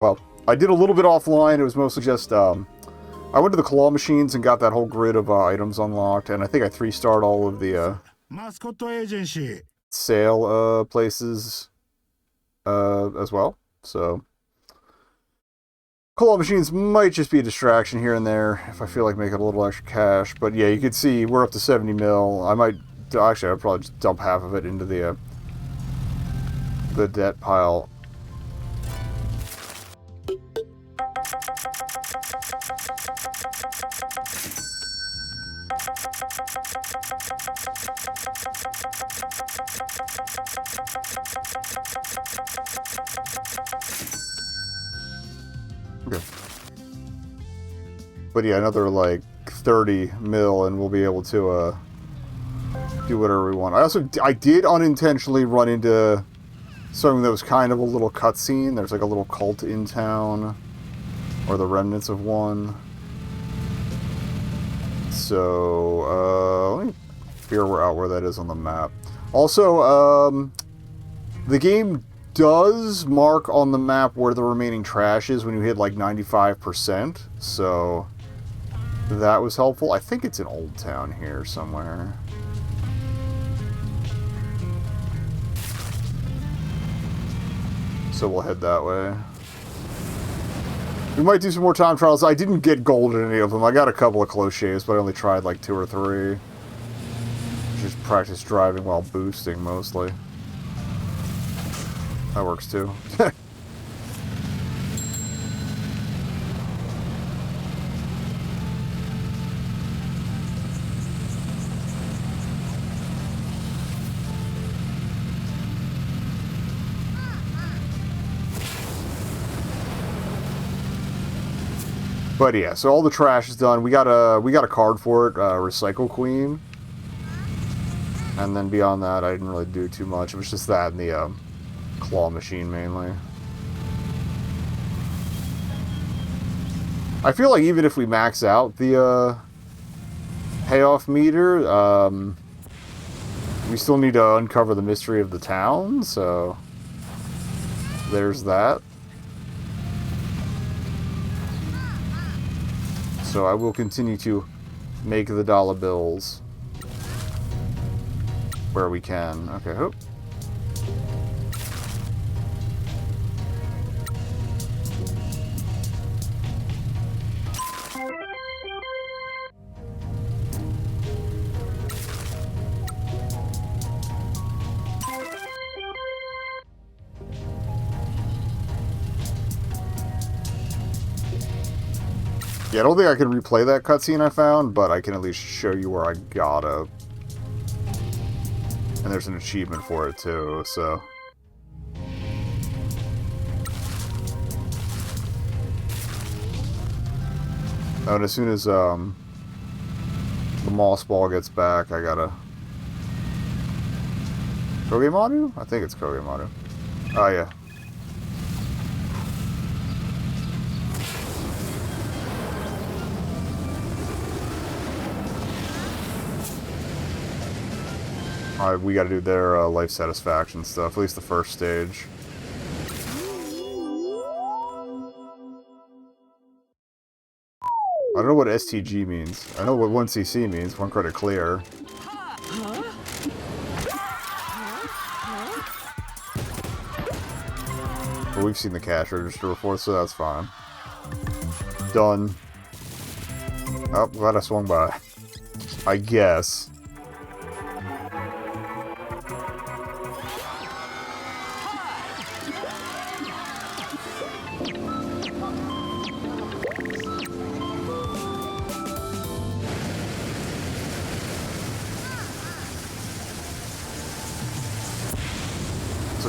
Well, I did a little bit offline. It was mostly just, I went to the claw machines and got that whole grid of items unlocked, and I think I 3-starred all of the Mascot Agency. sale places as well. So, claw machines might just be a distraction here and there if I feel like making a little extra cash. But yeah, you can see we're up to 70 mil. I might, actually, I'd probably just dump half of it into the debt pile. Okay. But yeah, another like 30 mil and we'll be able to do whatever we want. I did unintentionally run into something that was kind of a little cutscene. There's like a little cult in town, or the remnants of one. So let me figure out where that is on the map. Also, the game does mark on the map where the remaining trash is when you hit like 95%, so that was helpful. I think it's in Old Town here somewhere. So we'll head that way. We might do some more time trials. I didn't get gold in any of them. I got a couple of close shaves, but I only tried like 2 or 3. Just practice driving while boosting mostly. That works too. But yeah, so all the trash is done. We got a card for it, Recycle Queen. And then beyond that, I didn't really do too much. It was just that and the claw machine mainly. I feel like even if we max out the payoff meter, we still need to uncover the mystery of the town, so there's that. So I will continue to make the dollar bills where we can. Okay, hope. Yeah, I don't think I can replay that cutscene I found, but I can at least show you where I gotta. And there's an achievement for it too, so. Oh, and as soon as the moss ball gets back, I gotta. Kogemaru? I think it's Kogemaru. Oh yeah. We gotta do their life satisfaction stuff, at least the first stage. I don't know what STG means. I know what 1cc means, 1 credit clear. But we've seen the cash register before, so that's fine. Done. Oh, glad I swung by. I guess.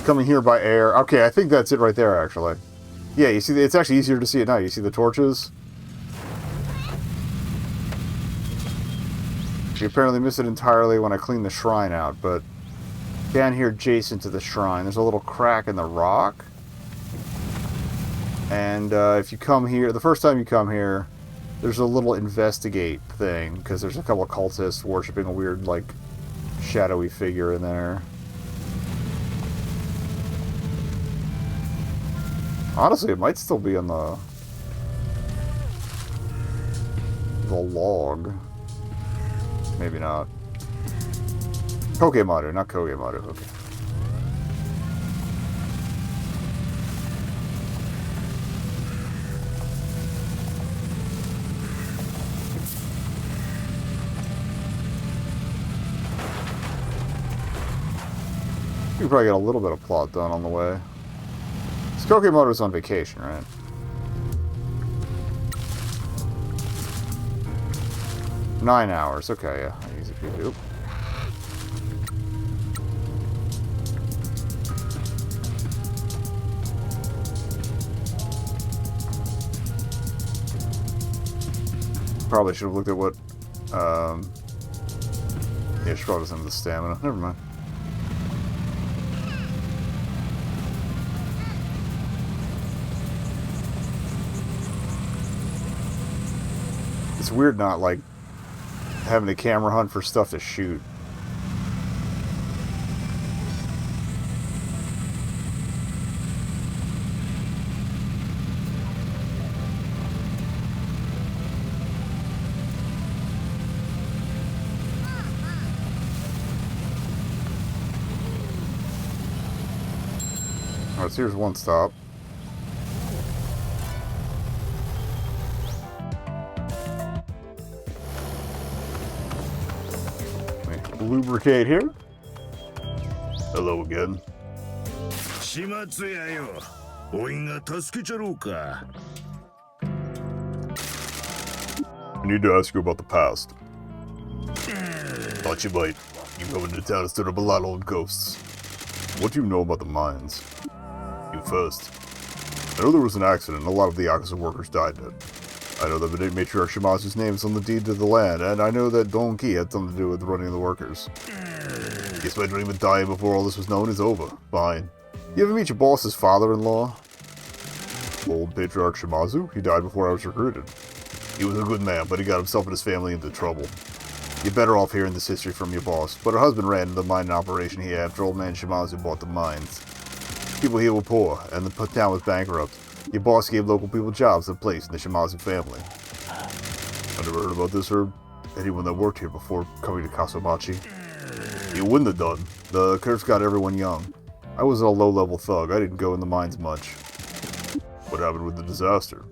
Coming here by air. Okay, I think that's it right there, actually. Yeah, you see, it's actually easier to see it now. You see the torches? You apparently missed it entirely when I cleaned the shrine out, but down here adjacent to the shrine, there's a little crack in the rock. And if you come here, the first time you come here, there's a little investigate thing, because there's a couple of cultists worshipping a weird, like, shadowy figure in there. Honestly, it might still be in the log. Maybe not. Kokemaru, not Kogemaru. Okay. We can probably get a little bit of plot done on the way. Kokemaru's on vacation, right? Nine hours. Okay, yeah. Easy peasy. Probably should have looked at what. Yeah, she probably doesn't have the stamina. Never mind. It's weird not, like, having a camera hunt for stuff to shoot. Alright, so here's one stop. Lubricate here. Hello again. I need to ask you about the past. Thought you might. You go into town and stood up a lot of old ghosts. What do you know about the mines? You first. I know there was an accident and a lot of the Yakuza workers died in it. I know that the matriarch Shimazu's name is on the deed to the land, and I know that Donki had something to do with the running of the workers. Guess my dream of dying before all this was known is over. Fine. You ever meet your boss's father-in-law? Old Patriarch Shimazu? He died before I was recruited. He was a good man, but he got himself and his family into trouble. You're better off hearing this history from your boss, but her husband ran the mining operation here after old man Shimazu bought the mines. People here were poor, and the town was bankrupt. Your boss gave local people jobs and place in the Shimazu family. I never heard about this or anyone that worked here before coming to Kasumachi. You wouldn't have done. The curse got everyone young. I was a low-level thug. I didn't go in the mines much. What happened with the disaster?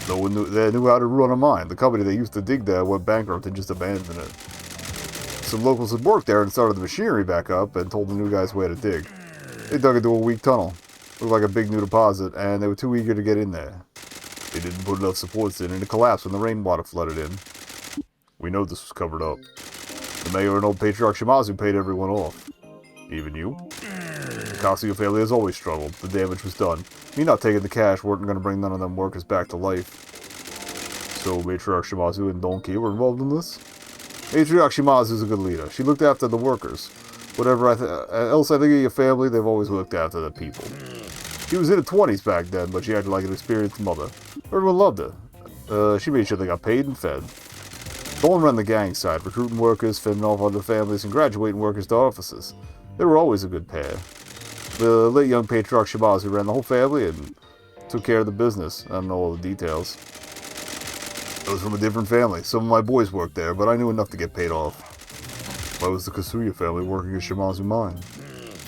No one knew how to run a mine. The company that used to dig there went bankrupt and just abandoned it. Some locals had worked there and started the machinery back up and told the new guys where to dig. They dug into a weak tunnel. It looked like a big new deposit, and they were too eager to get in there. They didn't put enough supports in, and it collapsed when the rainwater flooded in. We know this was covered up. The mayor and old Patriarch Shimazu paid everyone off. Even you? The Kasuga family has always struggled. The damage was done. Me not taking the cash weren't going to bring none of them workers back to life. So Matriarch Shimazu and Donki were involved in this? Matriarch Shimazu is a good leader. She looked after the workers. Whatever else I think of your family, they've always looked after the people. She was in her 20s back then, but she acted like an experienced mother. Everyone loved her. She made sure they got paid and fed. Dawn ran the gang side, recruiting workers, fending off other families, and graduating workers to offices. They were always a good pair. The late young Patriarch Shimazu ran the whole family and took care of the business. I don't know all the details. I was from a different family. Some of my boys worked there, but I knew enough to get paid off. Why was the Kasuya family working at Shimazu Mine?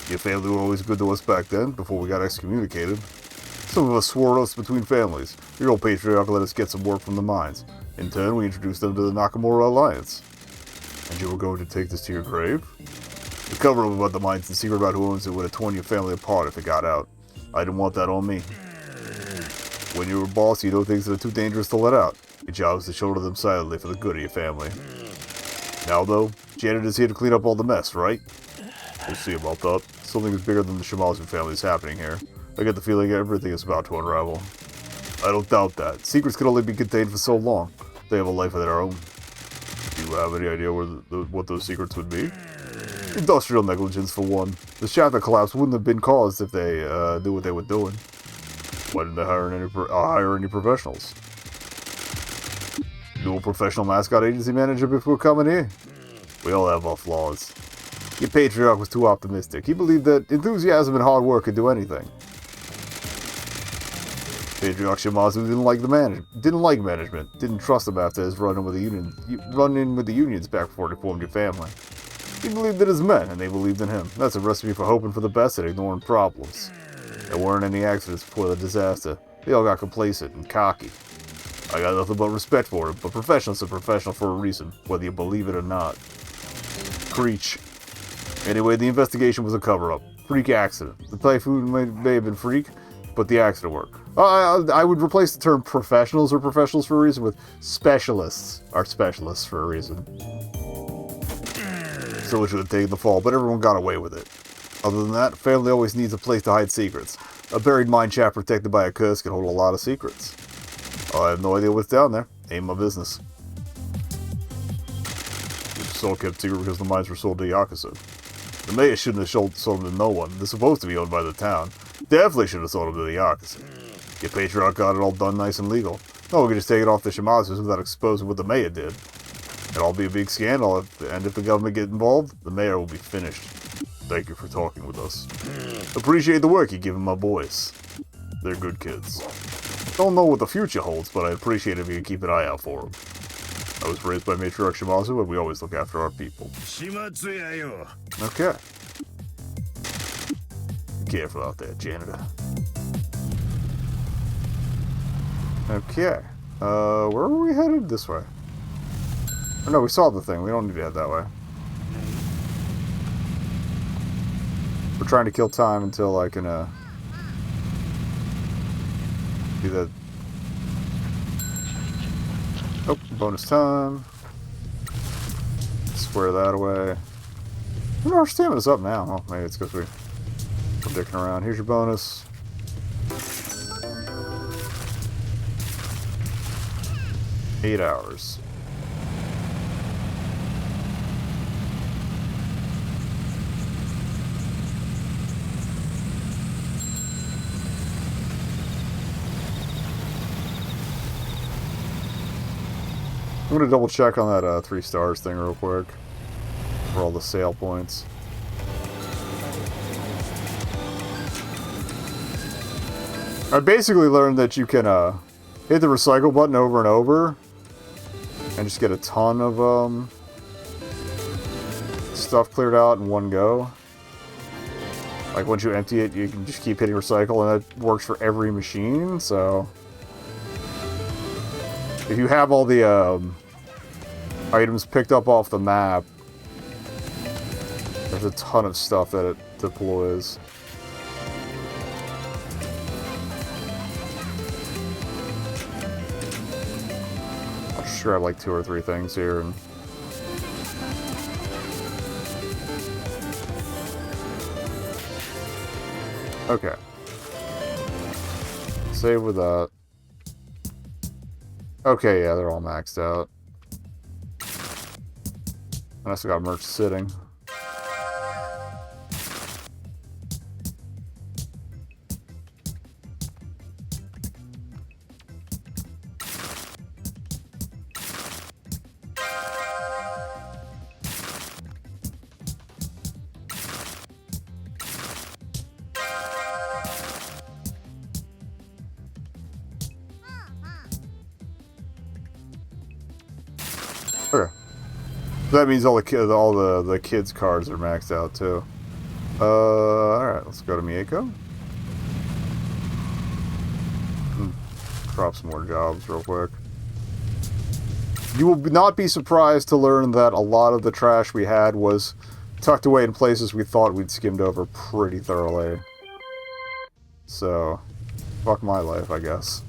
Your family were always good to us back then, before we got excommunicated. Some of us swore oaths between families. Your old patriarch let us get some work from the mines. In turn, we introduced them to the Nakamura Alliance. And you were going to take this to your grave? The cover-up about the mines and secret about who owns it would have torn your family apart if it got out. I didn't want that on me. When you're a boss, you know things that are too dangerous to let out. Your job is to shoulder them silently for the good of your family. Now, though, Janet is here to clean up all the mess, right? We'll see about that. Something is bigger than the Shimazu family is happening here. I get the feeling everything is about to unravel. I don't doubt that. Secrets can only be contained for so long. They have a life of their own. Do you have any idea what those secrets would be? Industrial negligence, for one. The shaft that collapsed wouldn't have been caused if they knew what they were doing. Why didn't they hire any professionals? You a professional Mascot Agency manager before coming here? We all have our flaws. Your patriarch was too optimistic. He believed that enthusiasm and hard work could do anything. Patriarch Shimazu didn't like management, didn't trust them after his run in with the unions back before he formed your family. He believed in his men, and they believed in him. That's a recipe for hoping for the best and ignoring problems. There weren't any accidents before the disaster. They all got complacent and cocky. I got nothing but respect for him, but professionals are professional for a reason, whether you believe it or not. Preach. Anyway, the investigation was a cover-up. Freak accident. The typhoon may have been freak, but the accident worked. I would replace the term professionals or professionals for a reason with specialists are specialists for a reason. So it should have taken the fall, but everyone got away with it. Other than that, family always needs a place to hide secrets. A buried mine shaft protected by a curse can hold a lot of secrets. I have no idea what's down there. Ain't my business. It was all kept secret because the mines were sold to Yakuza. The mayor shouldn't have sold them to no one. They're supposed to be owned by the town. Definitely should have sold them to the Yakuza. Your patriarch got it all done nice and legal. No, we could just take it off the Shimazus without exposing what the mayor did. It'll all be a big scandal, and if the government get involved, the mayor will be finished. Thank you for talking with us. Appreciate the work you give my boys. They're good kids. Don't know what the future holds, but I appreciate if you can keep an eye out for them. I was raised by Matriarch Shimazu, and we always look after our people. Okay. Be careful out there, janitor. Okay. Where were we headed? This way. Oh, no, we saw the thing. We don't need to head that way. We're trying to kill time until I can, do that. Oh, bonus time. Square that away. Oh, our stamina's up now. Oh, maybe it's because we're dicking around. Here's your bonus. Eight hours. I'm going to double check on that 3 stars thing real quick for all the sale points. I basically learned that you can hit the recycle button over and over and just get a ton of stuff cleared out in one go. Like once you empty it, you can just keep hitting recycle, and that works for every machine. So if you have all the items picked up off the map, there's a ton of stuff that it deploys. I'll just grab like 2 or 3 things here and okay. Save with that. Okay, yeah, they're all maxed out. And I still got merch sitting. Okay. That means all the kids' cards are maxed out too. Alright, let's go to Mieko. Drop some more jobs real quick. You will not be surprised to learn that a lot of the trash we had was tucked away in places we thought we'd skimmed over pretty thoroughly. So, fuck my life, I guess.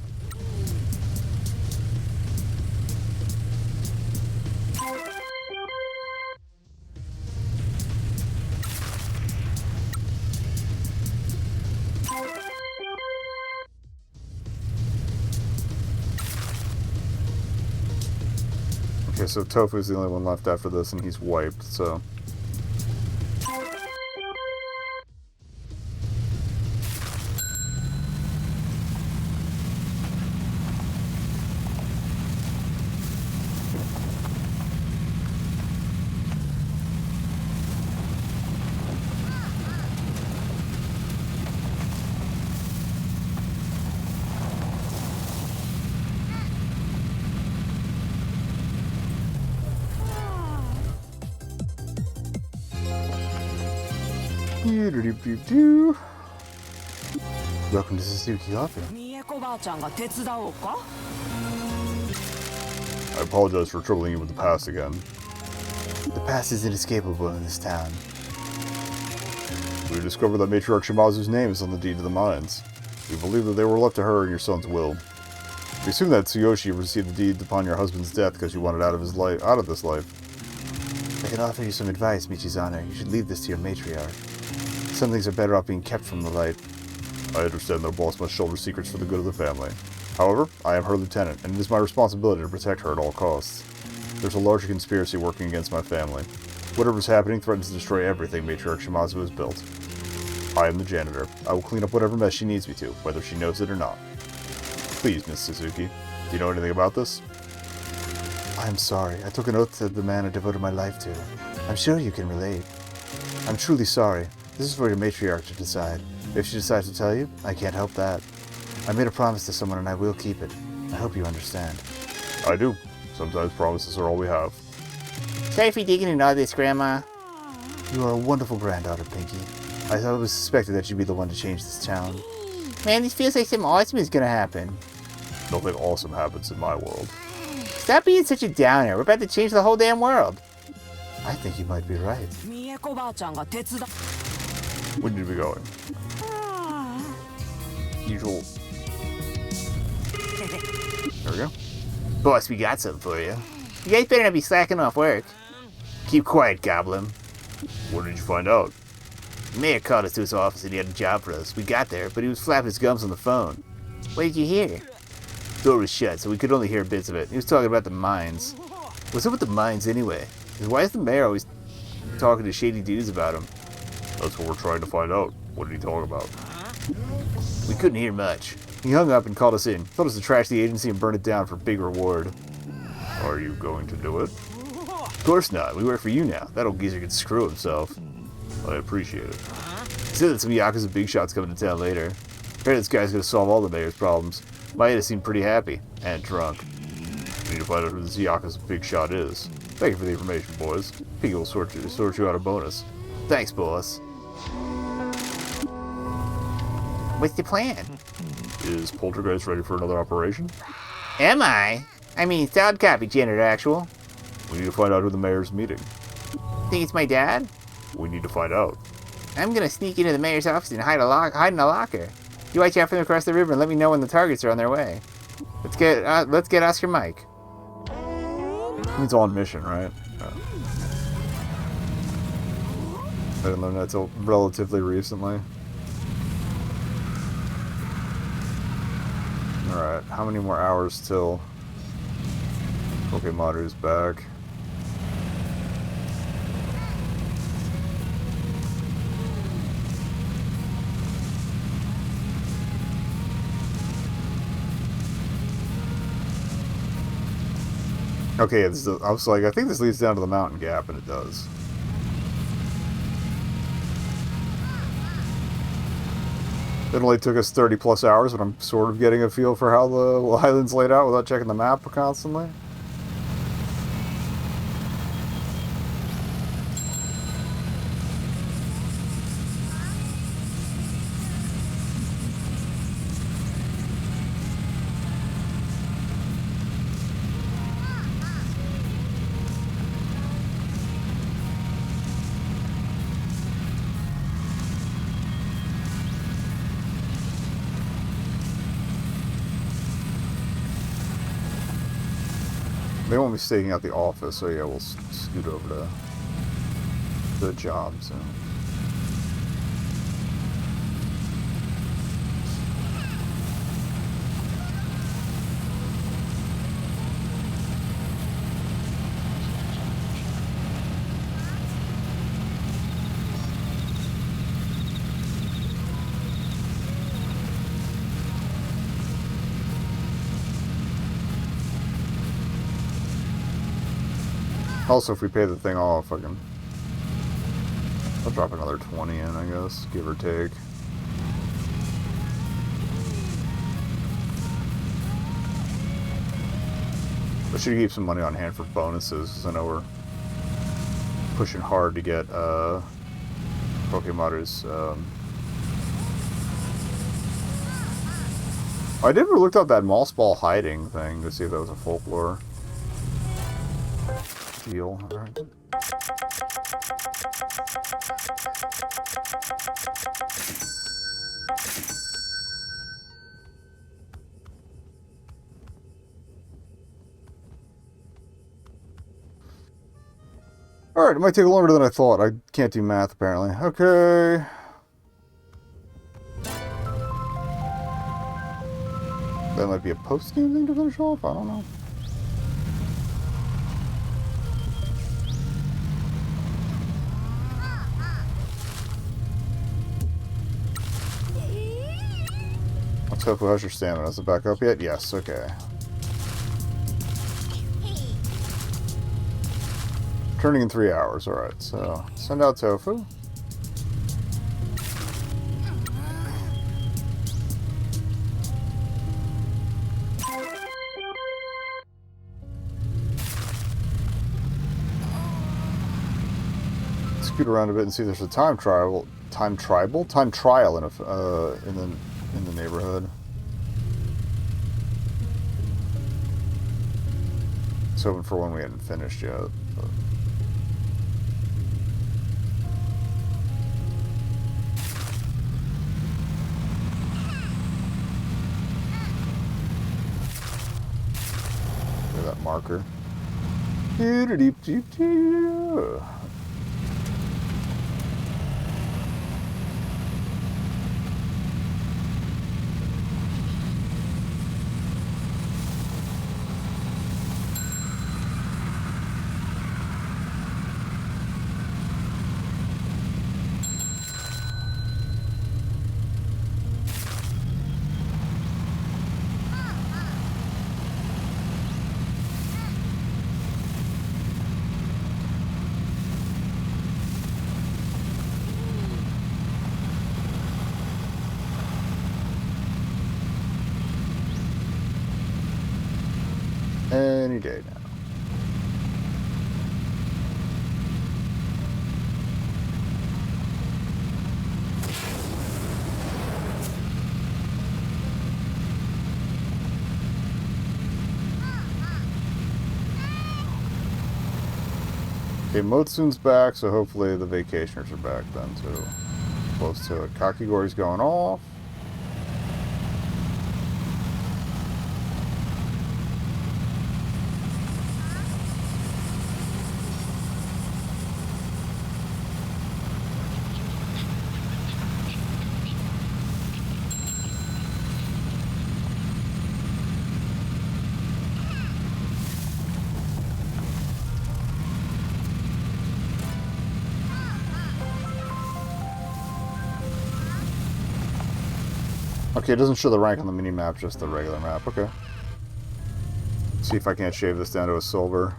Okay, so Tofu's the only one left after this, and he's wiped, so... Welcome to Suzuki Office. I apologize for troubling you with the past again. The past is inescapable in this town. We discovered that Matriarch Shimazu's name is on the deed to the mines. We believe that they were left to her in your son's will. We assume that Tsuyoshi received the deed upon your husband's death because you wanted out of this life. I can offer you some advice, Michizane. You should leave this to your matriarch. Some things are better off being kept from the light. I understand their boss must shoulder secrets for the good of the family. However, I am her lieutenant, and it is my responsibility to protect her at all costs. There's a larger conspiracy working against my family. Whatever's happening threatens to destroy everything Matriarch Shimazu has built. I am the janitor. I will clean up whatever mess she needs me to, whether she knows it or not. Please, Miss Suzuki, do you know anything about this? I am sorry. I took an oath to the man I devoted my life to. I'm sure you can relate. I'm truly sorry. This is for your matriarch to decide. If she decides to tell you, I can't help that. I made a promise to someone and I will keep it. I hope you understand. I do. Sometimes promises are all we have. Sorry for digging into all this, Grandma. You are a wonderful granddaughter, Pinky. I always suspected that you'd be the one to change this town. Man, this feels like something awesome is gonna happen. Nothing awesome happens in my world. Stop being such a downer. We're about to change the whole damn world. I think you might be right. We need to be going. Usual. There we go. Boss, we got something for you. You guys better not be slacking off work. Keep quiet, Goblin. What did you find out? The mayor called us to his office and he had a job for us. We got there, but he was flapping his gums on the phone. What did you hear? The door was shut, so we could only hear bits of it. He was talking about the mines. What's up with the mines anyway? Why is the mayor always talking to shady dudes about them? That's what we're trying to find out. What did he talk about? We couldn't hear much. He hung up and called us in. Told us to trash the agency and burn it down for big reward. Are you going to do it? Of course not. We work for you now. That old geezer can screw himself. I appreciate it. He said that some Yakuza big shots coming to town later. Apparently this guy's going to solve all the mayor's problems. Maeda seemed pretty happy. And drunk. We need to find out who this Yakuza big shot is. Thank you for the information, boys. Pinky will sort you out a bonus. Thanks, boss. What's the plan? Is Poltergeist ready for another operation? Am I? I mean, solid copy, Janitor Actual. We need to find out who the mayor's meeting. Think it's my dad? We need to find out. I'm gonna sneak into the mayor's office and hide in a locker. You watch out for them across the river and let me know when the targets are on their way. Let's get Oscar Mike. He's on mission, right? I didn't learn that till relatively recently. Alright, how many more hours till Pokemaru's back? Okay, I was like, I think this leads down to the mountain gap, and it does. It only took us 30 plus hours, but I'm sort of getting a feel for how the island's laid out without checking the map constantly. They won't be staking out the office, so yeah, we'll scoot over to the job soon. Also, if we pay the thing off, I'll drop another 20 in, I guess, give or take. I should keep some money on hand for bonuses, because I know we're pushing hard to get Pokemaru's. I never looked up that moss ball hiding thing to see if that was a folklore deal. Alright. Alright, it might take longer than I thought. I can't do math, apparently. Okay. That might be a post-game thing to finish off? I don't know. Let's hope. How's your stamina? Is it back up yet? Yes, okay. Turning in 3 hours, alright, so send out Tofu. Scoot around a bit and see if there's a time trial in the neighborhood. Just hoping for one we hadn't finished yet. But. Look at that marker. Any day now. Okay, Motsun's back, so hopefully the vacationers are back then too. Close to it. Kakigori's going off. Okay, it doesn't show the rank on the mini-map, just the regular map. Okay. See if I can't shave this down to a silver.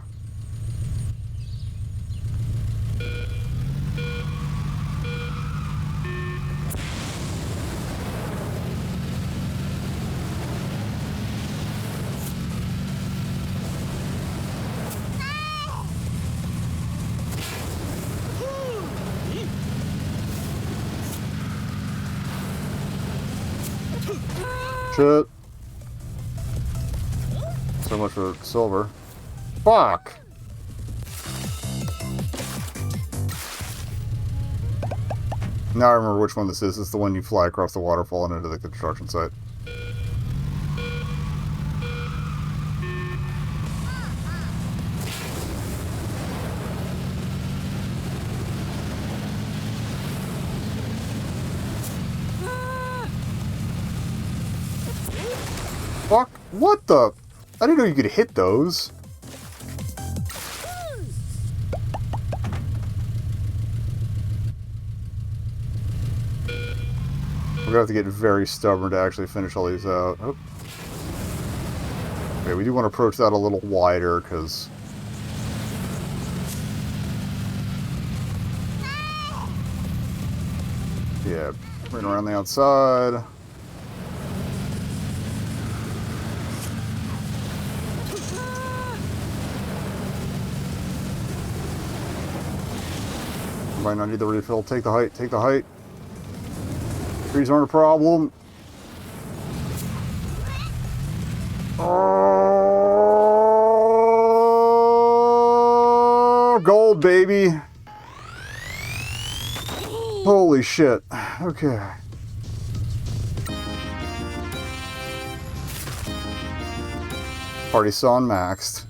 Shit. So much for silver. Fuck! Now I remember which one this is. It's the one you fly across the waterfall and into the construction site. Fuck! What the? I didn't know you could hit those. We're gonna have to get very stubborn to actually finish all these out. Oh. Okay, we do want to approach that a little wider, because... yeah, bring around the outside. Might not need the refill. Take the height. Take the height. Trees aren't a problem. Oh, gold, baby. Holy shit. Okay. Party Son maxed.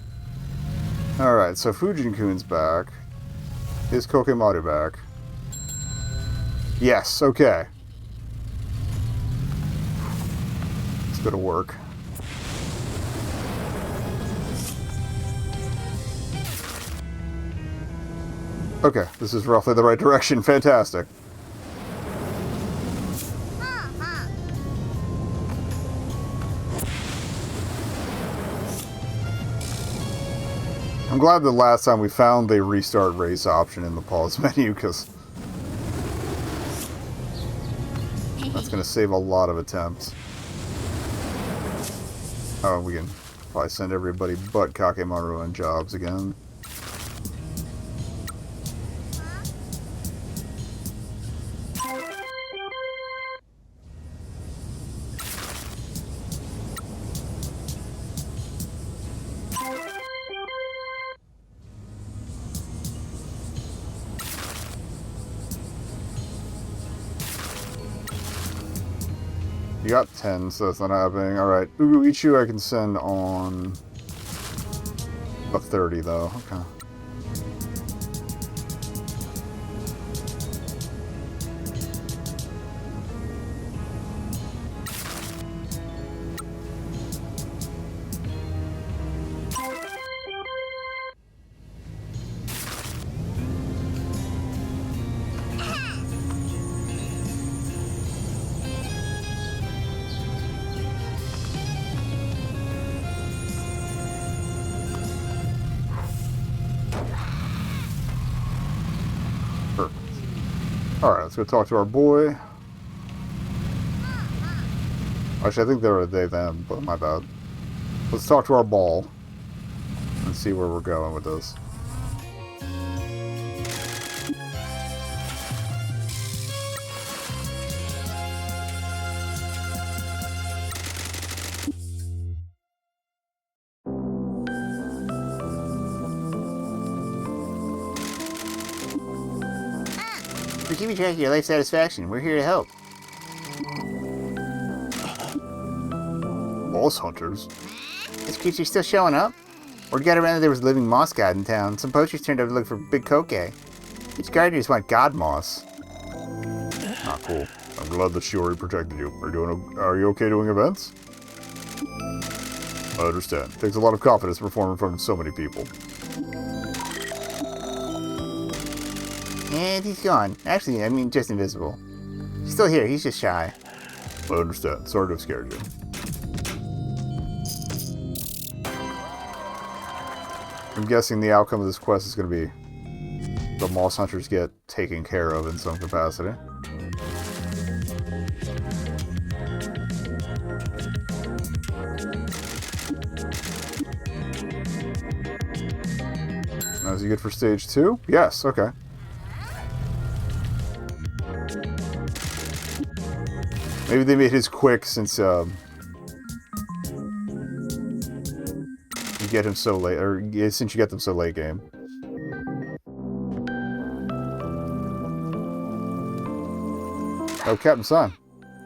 Alright, so Fujin-kun's back. Is Kokemaru back? Yes, okay. It's gonna work. Okay, this is roughly the right direction. Fantastic. I'm glad the last time we found the restart race option in the pause menu, because that's going to save a lot of attempts. Oh, we can probably send everybody but Kakemaru on jobs again. You got 10, so that's not happening. Alright. Ichu I can send on a 30, though. Okay. Alright, let's go talk to our boy. Actually, I think they were they, them, but my bad. Let's talk to our ball and see where we're going with this. We're keeping track of your life satisfaction. We're here to help. Boss hunters? This creature's still showing up? Word got around that there was a living moss god in town. Some poachers turned up to look for Big Koke. Each gardeners want god moss. Ah, cool. I'm glad that Shiori protected you. Are you okay doing events? I understand. It takes a lot of confidence to perform in front of so many people. And he's gone. Actually, I mean, just invisible. He's still here. He's just shy. I understand. Sorry to have scared you. I'm guessing the outcome of this quest is going to be the moss hunters get taken care of in some capacity. Now, is he good for stage 2? Yes, okay. Maybe they made his quick since you get him so late, or since you get them so late game. Oh, Captain San.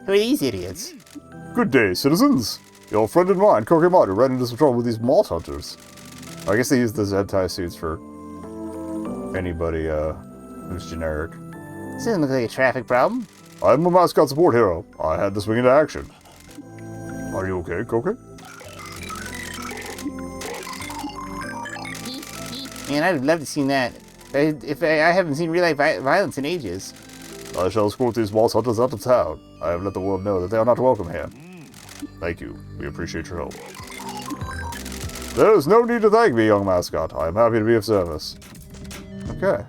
Who are these idiots? Good day, citizens. Your friend and mine, Kokemaru, ran into some trouble with these moss hunters. I guess they use the Zentai suits for anybody who's generic. This doesn't look like a traffic problem. I'm a mascot support hero. I had to swing into action. Are you okay, Koke? Man, I'd love to see that. I haven't seen real-life violence in ages. I shall escort these moss hunters out of town. I have let the world know that they are not welcome here. Thank you. We appreciate your help. There is no need to thank me, young mascot. I am happy to be of service. Okay.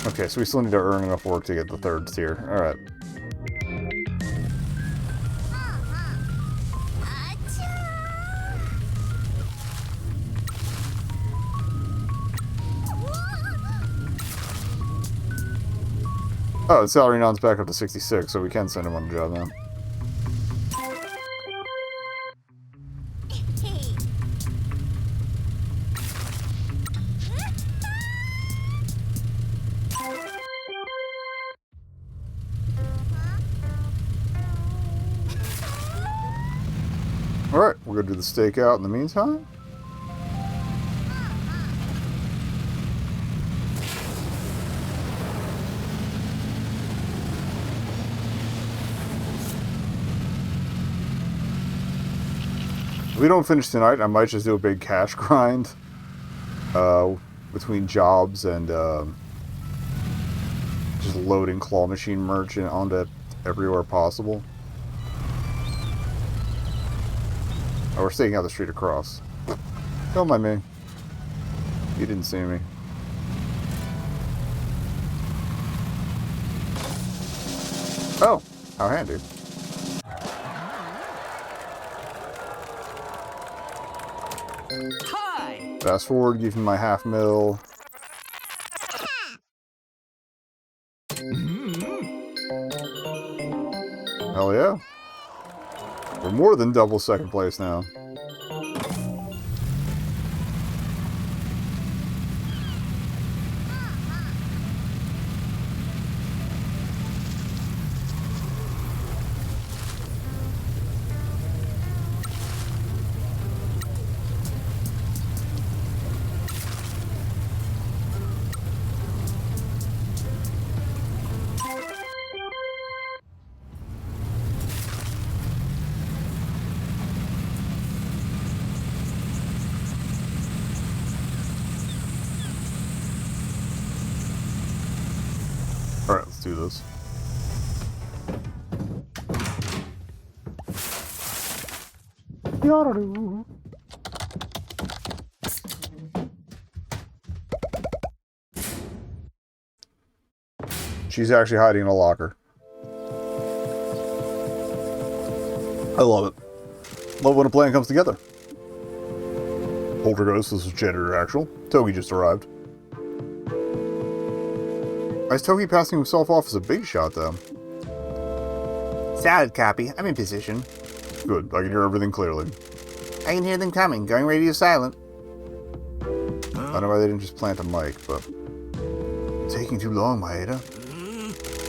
Okay, so we still need to earn enough work to get the 3rd tier. Alright. Oh, salary non's back up to 66, so we can send him on the job now. Alright, we're gonna do the stakeout in the meantime. If we don't finish tonight, I might just do a big cash grind between jobs and just loading claw machine merchant onto everywhere possible. Oh, we're staking out the street across. Don't mind me. You didn't see me. Oh, how handy. Hi. Fast forward, give me my half mil. Hell yeah. We're more than double second place now. Alright, let's do this. Yada-doo. She's actually hiding in a locker. I love it. Love when a plan comes together. Poltergeist, this is Janitor Actual. Togi just arrived. Why is Togi passing himself off as a big shot, though? Solid copy. I'm in position. Good, I can hear everything clearly. I can hear them coming. Going radio silent. I don't know why they didn't just plant a mic, but... Taking too long, Maeda.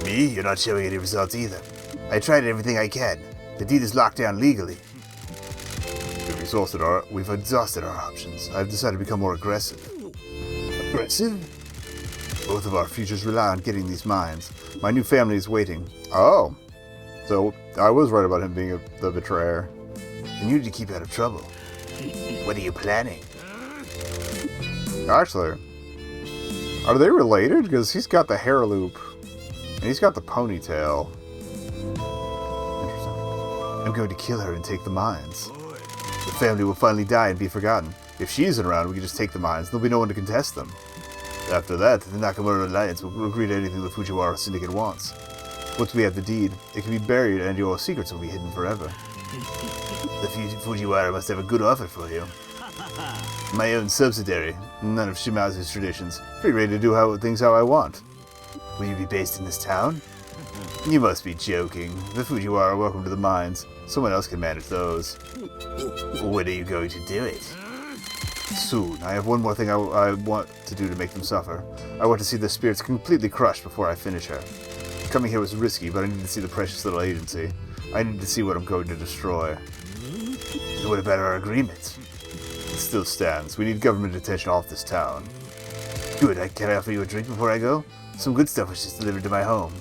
Me? You're not showing any results either. I tried everything I can. The deed is locked down legally. We've exhausted our options. I've decided to become more aggressive. Aggressive? Both of our futures rely on getting these mines. My new family is waiting. Oh. So, I was right about him being the betrayer. And you need to keep out of trouble. What are you planning? Actually, are they related? Because he's got the hair loop. And he's got the ponytail. Interesting. I'm going to kill her and take the mines. The family will finally die and be forgotten. If she isn't around, we can just take the mines. There'll be no one to contest them. After that, the Nakamura Alliance will agree to anything the Fujiwara Syndicate wants. Once we have the deed, it can be buried and your secrets will be hidden forever. The Fujiwara must have a good offer for you. My own subsidiary, none of Shimazu's traditions, free reign to do things how I want. Will you be based in this town? You must be joking. The Fujiwara are welcome to the mines. Someone else can manage those. When are you going to do it? Soon. I have one more thing I want to do to make them suffer. I want to see their spirits completely crushed before I finish her. Coming here was risky, but I need to see the precious little agency. I need to see what I'm going to destroy. And what about our agreement? It still stands. We need government attention off this town. Good. Can I offer you a drink before I go? Some good stuff was just delivered to my home.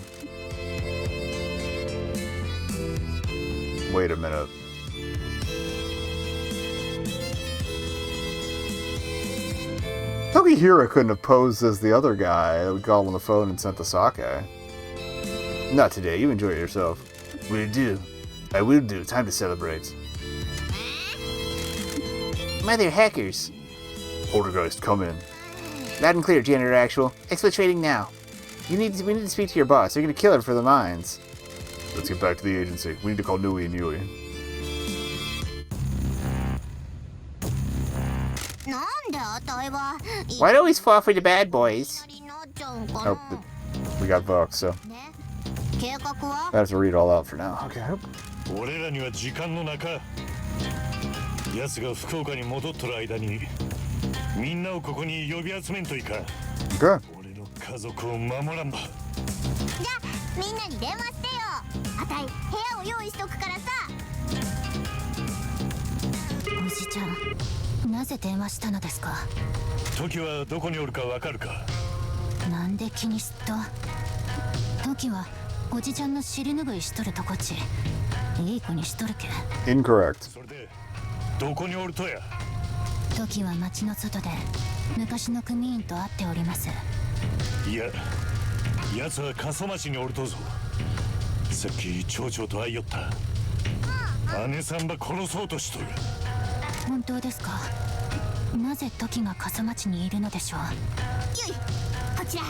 Wait a minute. Tokihira couldn't have posed as the other guy that we called on the phone and sent the sake. Not today. You enjoy it yourself. Will do. I will do. Time to celebrate. Mother hackers. Poltergeist, come in. Loud and clear, Janitor Actual. Exfiltrating now. We need to speak to your boss. They're going to kill her for the mines. Let's get back to the agency. We need to call Nui and Yui. Why do you always fall for the bad boys? Oh, we got Vox, so 計画は I have to read all out for now. Okay. 俺らには時間の中奴が福岡に戻っとる間にみんなをここに呼び集めんといかん Okay. 俺の家族を守らんばじゃあみんなに電話してよあたい部屋を用意しとくからさおじちゃんなぜ電話したのですか時はどこにおるかわかるかなんで気にすっと時はおじちゃんの尻拭いしとるとこちいい子にしとるけ Incorrect. それでどこにおるとや時は町の外で昔の組員と会っておりますいや奴は過疎町におるとぞさっき町長と会いよった姉さんば殺そうとしとる本当ですかなぜ時が過疎町にいるのでしょうゆいこちら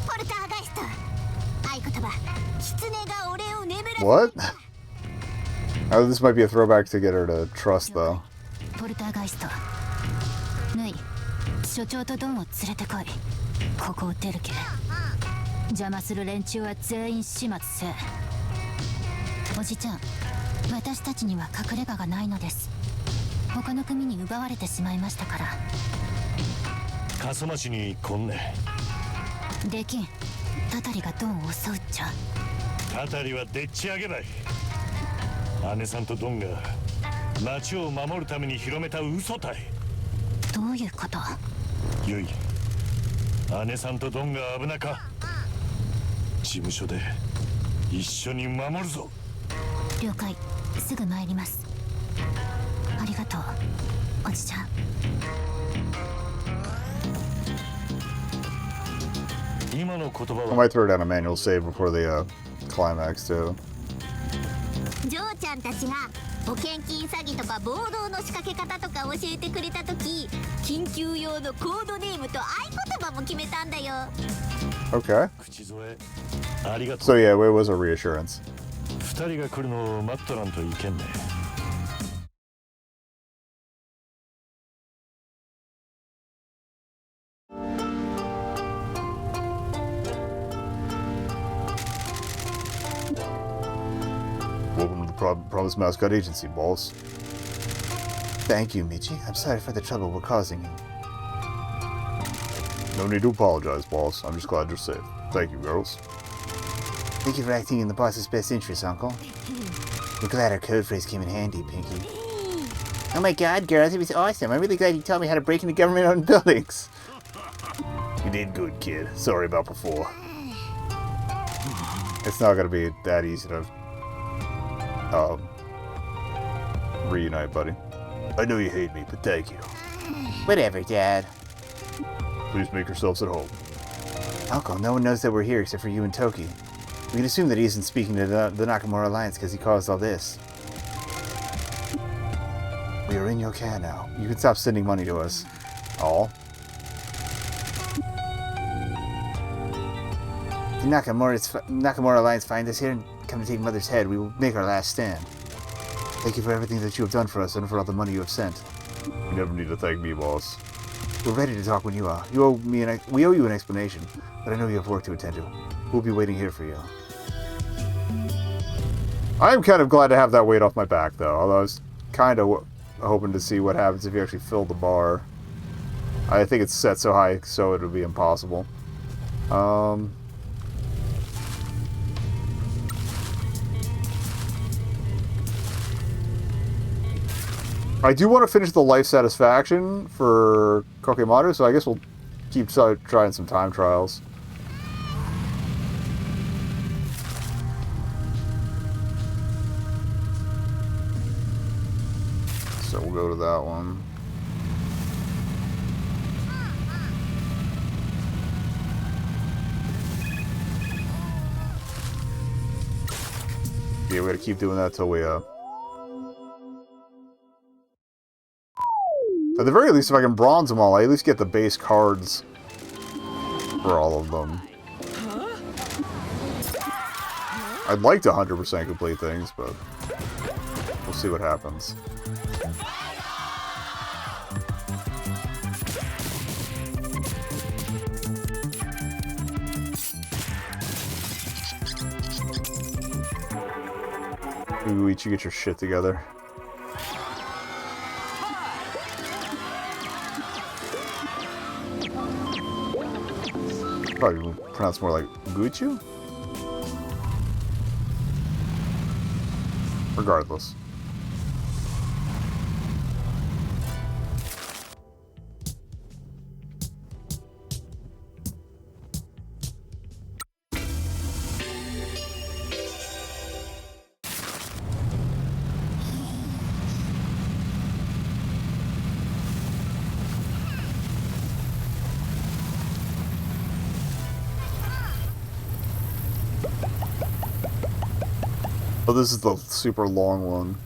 ポルターガイスト合言葉狐が俺を眠らせ What? Oh, this might be a throwback to get her to trust, though. ポルターガイストぬい所長とドンを連れてこいここを出るけ邪魔する連中は全員始末せおじちゃん私たちには隠れ家がないのです他の組に奪われてしまいましたから過疎町に来んねできんタタリがドンを襲うっちゃたたりはでっち上げばい姉さんとドンが町を守るために広めた嘘たいどういうことゆい姉さんとドンが危なか事務所で一緒に守るぞ了解すぐ参りますありがとうおじちゃん今の言葉 I は might throw down a manual save before the climax, too. ジョーちゃんたちが保険金詐欺とか暴動の仕掛け方とか教えてくれた時緊急用のコードネームと合言葉も決めたんだよ Okay. 口添えありがと So, う yeah, it was a reassurance. 二人が来るのを待っとらんといけんねWelcome to the Promise Mascot Agency, boss. Thank you, Michi. I'm sorry for the trouble we're causing you. No need to apologize, boss. I'm just glad you're safe. Thank you, girls. Thank you for acting in the boss's best interest, Uncle. We're glad our code phrase came in handy, Pinky. Oh my god, girls, it was awesome. I'm really glad you taught me how to break into government-owned buildings. You did good, kid. Sorry about before. It's not going to be that easy to reunite, buddy. I know you hate me, but thank you. Whatever, Dad. Please make yourselves at home. Uncle, no one knows that we're here except for you and Toki. We can assume that he isn't speaking to the Nakamura Alliance because he caused all this. We are in your care now. You can stop sending money to us. All. If the Nakamura Alliance find us here and come to take Mother's head, we will make our last stand. Thank you for everything that you have done for us and for all the money you have sent. You never need to thank me, boss. We're ready to talk when you are. We owe you an explanation, but I know you have work to attend to. We'll be waiting here for you. I'm kind of glad to have that weight off my back, though. Although I was kind of hoping to see what happens if you actually fill the bar. I think it's set so high, so it would be impossible. I do want to finish the life satisfaction for Kokemaru, so I guess we'll keep trying some time trials. So we'll go to that one. Yeah, we gotta keep doing that till we, at the very least, if I can bronze them all, I at least get the base cards for all of them. I'd like to 100% complete things, but we'll see what happens. Uichi, get your shit together. Probably pronounced more like Guichu? Regardless. Oh, this is the super long one.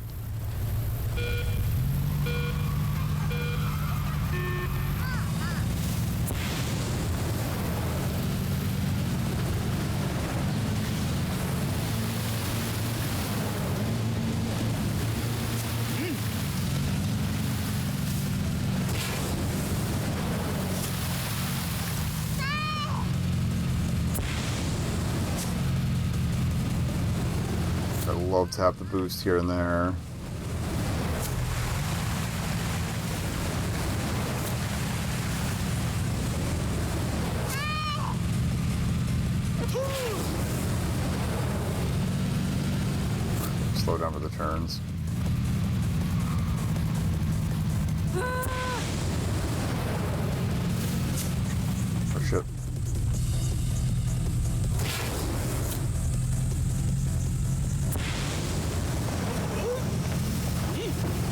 I love to have the boost here and there. Slow down for the turns. Oh shit.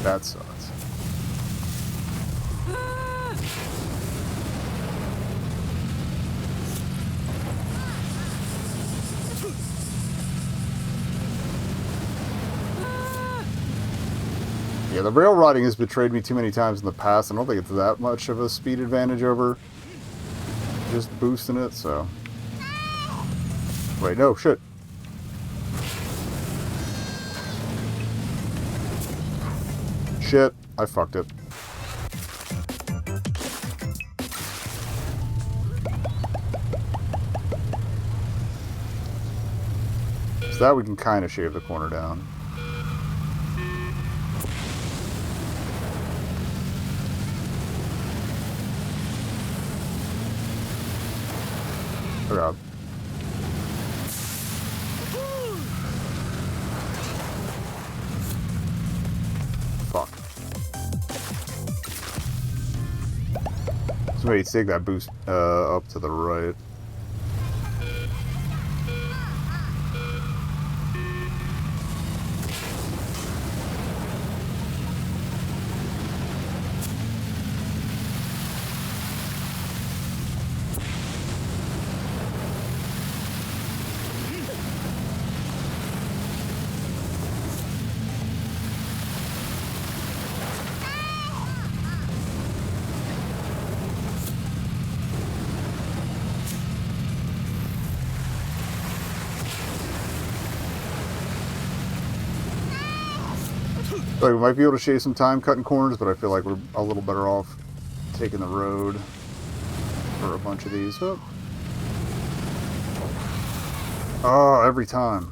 That sucks. Yeah, the rail riding has betrayed me too many times in the past. I don't think it's that much of a speed advantage over just boosting it, so... Wait, no, shit. Shit, I fucked it. So that we can kind of shave the corner down. Oh god. Fuck. Somebody take that boost up to the right. Like, we might be able to shave some time cutting corners, but I feel like we're a little better off taking the road for a bunch of these. Oh, every time.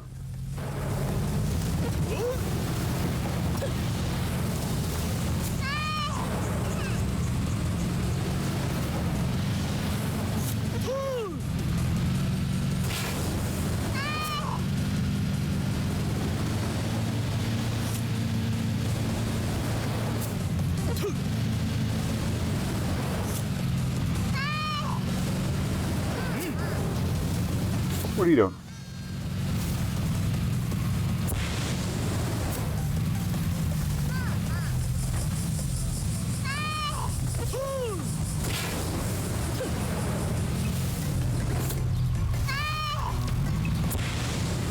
What are you doing?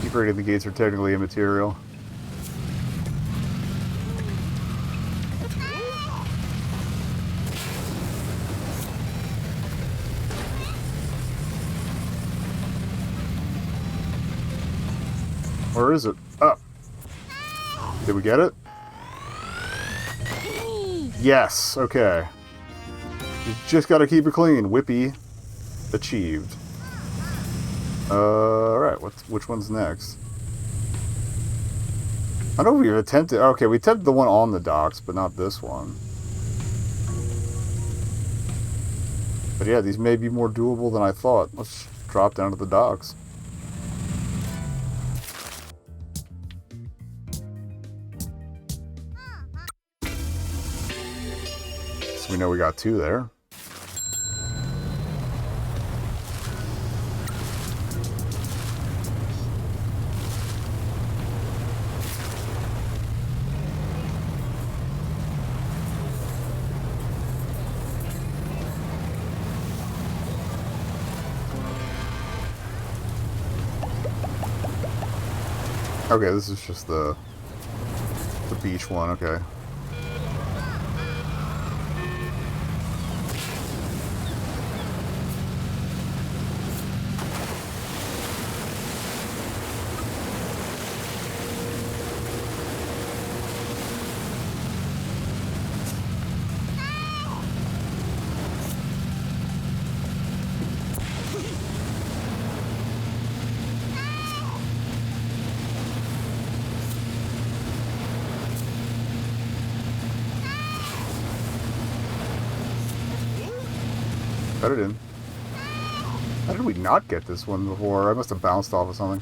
Keep reading, the gates are technically immaterial. Where is it? Up. Did we get it? Yes. Okay. You just gotta keep it clean. Whippy. Achieved. Alright, which one's next? I know we've attempted... Okay, we attempted the one on the docks, but not this one. But yeah, these may be more doable than I thought. Let's drop down to the docks. So we know we got 2 there. Okay, this is just the beach one, okay. Got it in. How did we not get this one before? I must have bounced off of something.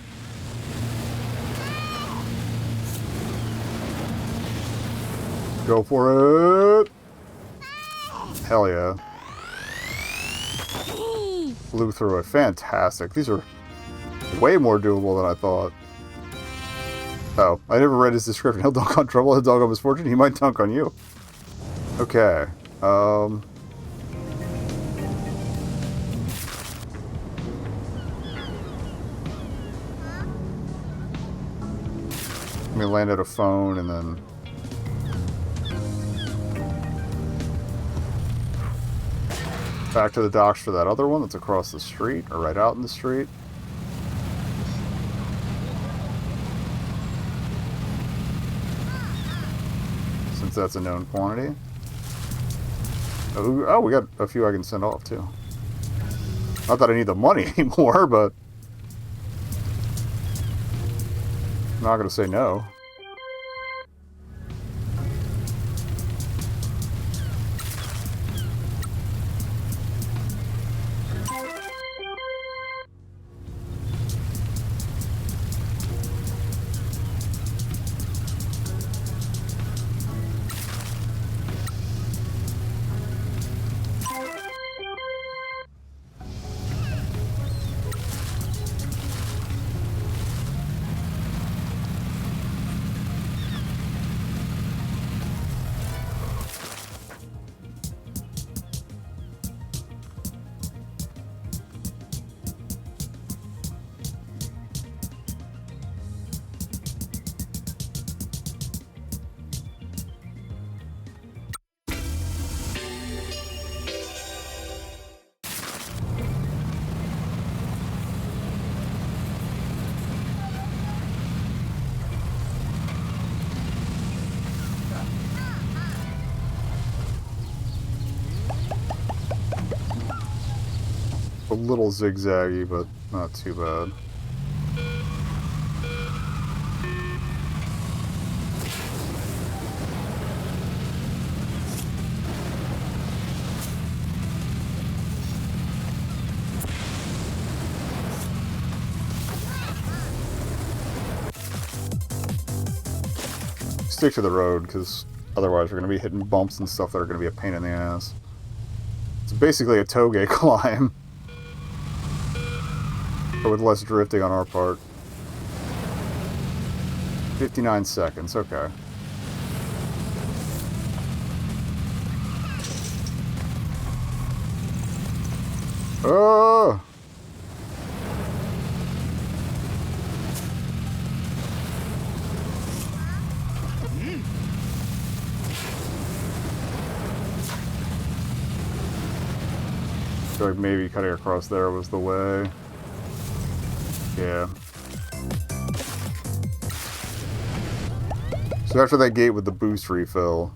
Go for it! Hell yeah. Flew through it. Fantastic. These are way more doable than I thought. Oh, I never read his description. He'll dunk on trouble, he'll dunk on misfortune, he might dunk on you. Okay. Let me land at a phone and then... back to the docks for that other one that's across the street, or right out in the street. Since that's a known quantity. Oh, we got a few I can send off too. Not that I need the money anymore, but... I'm not going to say no. A little zigzaggy, but not too bad. Stick to the road, because otherwise we're going to be hitting bumps and stuff that are going to be a pain in the ass. It's basically a toge climb. But with less drifting on our part. 59 seconds, okay. Oh! I feel like maybe cutting across there was the way. Yeah. So after that gate with the boost refill,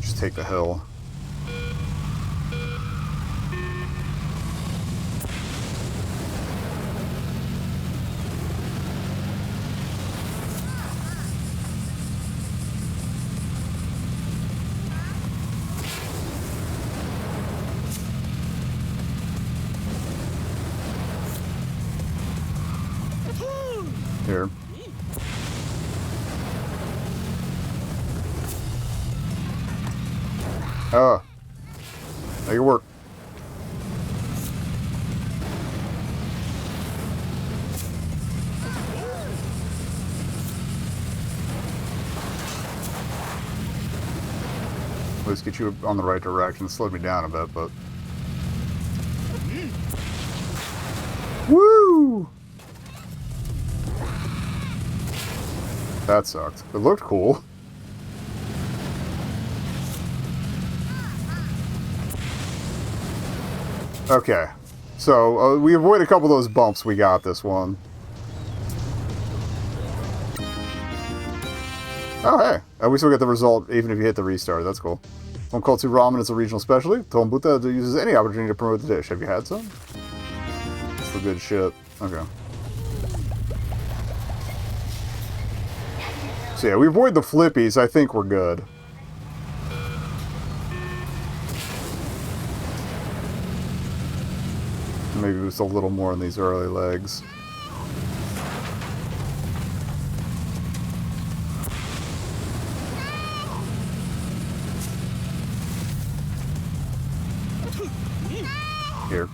just take the hill. Here. Make it work. At least get you on the right direction. Slowed me down a bit, but... Woo! That sucked. It looked cool. Okay. So, we avoided a couple of those bumps. We got this one. Oh, hey. We still get the result even if you hit the restart. That's cool. Tonkotsu ramen is a regional specialty. Tombuta uses any opportunity to promote the dish. Have you had some? That's the good shit. Okay. So yeah, we avoid the flippies. I think we're good. Maybe just a little more in these early legs. Here.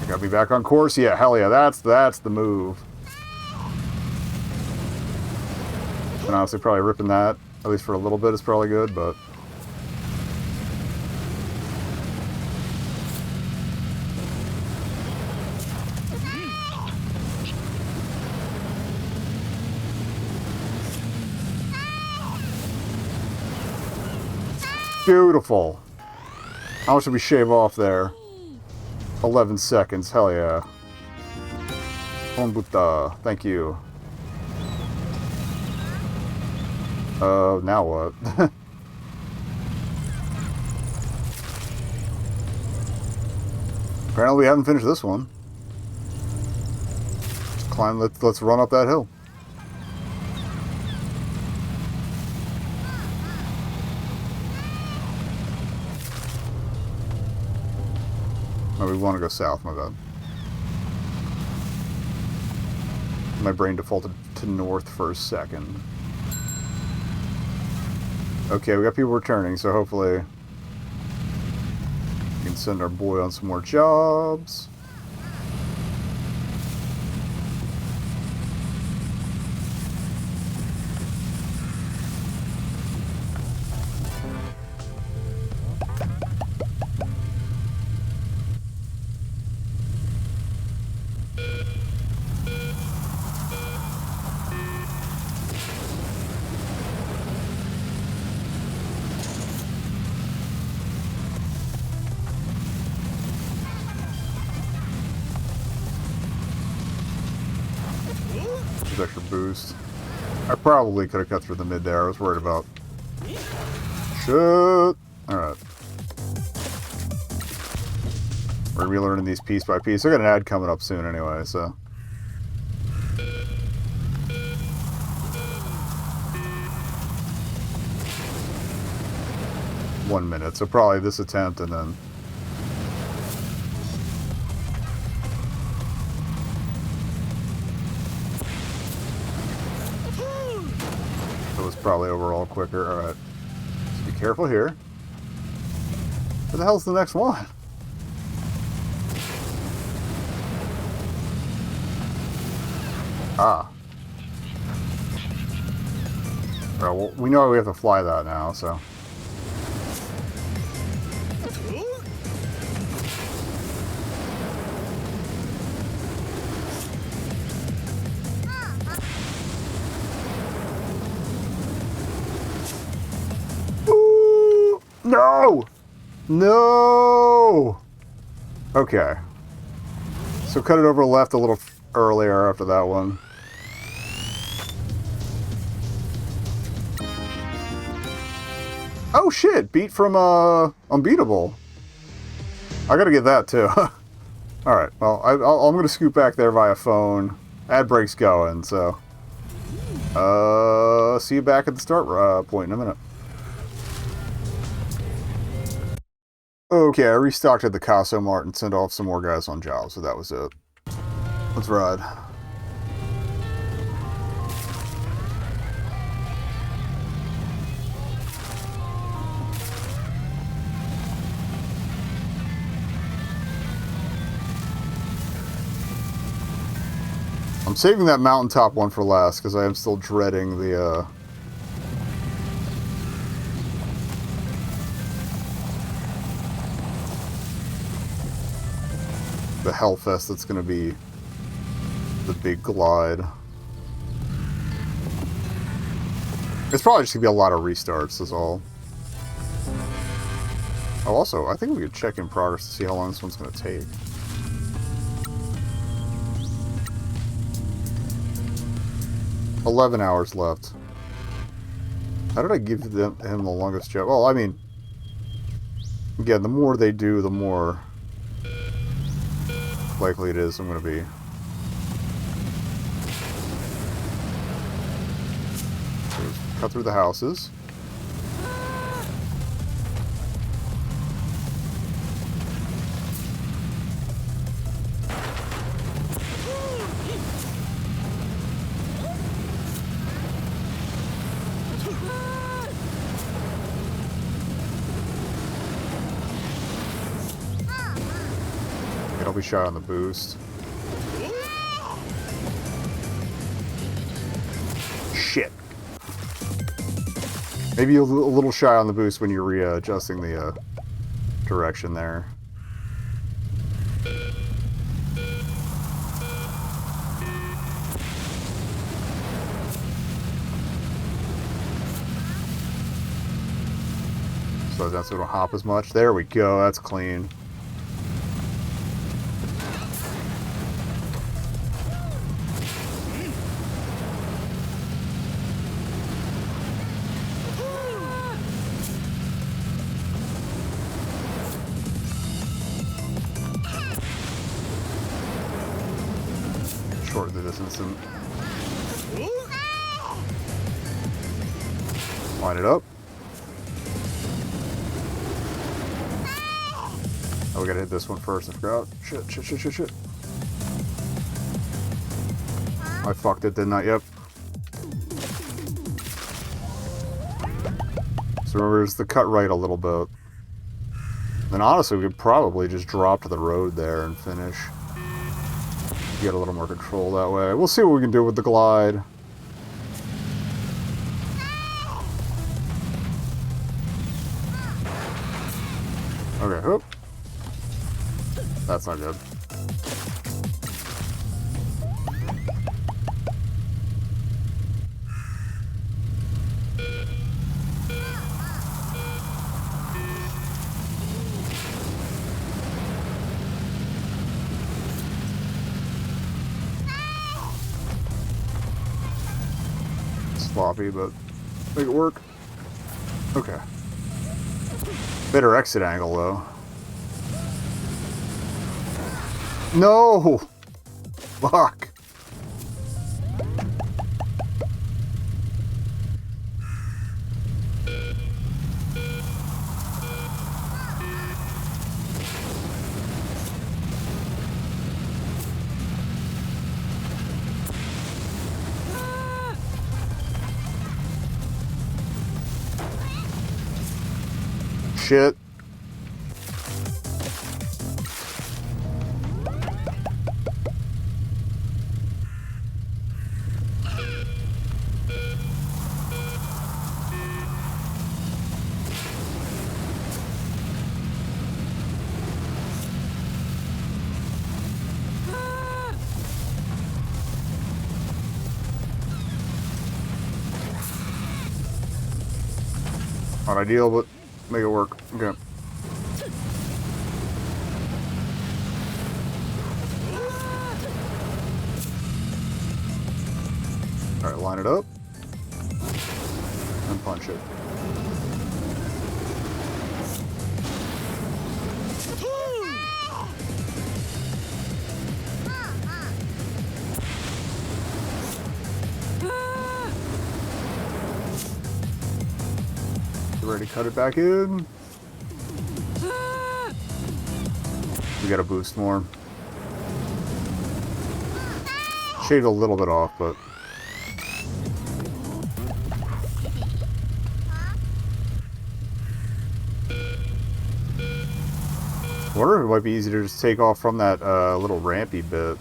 I gotta be back on course. Yeah, hell yeah, that's the move. And honestly, probably ripping that, at least for a little bit, is probably good, but... Beautiful. How much did we shave off there? 11 seconds. Hell yeah. Honbuta. Thank you. Now what? Apparently we haven't finished this one. Climb, let's run up that hill. Oh, we want to go south, my bad. My brain defaulted to north for a second. Okay, we got people returning, so hopefully we can send our boy on some more jobs. Extra boost. I probably could have cut through the mid there. I was worried about. Shit. Alright. We're gonna be learning these piece by piece. I got an ad coming up soon anyway, so. One minute, so probably this attempt and then. Probably overall quicker. Alright. Just be careful here. Where the hell's the next one? Ah. Well, we know we have to fly that now, so. No! No! Okay. So cut it over left a little earlier after that one. Oh shit! Beat from Unbeatable. I gotta get that too. Alright, well, I'm gonna scoot back there via phone. Ad break's going, so. See you back at the start point in a minute. Okay, I restocked at the Caso Mart and sent off some more guys on jobs, so that was it. Let's ride. I'm saving that mountaintop one for last because I am still dreading the Hellfest that's going to be the big glide. It's probably just going to be a lot of restarts is all. Oh, also, I think we could check in progress to see how long this one's going to take. $11 hours left. How did I give him the longest job? Well, I mean, again, the more they do, the more likely it is I'm going to be. So just cut through the houses. I'll be shot on the boost. Shit. Maybe a little shy on the boost when you're readjusting the direction there. Slow down so we don't hop as much. There we go. That's clean. Shorten the distance and line it up. Oh, we gotta hit this one first. I forgot. Shit. I fucked it, didn't I? Yep. So remember, it's the cut right a little bit. And honestly, we could probably just drop to the road there and finish. Get a little more control that way. We'll see what we can do with the glide. Okay, whoop. That's not good. Sloppy, but make it work. Okay. Better exit angle, though. No! Fuck. Shit. Not ideal, but make it work. Okay. Alright, line it up. And punch it. Ready to cut it back in. We gotta boost more. Shaved a little bit off, but... I wonder if it might be easy to just take off from that little rampy bit.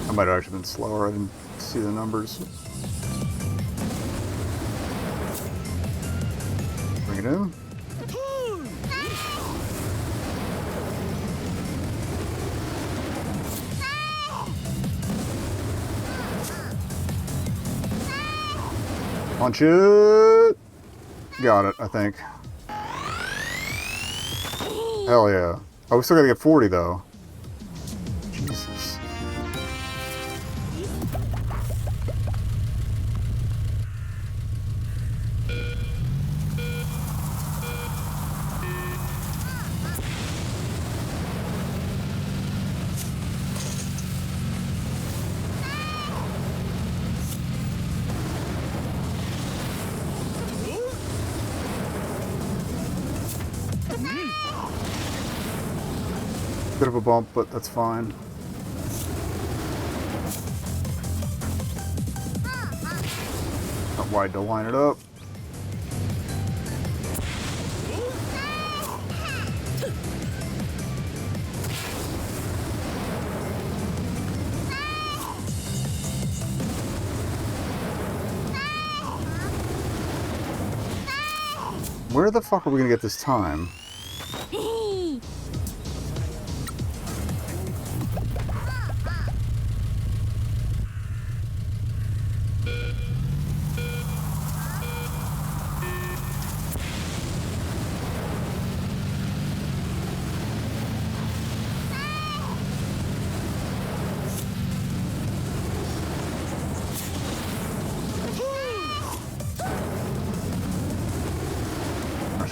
I might have actually been slower. I didn't see the numbers. Bring it in. Punch it! Got it, I think. Hell yeah. Oh, we still gotta get 40 though. Jesus. Bit of a bump, but that's fine. Not wide to line it up. Where the fuck are we gonna get this time?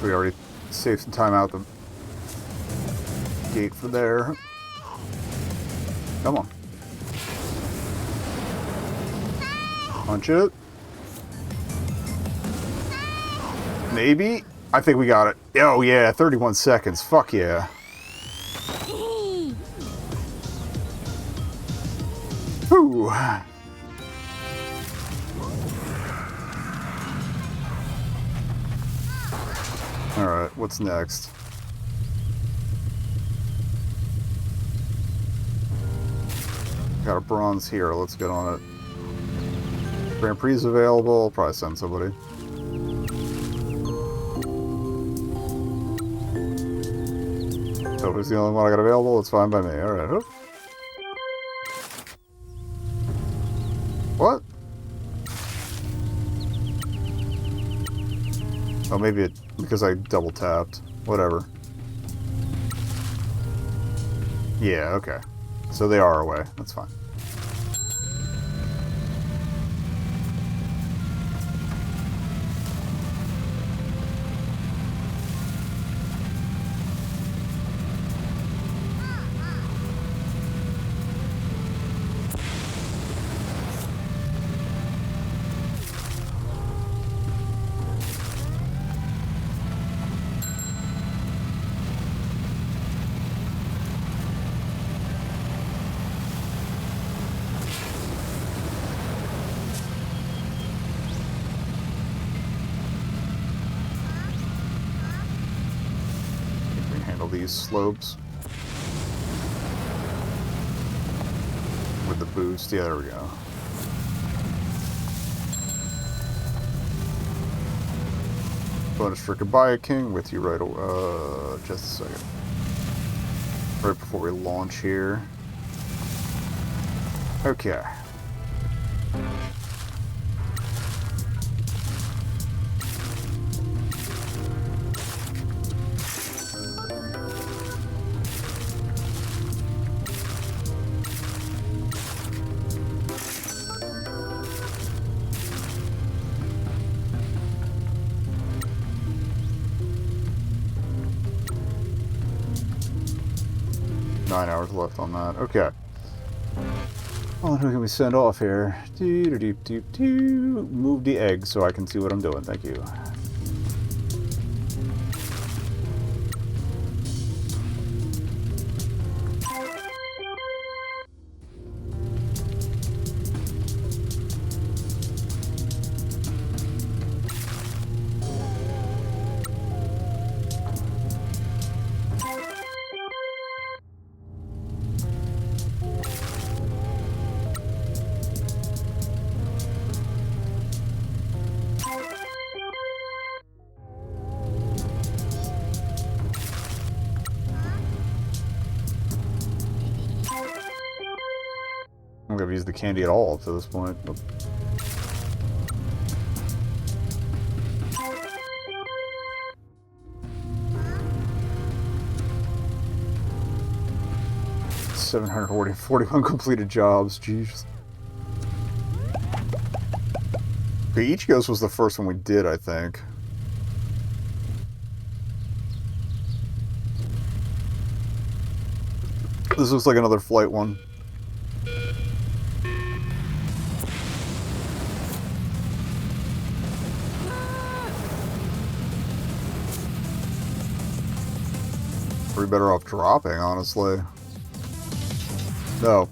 We already saved some time out the gate for there. Come on. Punch it. Maybe? I think we got it. Oh yeah, 31 seconds. Fuck yeah. Whew. Alright, what's next? Got a bronze here, let's get on it. Grand Prix is available, I'll probably send somebody. So who's the only one I got available? It's fine by me. Alright. What? Oh, maybe it... because I double tapped. Whatever. Yeah, okay. So they are away. That's fine. These slopes with the boost. Yeah, there we go. Bonus for Goodbye King with you right away. Just a second. Right before we launch here. Okay. 9 hours left on that. Okay. Well, who can we send off here? Move the egg so I can see what I'm doing. Thank you. I'm gonna use the candy at all up to this point. Nope. $741 completed jobs. Jeez. Okay, Ichigo's was the first one we did, I think. This looks like another flight one. Pretty better off dropping, honestly. No.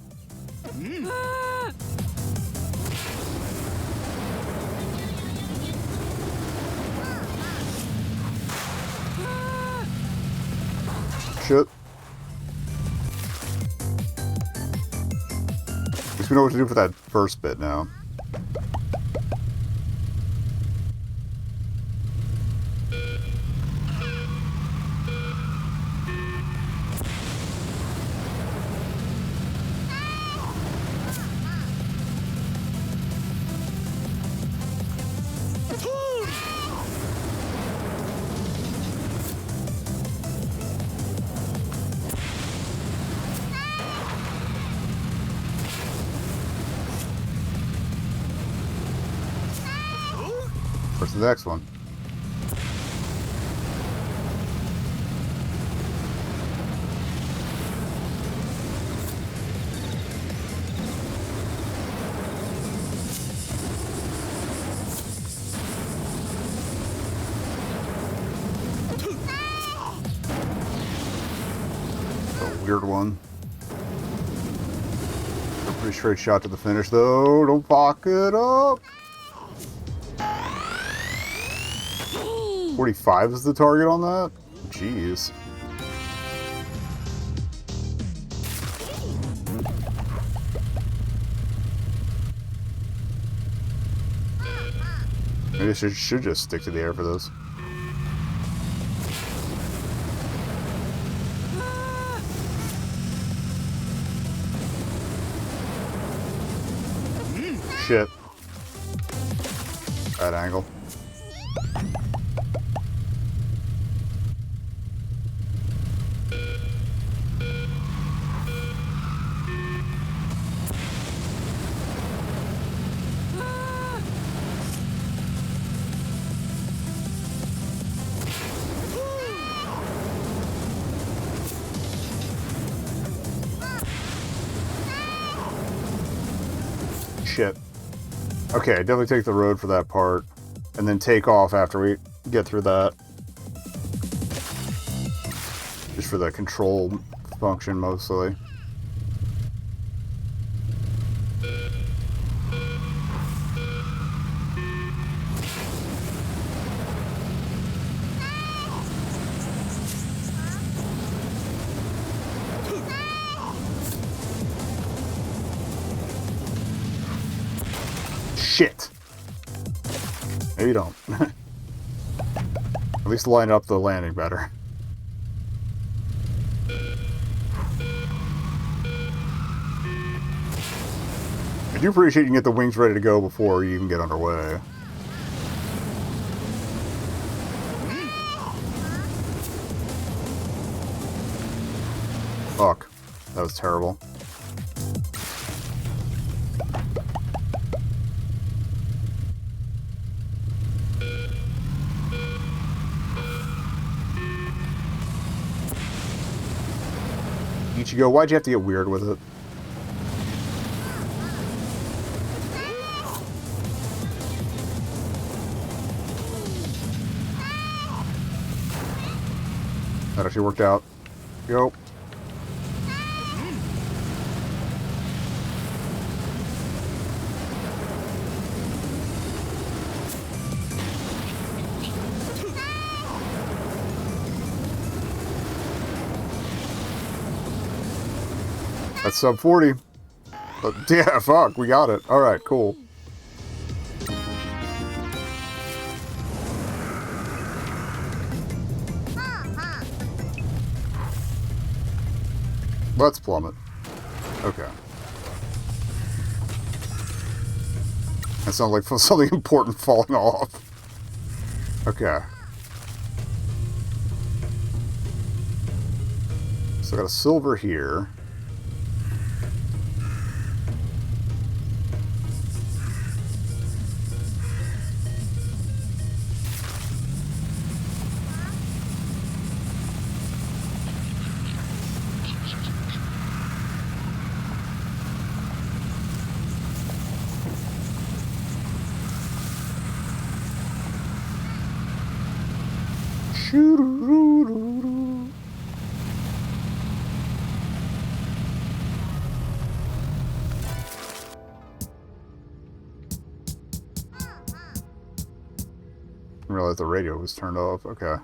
Shit. At least we know what to do for that first bit now. Where's the next one? A weird one. A pretty straight shot to the finish, though. Don't fuck it up. 45 is the target on that? Jeez. Maybe I should just stick to the air for this. Shit. Bad angle. Shit. Okay, definitely take the road for that part, and then take off after we get through that. Just for the control function, mostly. Shit. Maybe don't. At least line up the landing better. I do appreciate you can get the wings ready to go before you even get underway. Fuck. That was terrible. Ichigo, why'd you have to get weird with it? That actually worked out. Yo. That's sub 40. But yeah, fuck, we got it. Alright, cool. Let's plummet. Okay. That sounds like something important falling off. Okay. So I got a silver here. Shoo-doo-doo-doo-doo. Didn't realize the radio was turned off. Okay.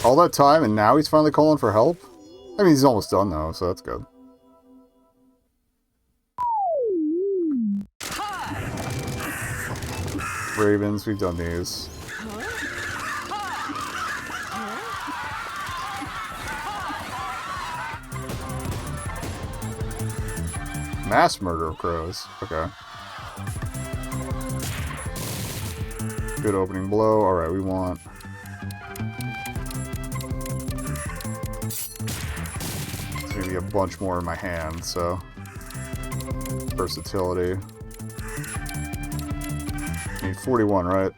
All that time and now he's finally calling for help? I mean, he's almost done though, so that's good. Ravens, we've done these. Mass murder of crows. Okay. Good opening blow. Alright, we want... There's gonna be a bunch more in my hand, so... Versatility. Need 41, right?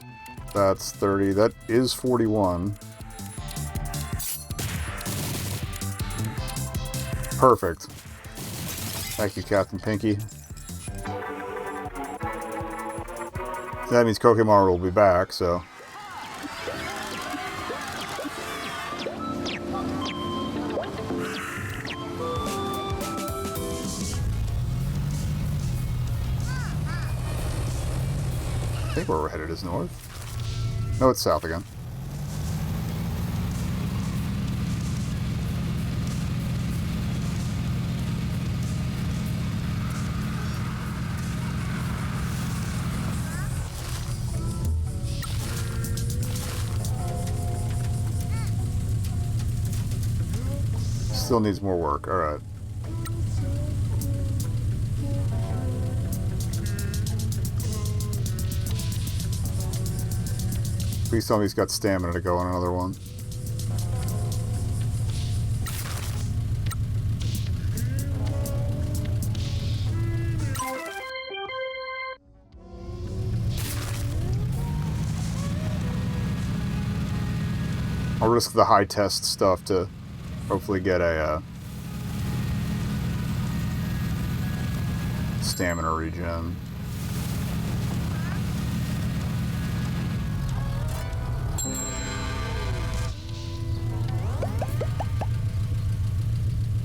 That's 30. That is 41. Perfect. Thank you, Captain Pinky. That means Kokemaru will be back, so... I think where we're headed is north. No, it's south again. Still needs more work. All right. Please tell me he's got stamina to go on another one. I'll risk the high test stuff to hopefully get a stamina regen.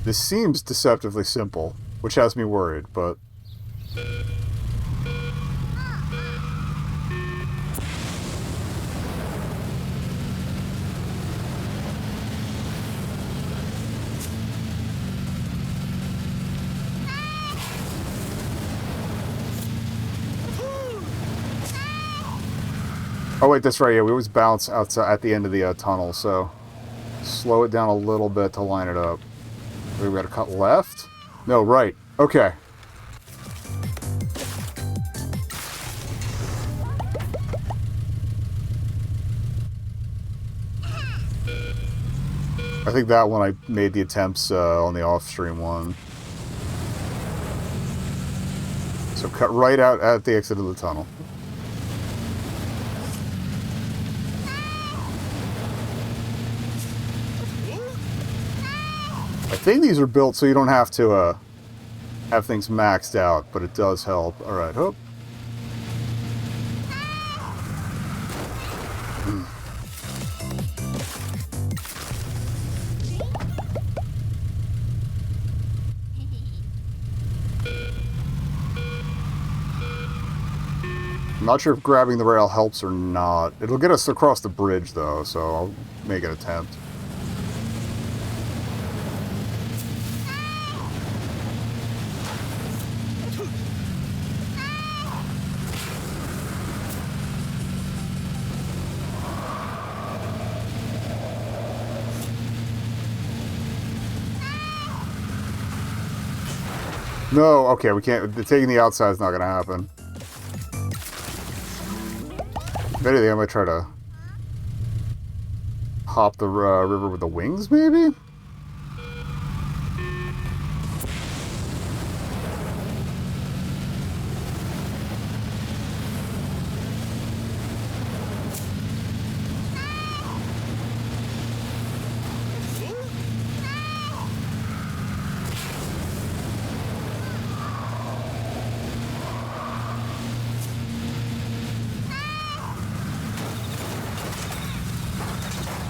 This seems deceptively simple, which has me worried, but... Oh wait, that's right, yeah, we always bounce outside at the end of the tunnel, so... Slow it down a little bit to line it up. We gotta cut left? No, right. Okay. I think that one I made the attempts on the off-stream one. So cut right out at the exit of the tunnel. I think these are built so you don't have to have things maxed out, but it does help. Alright, hope. I'm not sure if grabbing the rail helps or not. It'll get us across the bridge, though, so I'll make an attempt. No, okay, we can't. Taking the outside is not going to happen. If anything, I might try to hop the river with the wings, maybe?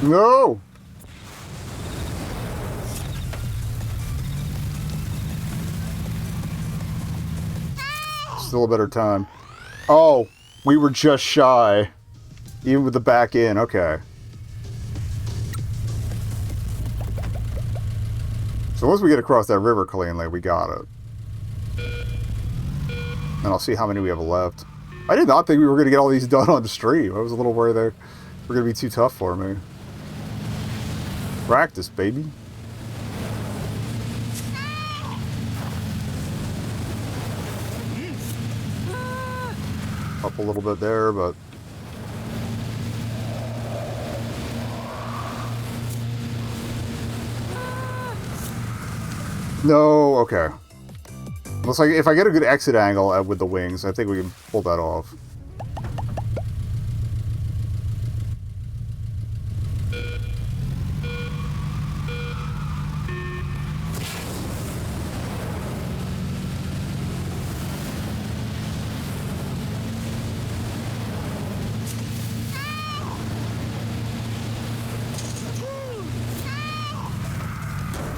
No! Still a better time. Oh, we were just shy. Even with the back in, okay. So once we get across that river cleanly, we got it. And I'll see how many we have left. I did not think we were going to get all these done on the stream. I was a little worried they were going to be too tough for me. Practice, baby. Up a little bit there, but... No, okay. Looks like if I get a good exit angle with the wings, I think we can pull that off.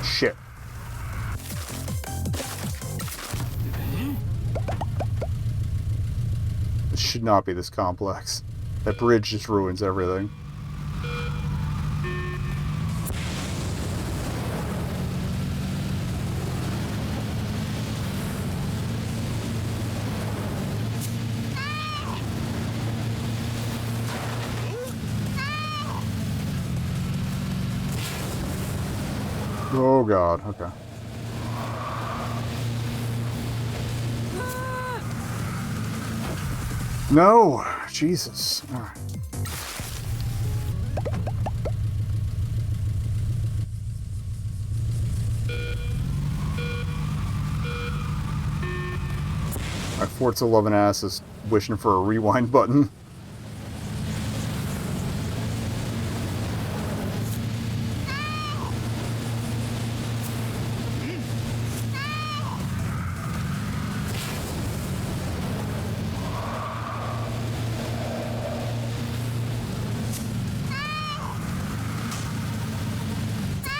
Shit. It should not be this complex. That bridge just ruins everything. Oh god, okay. No! Jesus. All right. My Forza 11 ass is wishing for a rewind button.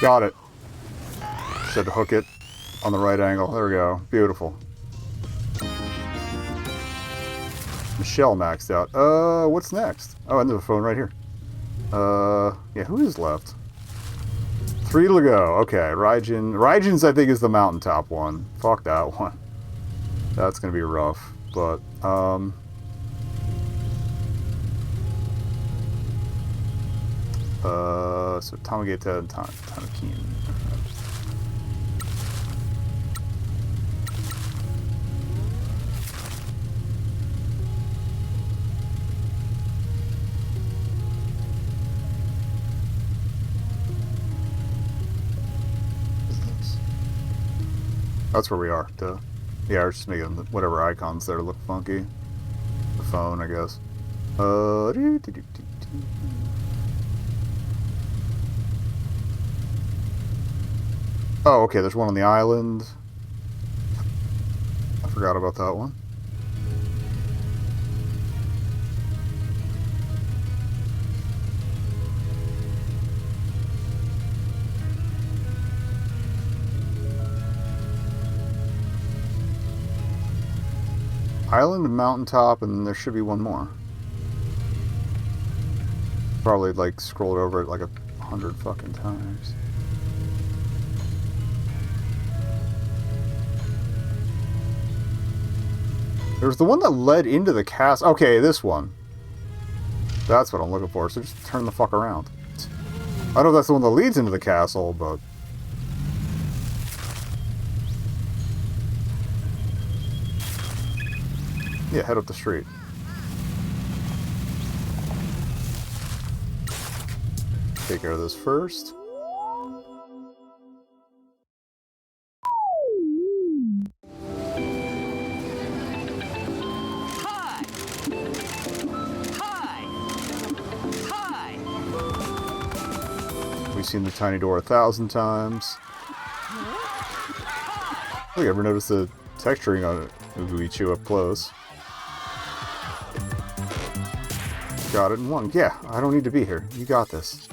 Got it. Should hook it on the right angle. There we go. Beautiful. Michelle maxed out. What's next? Oh, and there's a phone right here. Yeah, who is left? 3 to go. Okay, Raijin. Raijin's, I think, is the mountaintop one. Fuck that one. That's gonna be rough. But, so Tamageta and Tanakin. That's where we are. Duh. Yeah, I was just making whatever icons there look funky. The phone, I guess. Oh, okay, there's one on the island. I forgot about that one. Island, mountaintop, and there should be one more. Probably like scrolled over it like 100 fucking times. There's the one that led into the castle. Okay, this one. That's what I'm looking for. So just turn the fuck around. I don't know if that's the one that leads into the castle, but... yeah, head up the street. Take care of this first. We've seen the tiny door 1,000 times. Oh, you ever notice the texturing on it if we chew up close? Got it in one. Yeah, I don't need to be here. You got this.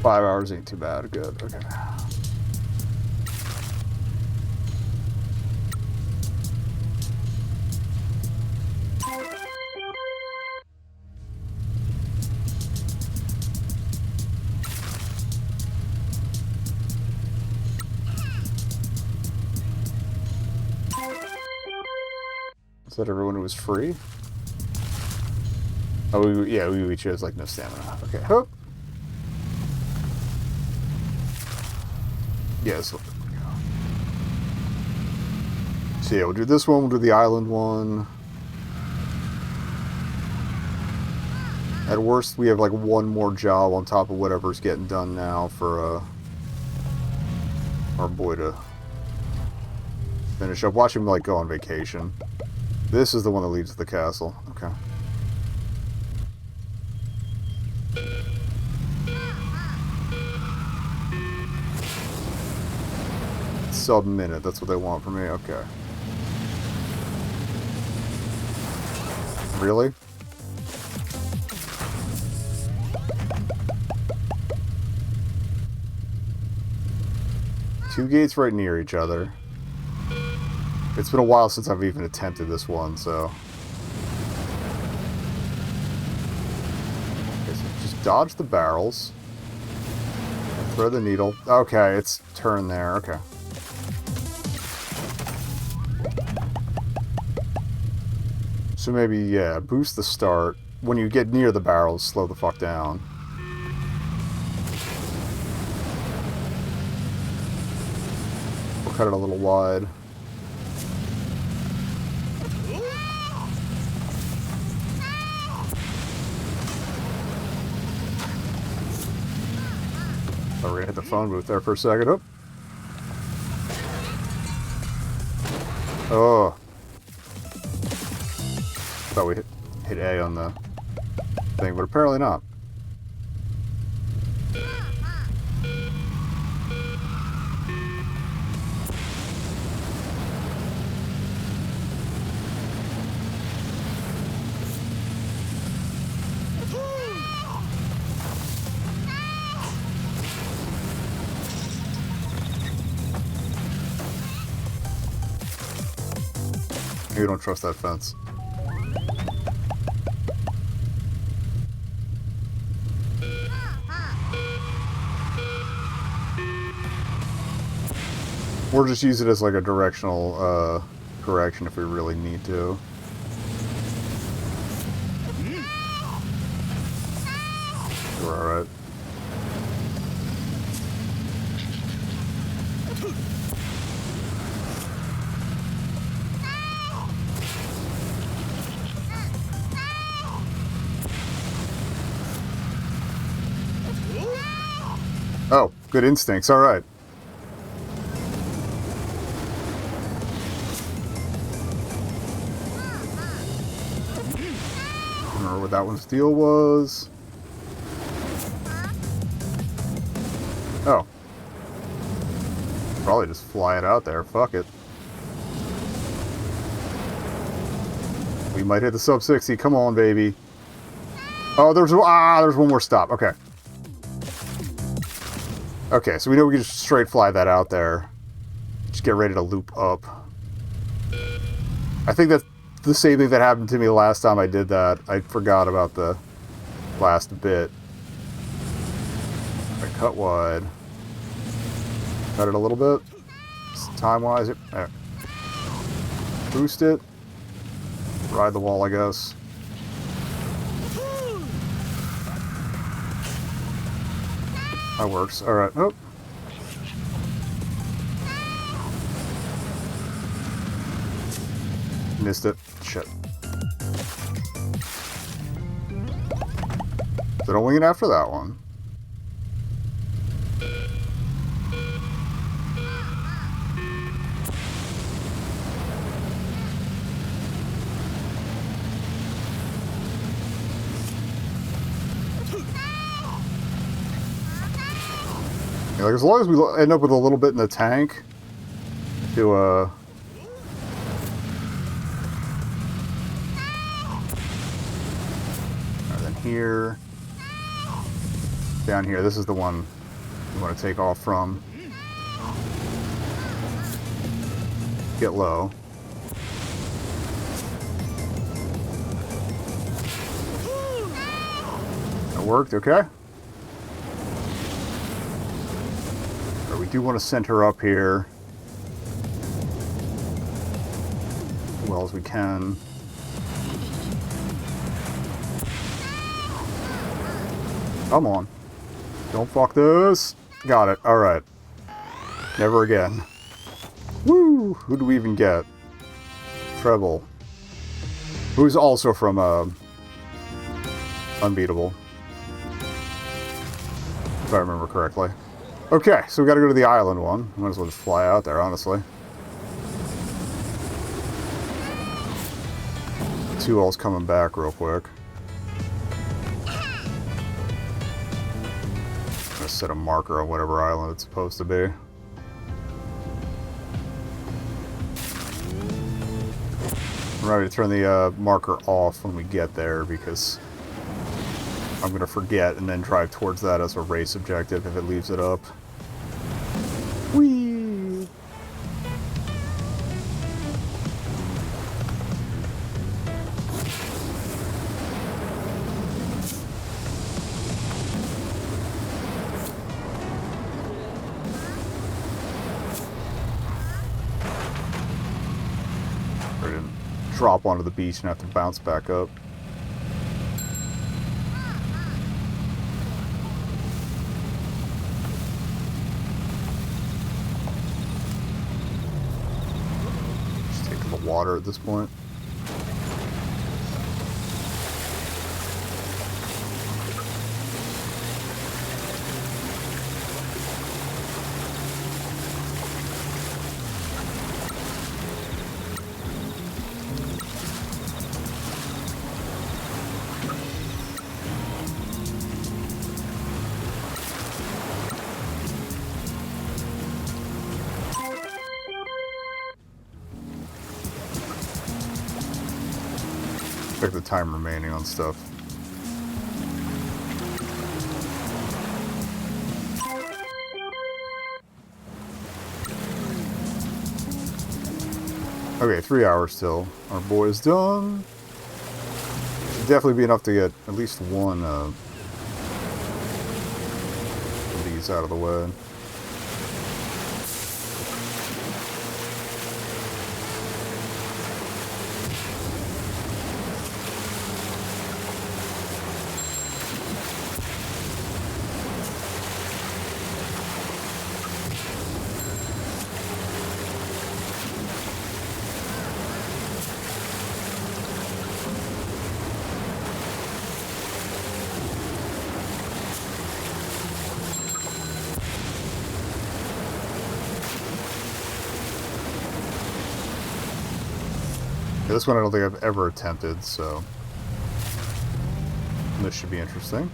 Five hours ain't too bad. Good. Okay. Is that everyone who was free? Oh, yeah, we chose like no stamina. Okay. Hope. Yeah, so yeah, we'll do this one, we'll do the island one. At worst, we have like one more job on top of whatever's getting done now for our boy to finish up. Watch him like go on vacation. This is the one that leads to the castle. Okay. Sub-minute, that's what they want from me. Okay. Really? Two gates right near each other. It's been a while since I've even attempted this one, so... okay, so just dodge the barrels. Throw the needle. Okay, it's turned there. Okay. So maybe, yeah, boost the start. When you get near the barrels, slow the fuck down. We'll cut it a little wide. Thought we were gonna hit the phone booth there for a second. Oh. Oh. Thought we hit A on the thing, but apparently not. You don't trust that fence. Or just use it as like a directional correction if we really need to. we're alright. Oh, good instincts, alright. Remember what that one's deal was. Oh. Probably just fly it out there, fuck it. We might hit the sub 60, come on baby. Oh, there's one more stop, okay. Okay, so we know we can just straight fly that out there. Just get ready to loop up. I think that's the same thing that happened to me last time I did that. I forgot about the last bit. I cut wide. Cut it a little bit. Time-wise. There. Boost it. Ride the wall, I guess. That works. Alright. Oh. Missed it. Shit. So don't wing it after that one. Yeah, like as long as we end up with a little bit in the tank to and then here, down here, this is the one you want to take off from. Get low. That worked, okay. We do want to center up here as well as we can. Come on. Don't fuck this. Got it. Alright. Never again. Woo! Who do we even get? Treble. Who's also from Unbeatable. If I remember correctly. Okay, so we gotta go to the island one. Might as well just fly out there, honestly. 2L's coming back real quick. I'm gonna set a marker on whatever island it's supposed to be. I'm ready to turn the marker off when we get there because I'm gonna forget and then drive towards that as a race objective if it leaves it up. Whee! Or didn't drop onto the beach and have to bounce back up. Water at this point. Check the time remaining on stuff. Okay, 3 hours still. Our boy's done. Should definitely be enough to get at least one of these out of the way. Yeah, this one I don't think I've ever attempted, so this should be interesting.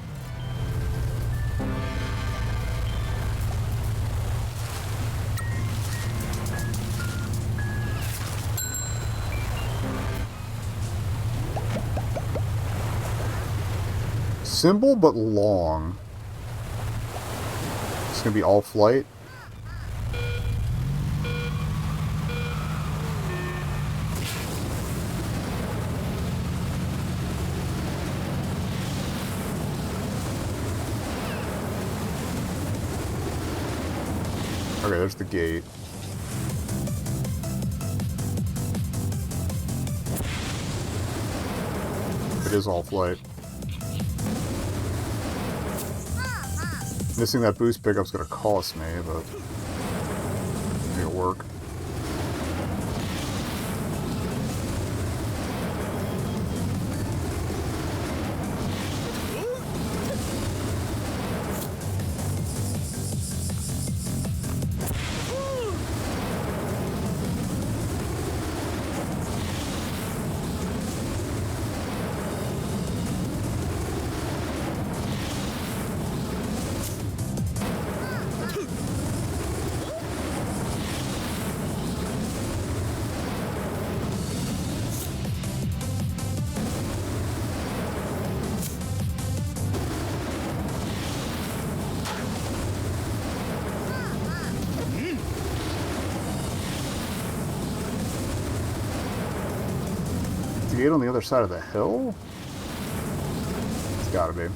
Simple but long. It's gonna be all flight. Okay, there's the gate. It is all flight. Missing that boost pickup's gonna cost me, but it'll work. The gate on the other side of the hill? It's gotta be.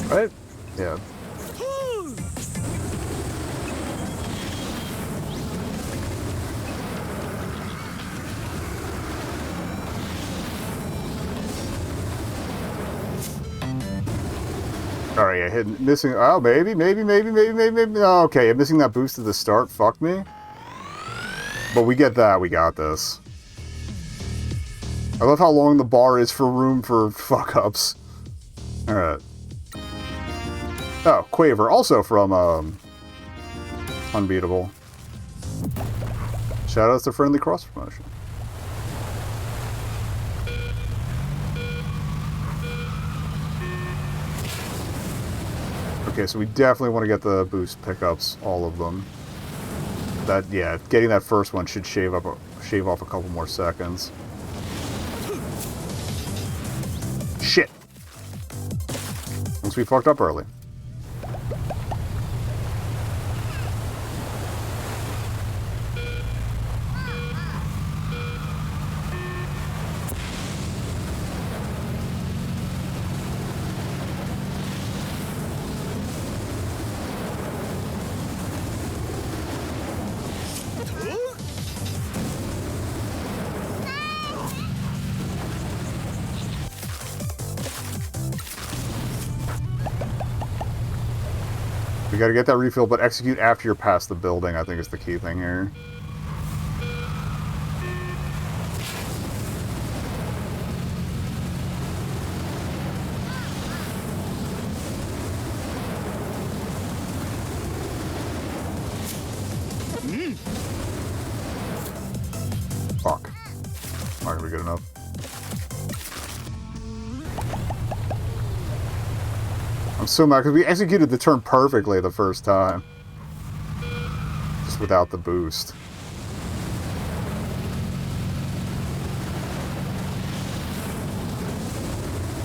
Right? Yeah. Alright, yeah, missing. Oh, maybe. Oh, okay, missing that boost at the start. Fuck me. But we get that. We got this. I love how long the bar is for room for fuck ups. Alright. Oh, Quaver, also from Unbeatable. Shoutouts to friendly cross promotion. Okay, so we definitely want to get the boost pickups, all of them. That, yeah, getting that first one should shave off a couple more seconds. Shit. Once we fucked up early. You gotta get that refill, but execute after you're past the building, I think is the key thing here. Fuck. Not gonna be good enough. I'm so mad because we executed the turn perfectly the first time. Just without the boost.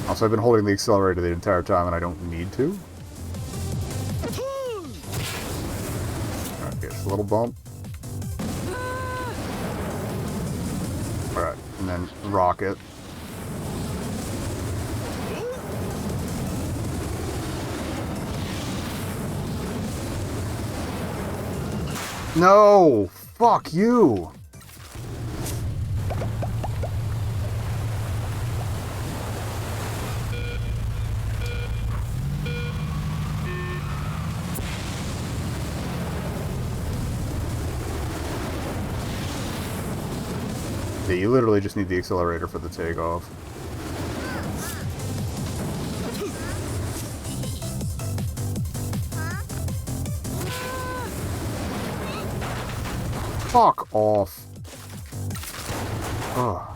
Also, I've been holding the accelerator the entire time and I don't need to. Alright, just a little bump. Alright, and then rocket. No! Fuck you! Yeah, you literally just need the accelerator for the takeoff. Fuck off. Ugh.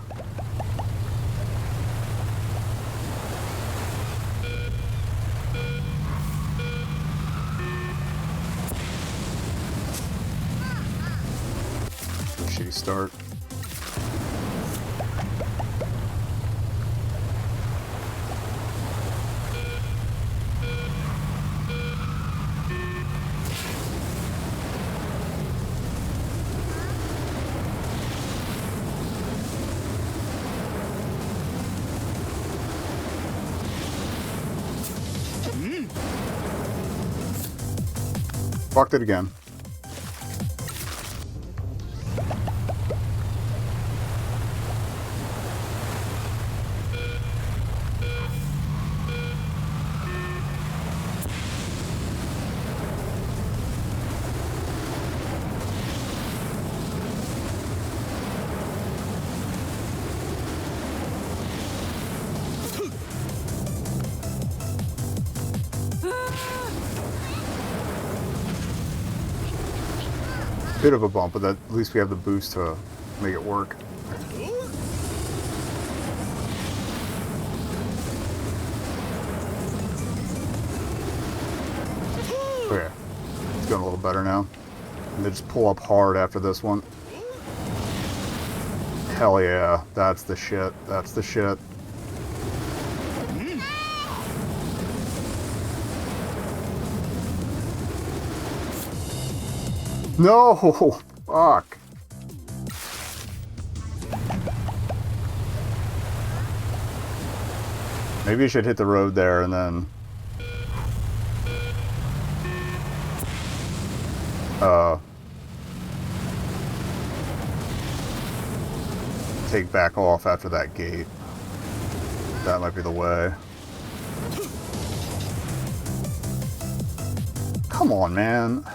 Shitty start. Fucked it again. Bit of a bump, but at least we have the boost to make it work. Okay, it's going a little better now. And they just pull up hard after this one. Hell yeah, that's the shit. That's the shit. No! Fuck. Maybe you should hit the road there and then... take back off after that gate. That might be the way. Come on, man.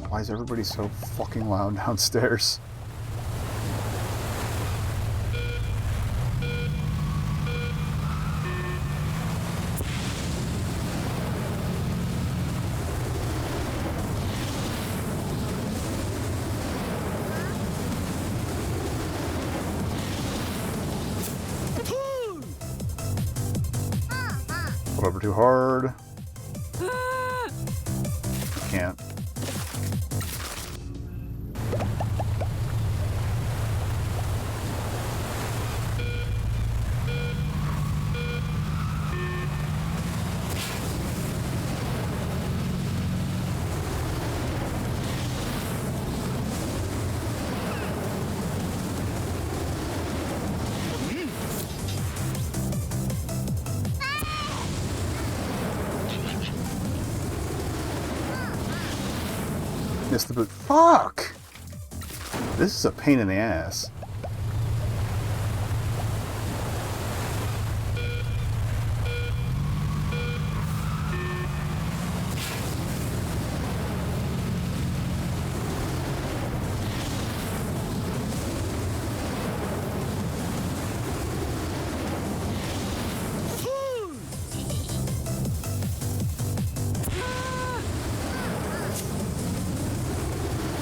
Why is everybody so fucking loud downstairs? Over too hard. Can't. Missed the boot. Fuck! This is a pain in the ass.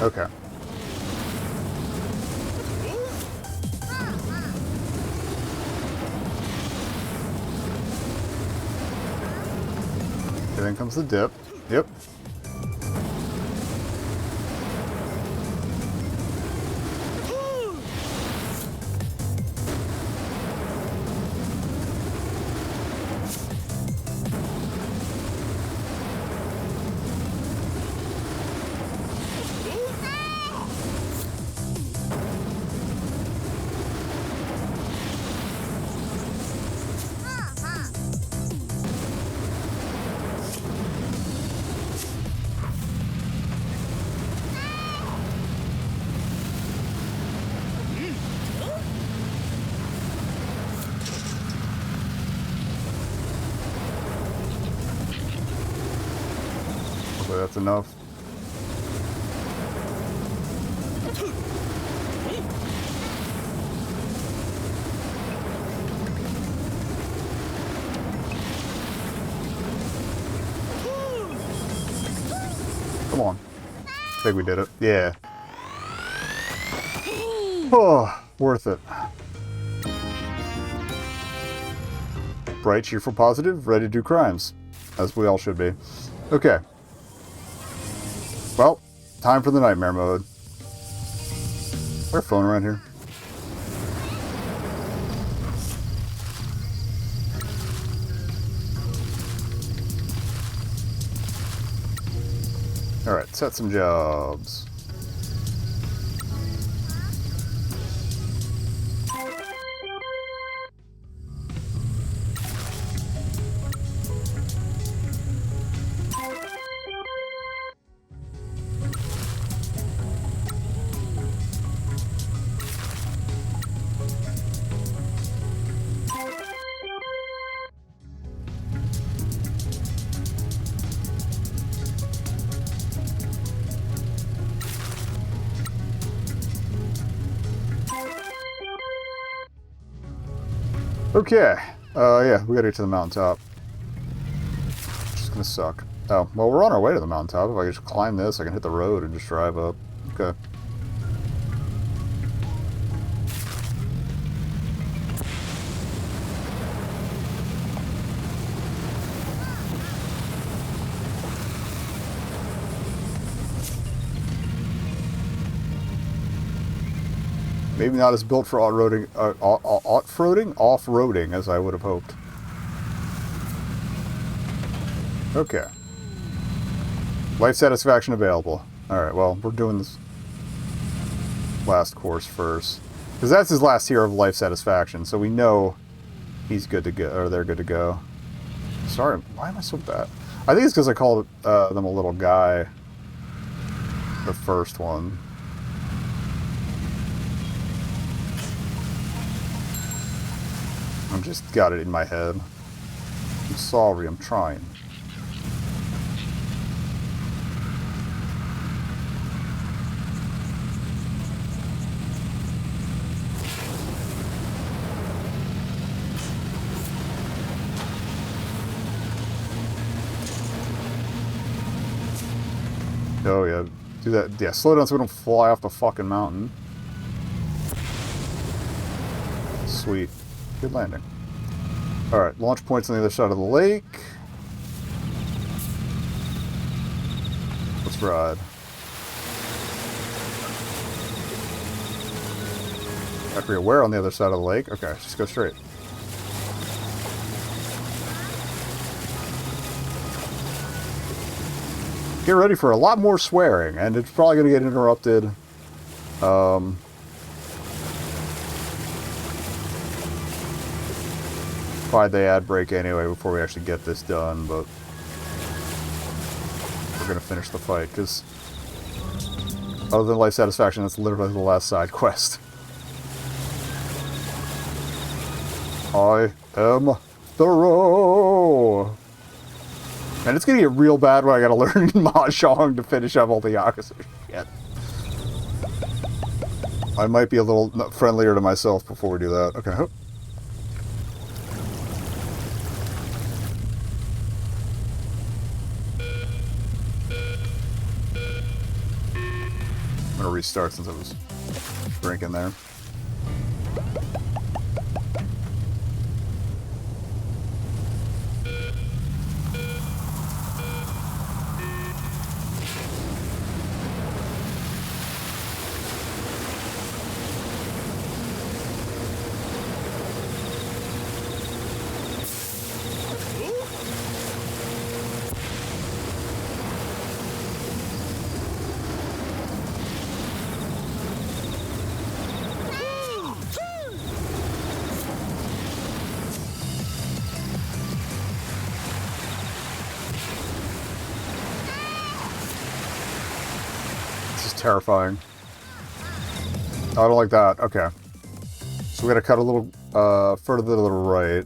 Okay. Okay, then comes the dip. Yep. that's enough. Come on. I think we did it. Yeah. Oh, worth it. Bright, cheerful, positive, ready to do crimes. As we all should be. Okay. Well, time for the nightmare mode. Is there a phone around here? Alright, set some jobs. Okay. Yeah, we gotta get to the mountaintop. Which is gonna suck. Oh, well, we're on our way to the mountaintop. If I could just climb this, I can hit the road and just drive up. Okay. Maybe not as built for off-roading as I would have hoped. Okay. Life satisfaction available. Alright, well, we're doing this last course first. Because that's his last tier of life satisfaction, so we know he's good to go, or they're good to go. Sorry, why am I so bad? I think it's because I called them a little guy. The first one. I've just got it in my head. I'm sorry, I'm trying. Oh yeah, do that. Yeah, slow down so we don't fly off the fucking mountain. Sweet. Good landing. Alright, launch points on the other side of the lake. Let's ride. I forget where on the other side of the lake. Okay, just go straight. Get ready for a lot more swearing, and it's probably going to get interrupted. By the ad break anyway before we actually get this done, but we're going to finish the fight, because other than life satisfaction, that's literally the last side quest. I am thorough! And it's going to get real bad when I got to learn Mahjong to finish up all the Yakuza shit. I might be a little friendlier to myself before we do that. Okay, hope. I'm gonna restart since I was drinking there. Terrifying. Oh, I don't like that. Okay. So we gotta cut a little further to the right.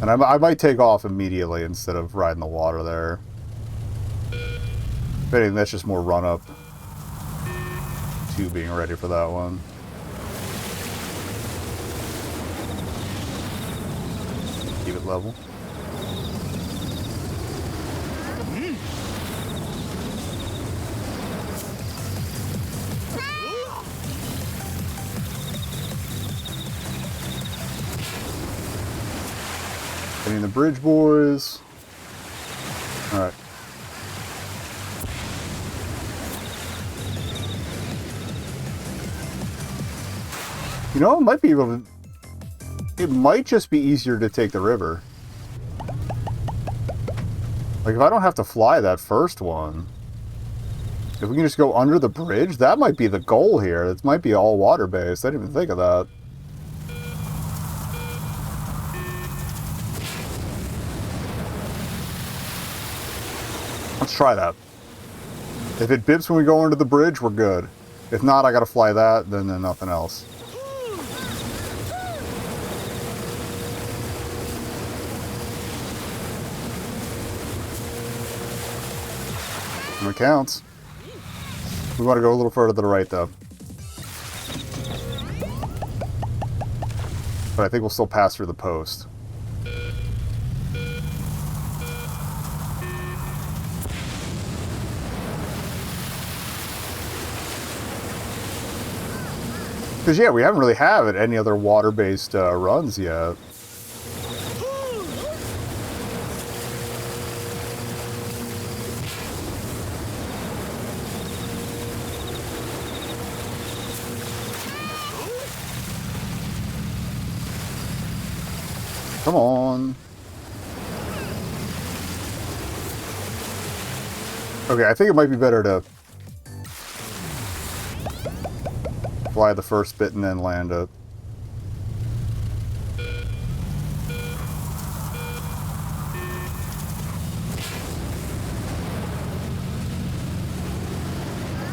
And I might take off immediately instead of riding the water there. If anything, that's just more run up to being ready for that one. Keep it level. I mean, the bridge boys. Alright. You know, it might be able to... It might just be easier to take the river. Like, if I don't have to fly that first one... If we can just go under the bridge, that might be the goal here. It might be all water-based. I didn't even think of that. Let's try that. If it bips when we go under the bridge, we're good. If not, I gotta fly that, then nothing else. It counts. We want to go a little further to the right, though. But I think we'll still pass through the post. Because, yeah, we haven't really had any other water-based runs yet. Come on. Okay, I think it might be better to fly the first bit and then land it.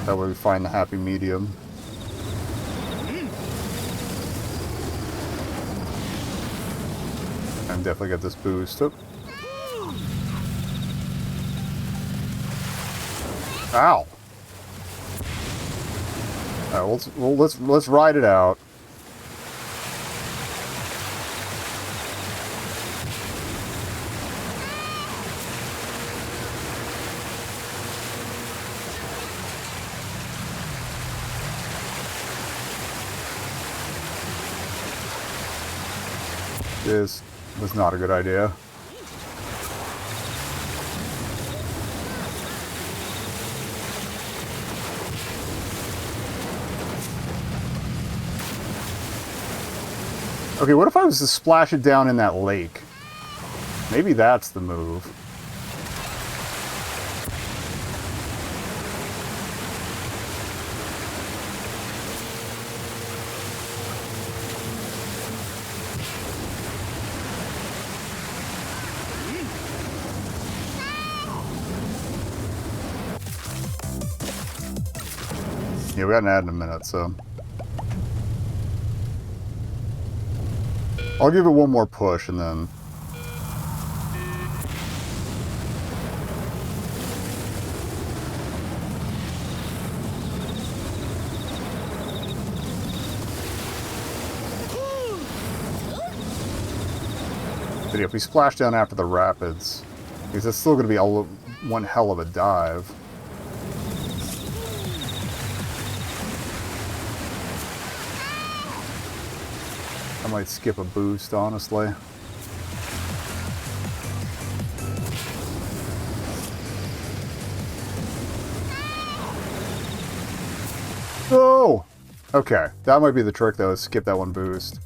That way we find the happy medium. And definitely get this boost. Oh. Ow! Alright, let's ride it out. This was not a good idea. Okay, what if I was to splash it down in that lake? Maybe that's the move. Yeah, we got an ad in a minute, so... I'll give it one more push and then... But if we splash down after the rapids, because it's still going to be one hell of a dive. I might skip a boost, honestly. Oh! Okay, that might be the trick, though, is skip that one boost.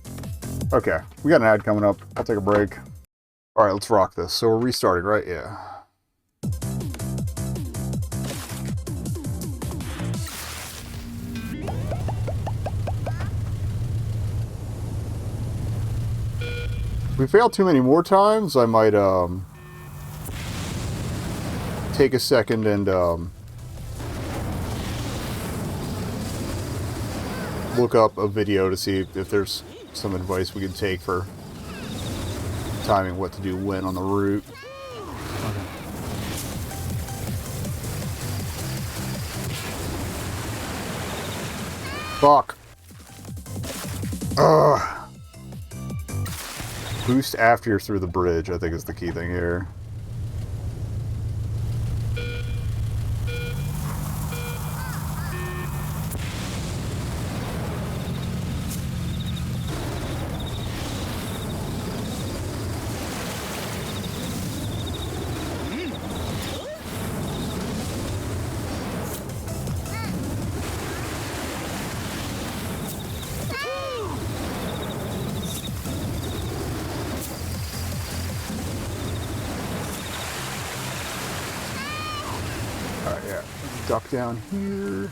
Okay, we got an ad coming up. I'll take a break. Alright, let's rock this. So we're restarting, right? Yeah. If we fail too many more times, I might take a second and look up a video to see if there's some advice we can take for timing what to do when on the route. Fuck. Ugh. Boost after you're through the bridge, I think is the key thing here. Alright, yeah. Duck down here.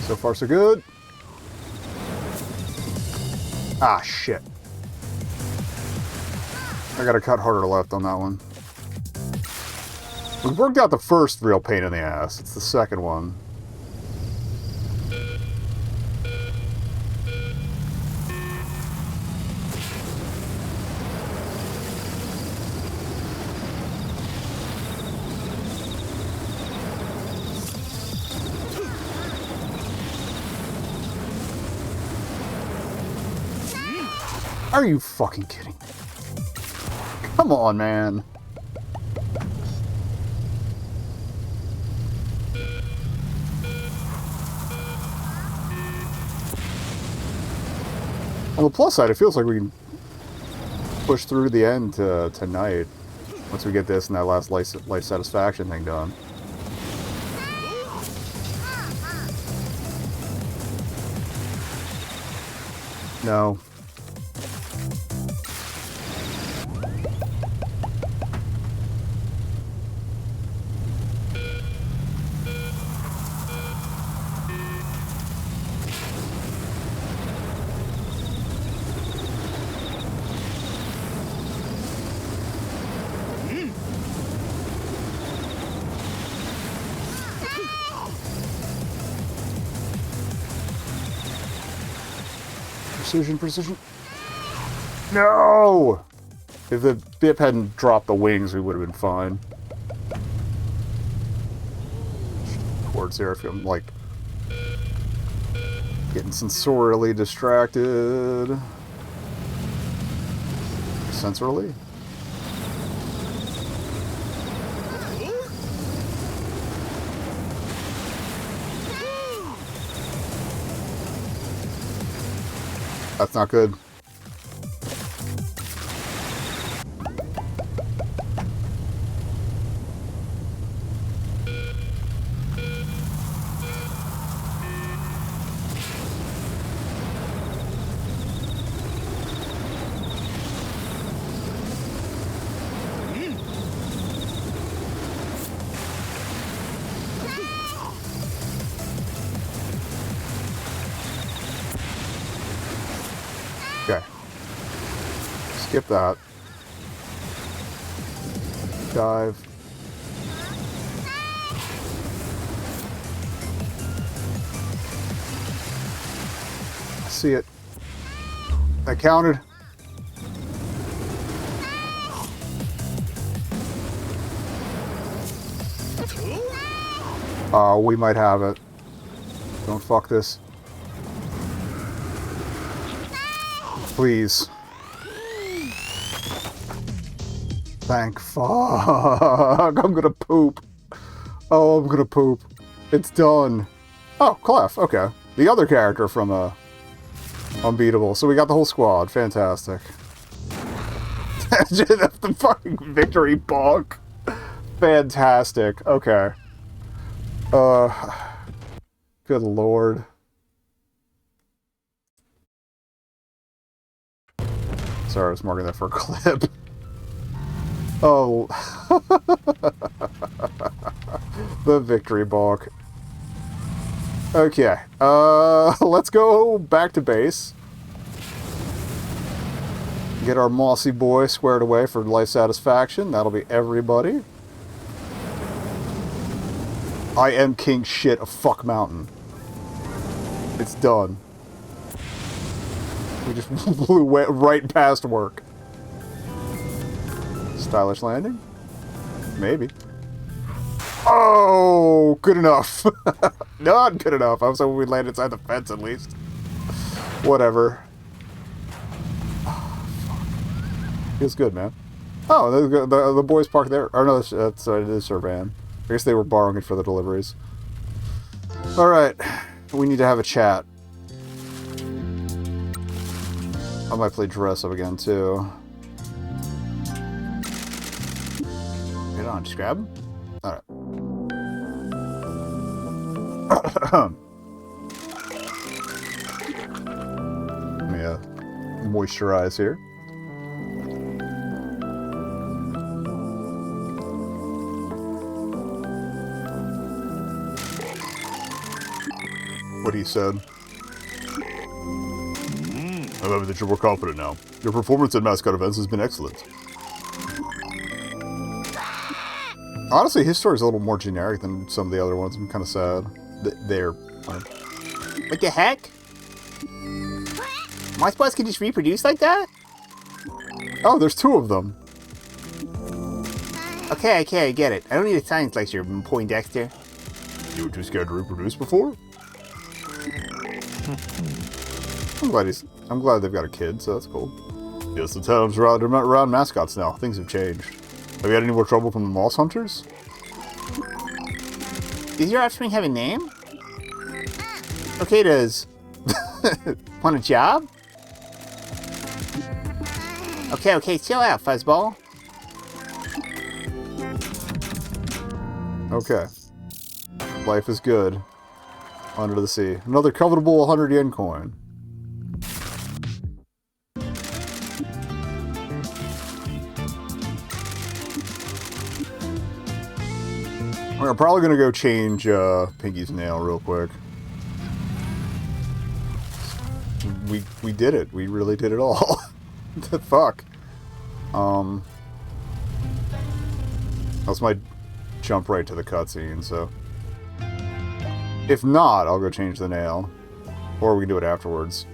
So far, so good. Ah, shit. I gotta cut harder left on that one. We've worked out the first real pain in the ass. It's the second one. Are you fucking kidding me? Come on, man. On the plus side, it feels like we can push through the end tonight once we get this and that last life satisfaction thing done. No. Precision, precision. No! If the Bip hadn't dropped the wings, we would have been fine. Towards here, I feel like getting sensorially distracted. Sensorily? That's not good. Okay. Skip that. Dive. I see it. That counted. We might have it. Don't fuck this. Please. Thank fuck. I'm gonna poop. Oh, I'm gonna poop. It's done. Oh, Clef. Okay. The other character from Unbeatable. So we got the whole squad. Fantastic. The fucking victory bonk. Fantastic. Okay. Good lord. Sorry, I was marking that for a clip. Oh. The victory balk. Okay. Let's go back to base. Get our mossy boy squared away for life satisfaction. That'll be everybody. I am king shit of fuck mountain. It's done. We just blew right past work. Stylish landing? Maybe. Oh, good enough. Not good enough. I was hoping we'd land inside the fence at least. Whatever. Feels good, man. Oh, the boys parked there. Or no, that's it is their van. I guess they were borrowing it for the deliveries. Alright. We need to have a chat. I might play dress up again, too. Get on, just grab him? Alright. Let me moisturize here. What he said. I'm happy that you're more confident now. Your performance at Mascot events has been excellent. Honestly, his story's a little more generic than some of the other ones. I'm kind of sad. They're... What the heck? My spots can just reproduce like that? Oh, there's 2 of them. Okay, I get it. I don't need a science lecture, Poindexter. You were too scared to reproduce before? I'm glad they've got a kid, so that's cool. Yes, the town's around mascots now. Things have changed. Have you had any more trouble from the moss hunters? Does your offspring have a name? Okay, does... Want a job? Okay, chill out, fuzzball. Okay. Life is good. Under the sea. Another covetable 100 yen coin. We're probably going to go change Pinky's nail real quick. We did it. We really did it all. The fuck? That's my jump right to the cutscene, so... If not, I'll go change the nail. Or we can do it afterwards.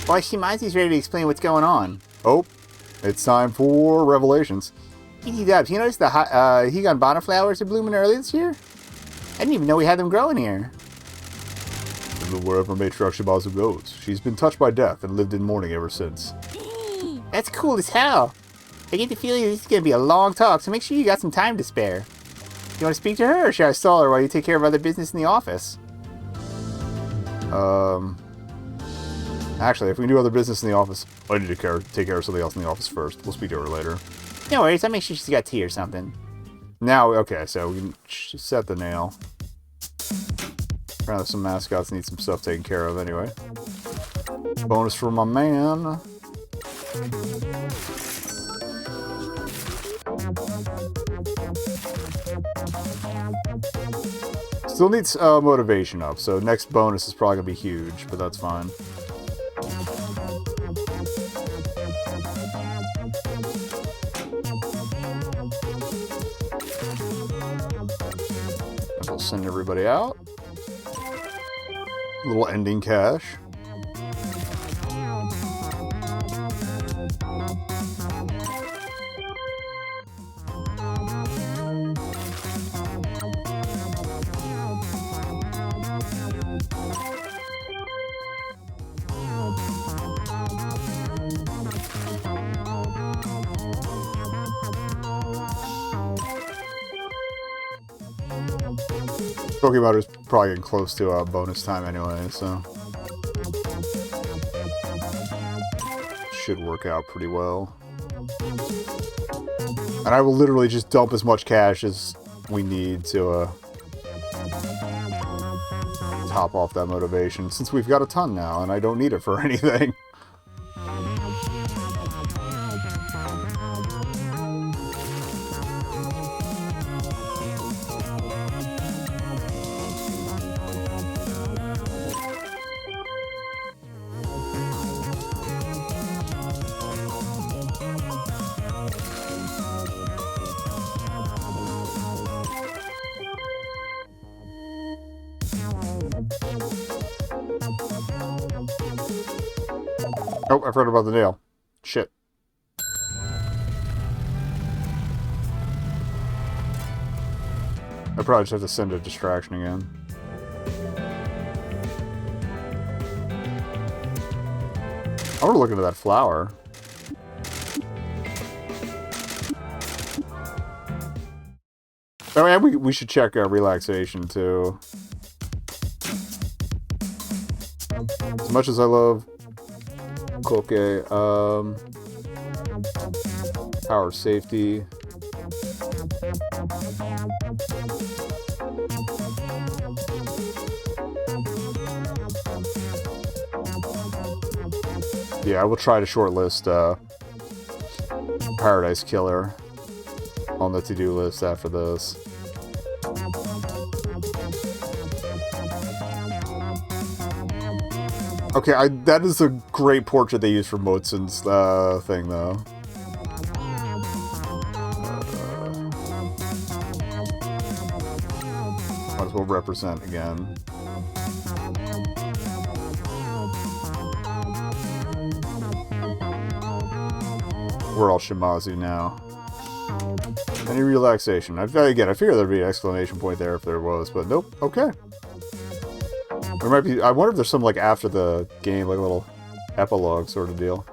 Why, Shimazu's ready to explain what's going on. Oh, it's time for revelations. Easy dubs, you notice the Higanbana flowers are blooming early this year? I didn't even know we had them growing here. Wherever Matriarch Shimazu goes, she's been touched by death and lived in mourning ever since. That's cool as hell. I get the feeling this is going to be a long talk, so make sure you got some time to spare. You want to speak to her, or should I stall her while you take care of other business in the office? Actually, if we can do other business in the office, I need to take care of something else in the office first. We'll speak to her later. No worries, I'll make sure she's got tea or something. Now, okay, so we can set the nail. Apparently some mascots need some stuff taken care of anyway. Bonus for my man. Still needs motivation up, so next bonus is probably going to be huge, but that's fine. I'll send everybody out. Little ending cash. Pokemon is probably getting close to bonus time anyway, so should work out pretty well. And I will literally just dump as much cash as we need to top off that motivation, since we've got a ton now and I don't need it for anything. Oh, I forgot about the nail. Shit. I probably just have to send a distraction again. I want to look into that flower. Oh, and we should check relaxation, too. As much as I love Koke, power safety. Yeah, I will try to shortlist Paradise Killer on the to-do list after this. Okay, that is a great portrait they used for Motsun's thing, though. Might as well represent again. We're all Shimazu now. Any relaxation? Again, I figured there'd be an exclamation point there if there was, but nope. Okay. There might be. I wonder if there's some, like, after the game, like a little epilogue sort of deal.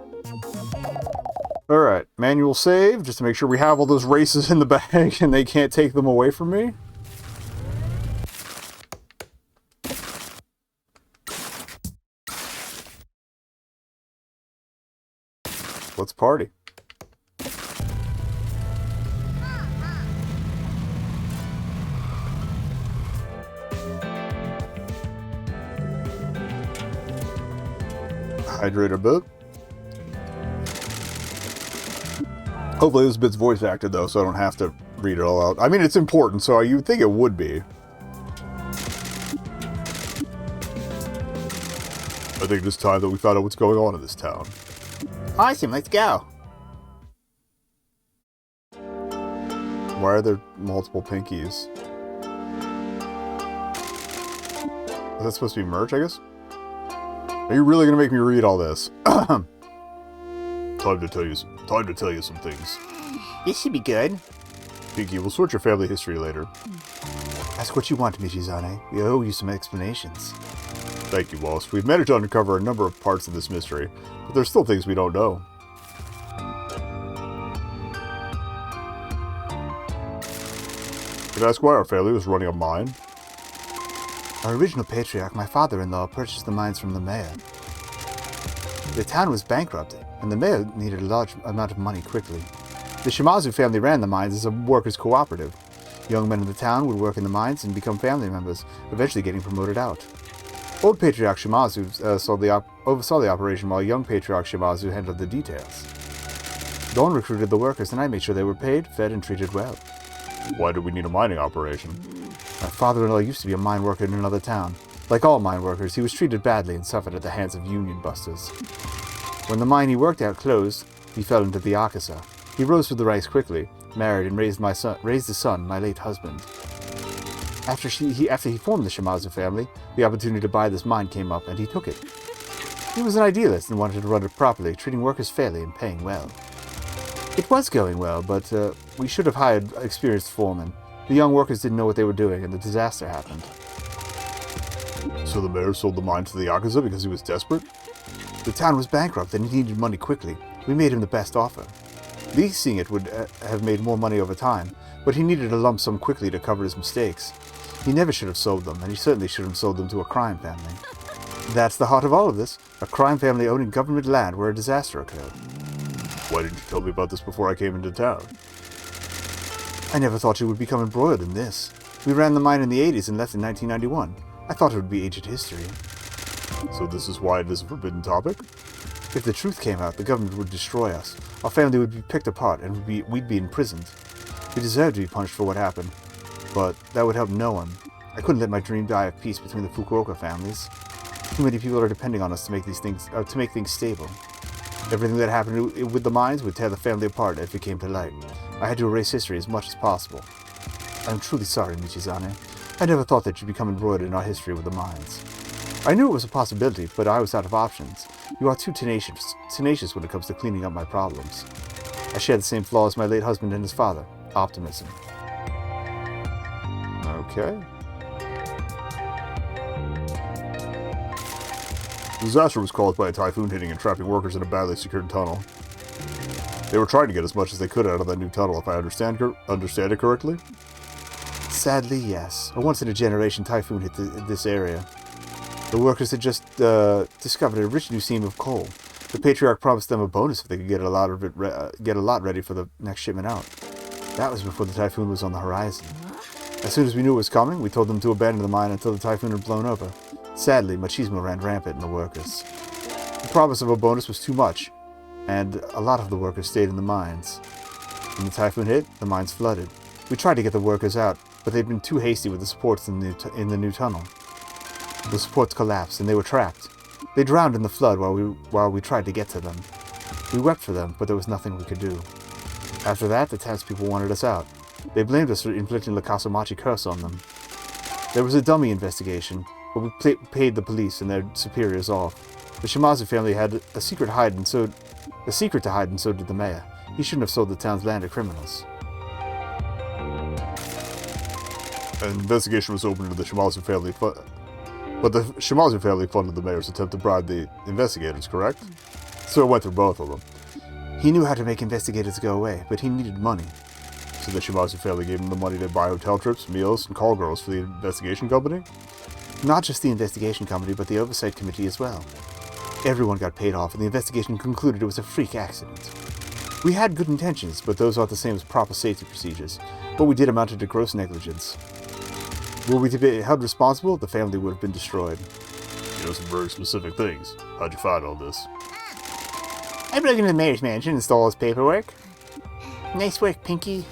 Alright, manual save, just to make sure we have all those races in the bag and they can't take them away from me. Let's party. Hydrate a bit. Hopefully this bit's voice acted though, so I don't have to read it all out. I mean, it's important, so you would think it would be. I think it's time that we found out what's going on in this town. Awesome, let's go. Why are there multiple pinkies? Is that supposed to be merch, I guess? Are you really gonna make me read all this? Time to tell you some things. This should be good. Pinky, we'll sort your family history later. Ask what you want, Michizane. We owe you some explanations. Thank you, Wallace. We've managed to uncover a number of parts of this mystery, but there's still things we don't know. Could I ask why our family was running a mine? Our original patriarch, my father-in-law, purchased the mines from the mayor. The town was bankrupt, and the mayor needed a large amount of money quickly. The Shimazu family ran the mines as a workers' cooperative. Young men in the town would work in the mines and become family members, eventually getting promoted out. Old Patriarch Shimazu oversaw the operation while young Patriarch Shimazu handled the details. Dawn recruited the workers and I made sure they were paid, fed, and treated well. Why do we need a mining operation? My father-in-law used to be a mine worker in another town. Like all mine workers, he was treated badly and suffered at the hands of union busters. When the mine he worked at closed, he fell into the Akasa. He rose through the ranks quickly, married, and raised his son, my late husband. After he formed the Shimazu family, the opportunity to buy this mine came up, and he took it. He was an idealist and wanted to run it properly, treating workers fairly and paying well. It was going well, but we should have hired experienced foremen. The young workers didn't know what they were doing, and the disaster happened. So the mayor sold the mine to the Yakuza because he was desperate? The town was bankrupt, and he needed money quickly. We made him the best offer. Leasing it would have made more money over time, but he needed a lump sum quickly to cover his mistakes. He never should have sold them, and he certainly shouldn't have sold them to a crime family. That's the heart of all of this, a crime family owning government land where a disaster occurred. Why didn't you tell me about this before I came into town? I never thought you would become embroiled in this. We ran the mine in the 80s and left in 1991. I thought it would be ancient history. So this is why it is a forbidden topic? If the truth came out, the government would destroy us. Our family would be picked apart, and we'd be imprisoned. We deserved to be punished for what happened, but that would help no one. I couldn't let my dream die of peace between the Fukuoka families. Too many people are depending on us to make things stable. Everything that happened with the mines would tear the family apart if it came to light. I had to erase history as much as possible. I'm truly sorry, Michizane. I never thought that you'd become embroiled in our history with the mines. I knew it was a possibility, but I was out of options. You are too tenacious when it comes to cleaning up my problems. I share the same flaw as my late husband and his father, optimism. Okay. The disaster was caused by a typhoon hitting and trapping workers in a badly secured tunnel. They were trying to get as much as they could out of that new tunnel, if I understand it correctly. Sadly, yes. A once-in-a-generation typhoon hit this area. The workers had just discovered a rich new seam of coal. The patriarch promised them a bonus if they could get a lot ready for the next shipment out. That was before the typhoon was on the horizon. As soon as we knew it was coming, we told them to abandon the mine until the typhoon had blown over. Sadly, machismo ran rampant in the workers. The promise of a bonus was too much, and a lot of the workers stayed in the mines. When the typhoon hit, the mines flooded. We tried to get the workers out, but they'd been too hasty with the supports in the new tunnel. The supports collapsed, and they were trapped. They drowned in the flood while we tried to get to them. We wept for them, but there was nothing we could do. After that, the townspeople wanted us out. They blamed us for inflicting the Kasumachi curse on them. There was a dummy investigation, but we paid the police and their superiors off. The Shimazu family had a secret to hide, and so did the mayor. He shouldn't have sold the town's land to criminals. An investigation was opened into the Shimazu family, but the Shimazu family funded the mayor's attempt to bribe the investigators, correct? So it went through both of them. He knew how to make investigators go away, but he needed money. So the Shimazu family gave him the money to buy hotel trips, meals, and call girls for the investigation company? Not just the investigation company, but the oversight committee as well. Everyone got paid off, and the investigation concluded it was a freak accident. We had good intentions, but those aren't the same as proper safety procedures. What we did amounted to gross negligence. Were we to be held responsible, the family would have been destroyed. You know some very specific things. How'd you find all this? I broke into the mayor's mansion and stole his paperwork. Nice work, Pinky.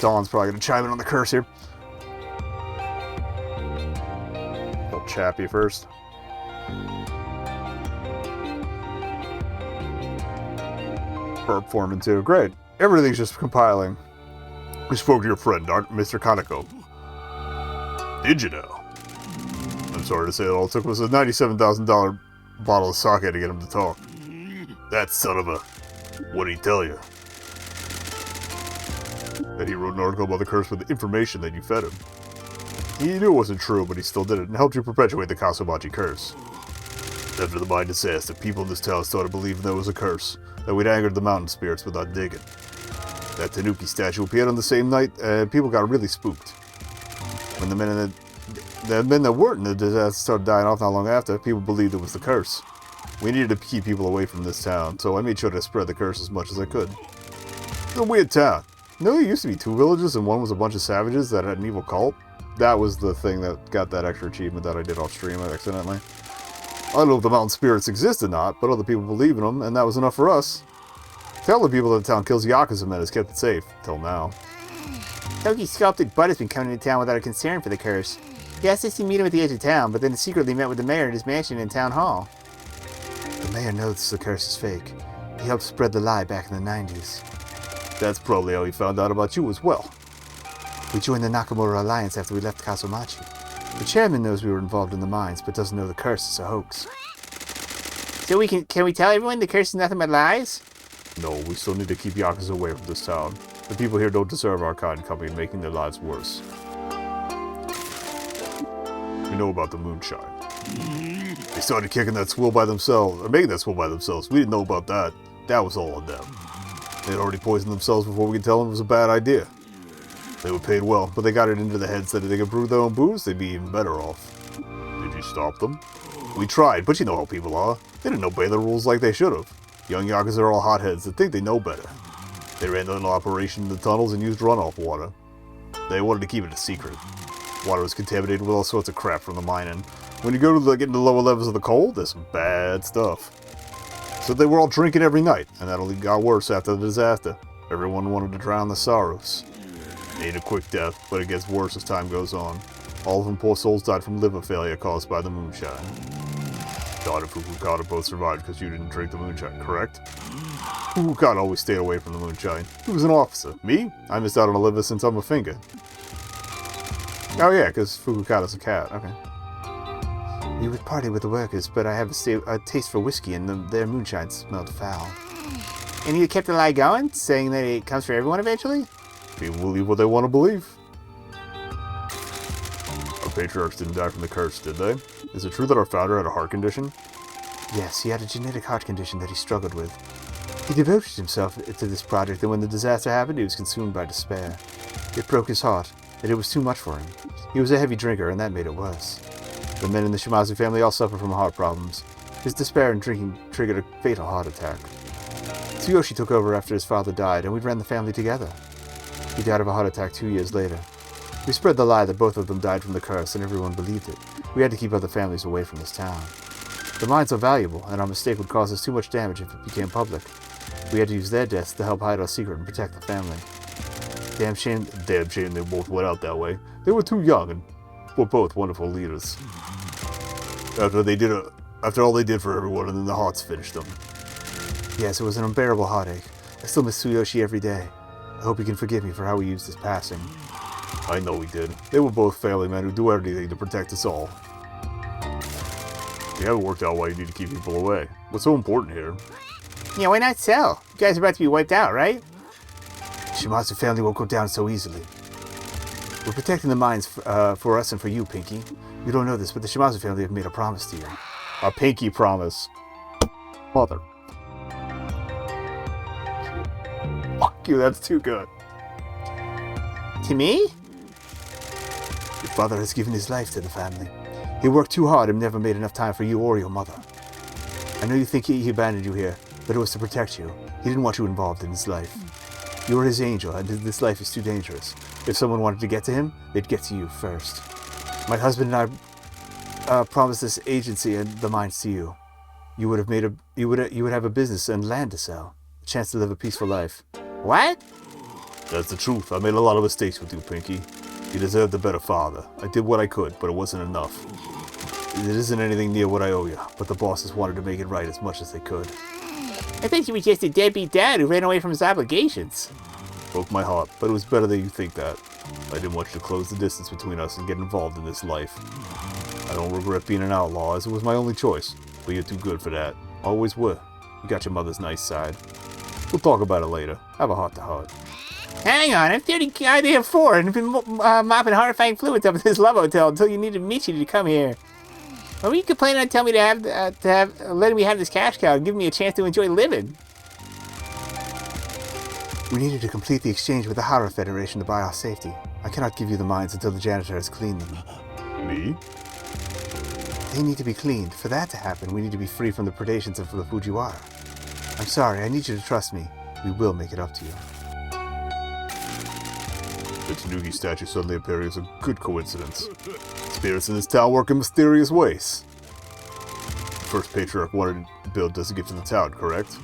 Dawn's probably gonna chime in on the curse here. Old Chappie first. Burp Foreman too. Great. Everything's just compiling. We spoke to your friend, Mr. Kaneko. Did you know? I'm sorry to say it all it took was a $97,000 bottle of sake to get him to talk. That son of a... What'd he tell you? That he wrote an article about the curse with the information that you fed him. He knew it wasn't true, but he still did it and helped you perpetuate the Kasumachi curse. After the mine disaster, people in this town started believing there was a curse, that we'd angered the mountain spirits without digging. That Tanuki statue appeared on the same night, and people got really spooked. When the men that weren't in the disaster started dying off not long after, people believed it was the curse. We needed to keep people away from this town, so I made sure to spread the curse as much as I could. It's a weird town. You know, there used to be 2 villages, and one was a bunch of savages that had an evil cult. That was the thing that got that extra achievement that I did off stream accidentally. I don't know if the mountain spirits exist or not, but other people believe in them, and that was enough for us. Tell the people that the town kills Yakuza men has kept it safe, till now. Toki's sculpted butt has been coming to town without a concern for the curse. He asked us to meet him at the edge of town, but then secretly met with the mayor in his mansion in town hall. The mayor knows the curse is fake. He helped spread the lie back in the 90s. That's probably how he found out about you as well. We joined the Nakamura Alliance after we left Kasumachi. The chairman knows we were involved in the mines, but doesn't know the curse is a hoax. So can we tell everyone the curse is nothing but lies? No, we still need to keep Yakuza away from this town. The people here don't deserve our kind coming and making their lives worse. We know about the moonshine. They started kicking that swill by themselves, or making that swill by themselves. We didn't know about that. That was all on them. They had already poisoned themselves before we could tell them it was a bad idea. They were paid well, but they got it into the heads that if they could brew their own booze, they'd be even better off. Did you stop them? We tried, but you know how people are. They didn't obey the rules like they should have. Young Yakuza are all hotheads that think they know better. They ran their operation in the tunnels and used runoff water. They wanted to keep it a secret. Water was contaminated with all sorts of crap from the mining. When you go to get into the lower levels of the coal, there's some bad stuff. So they were all drinking every night, and that only got worse after the disaster. Everyone wanted to drown their sorrows. It ain't a quick death, but it gets worse as time goes on. All of them poor souls died from liver failure caused by the moonshine. Dawn and Fukukata both survived because you didn't drink the moonshine, correct? Fukukata always stayed away from the moonshine. He was an officer. Me? I missed out on a liver since I'm a finger. Oh yeah, because Fukukata's a cat. Okay. You would party with the workers, but I have a taste for whiskey, and their moonshine smelled foul. And you kept the lie going, saying that it comes for everyone eventually? People believe what they want to believe. Our patriarchs didn't die from the curse, did they? Is it true that our founder had a heart condition? Yes, he had a genetic heart condition that he struggled with. He devoted himself to this project, and when the disaster happened, he was consumed by despair. It broke his heart, that it was too much for him. He was a heavy drinker, and that made it worse. The men in the Shimazu family all suffer from heart problems. His despair in drinking triggered a fatal heart attack. Tsuyoshi took over after his father died, and we ran the family together. He died of a heart attack 2 years later. We spread the lie that both of them died from the curse, and everyone believed it. We had to keep other families away from this town. The mines are valuable, and our mistake would cause us too much damage if it became public. We had to use their deaths to help hide our secret and protect the family. Damn shame they both went out that way. They were too young and were both wonderful leaders. After all they did for everyone, and then the hearts finished them. Yes, it was an unbearable heartache. I still miss Tsuyoshi every day. I hope you can forgive me for how we used his passing. I know we did. They were both family men who do everything to protect us all. We haven't worked out why you need to keep people away. What's so important here? Yeah, why not sell? You guys are about to be wiped out, right? Shimazu family won't go down so easily. We're protecting the mines for us and for you, Pinky. You don't know this, but the Shimazu family have made a promise to you. A pinky promise. Mother. Fuck you, that's too good. To me? Your father has given his life to the family. He worked too hard and never made enough time for you or your mother. I know you think he abandoned you here, but it was to protect you. He didn't want you involved in his life. You were his angel, and this life is too dangerous. If someone wanted to get to him, they'd get to you first. My husband and I promised this agency and the mines to you. You would have a business and land to sell, a chance to live a peaceful life. What? That's the truth. I made a lot of mistakes with you, Pinky. You deserved a better father. I did what I could, but it wasn't enough. It isn't anything near what I owe you, but the bosses wanted to make it right as much as they could. I thought you were just a deadbeat dad who ran away from his obligations. Broke my heart, but it was better that you think that. I didn't want you to close the distance between us and get involved in this life. I don't regret being an outlaw, as it was my only choice, but you're too good for that. Always were. You got your mother's nice side. We'll talk about it later. Have a heart-to-heart. Hang on, I'm 30 goddamn 4 and have been mopping horrifying fluids up at this love hotel until you needed Michi to come here. What were you complaining on telling me letting me have this cash cow and giving me a chance to enjoy living? We needed to complete the exchange with the Hara Federation to buy our safety. I cannot give you the mines until the janitor has cleaned them. Me? They need to be cleaned. For that to happen, we need to be free from the predations of the Fujiwara. I'm sorry, I need you to trust me. We will make it up to you. The Tanuki statue suddenly appearing is a good coincidence. Spirits in this town work in mysterious ways. The first patriarch wanted to build as a gift to the town, correct?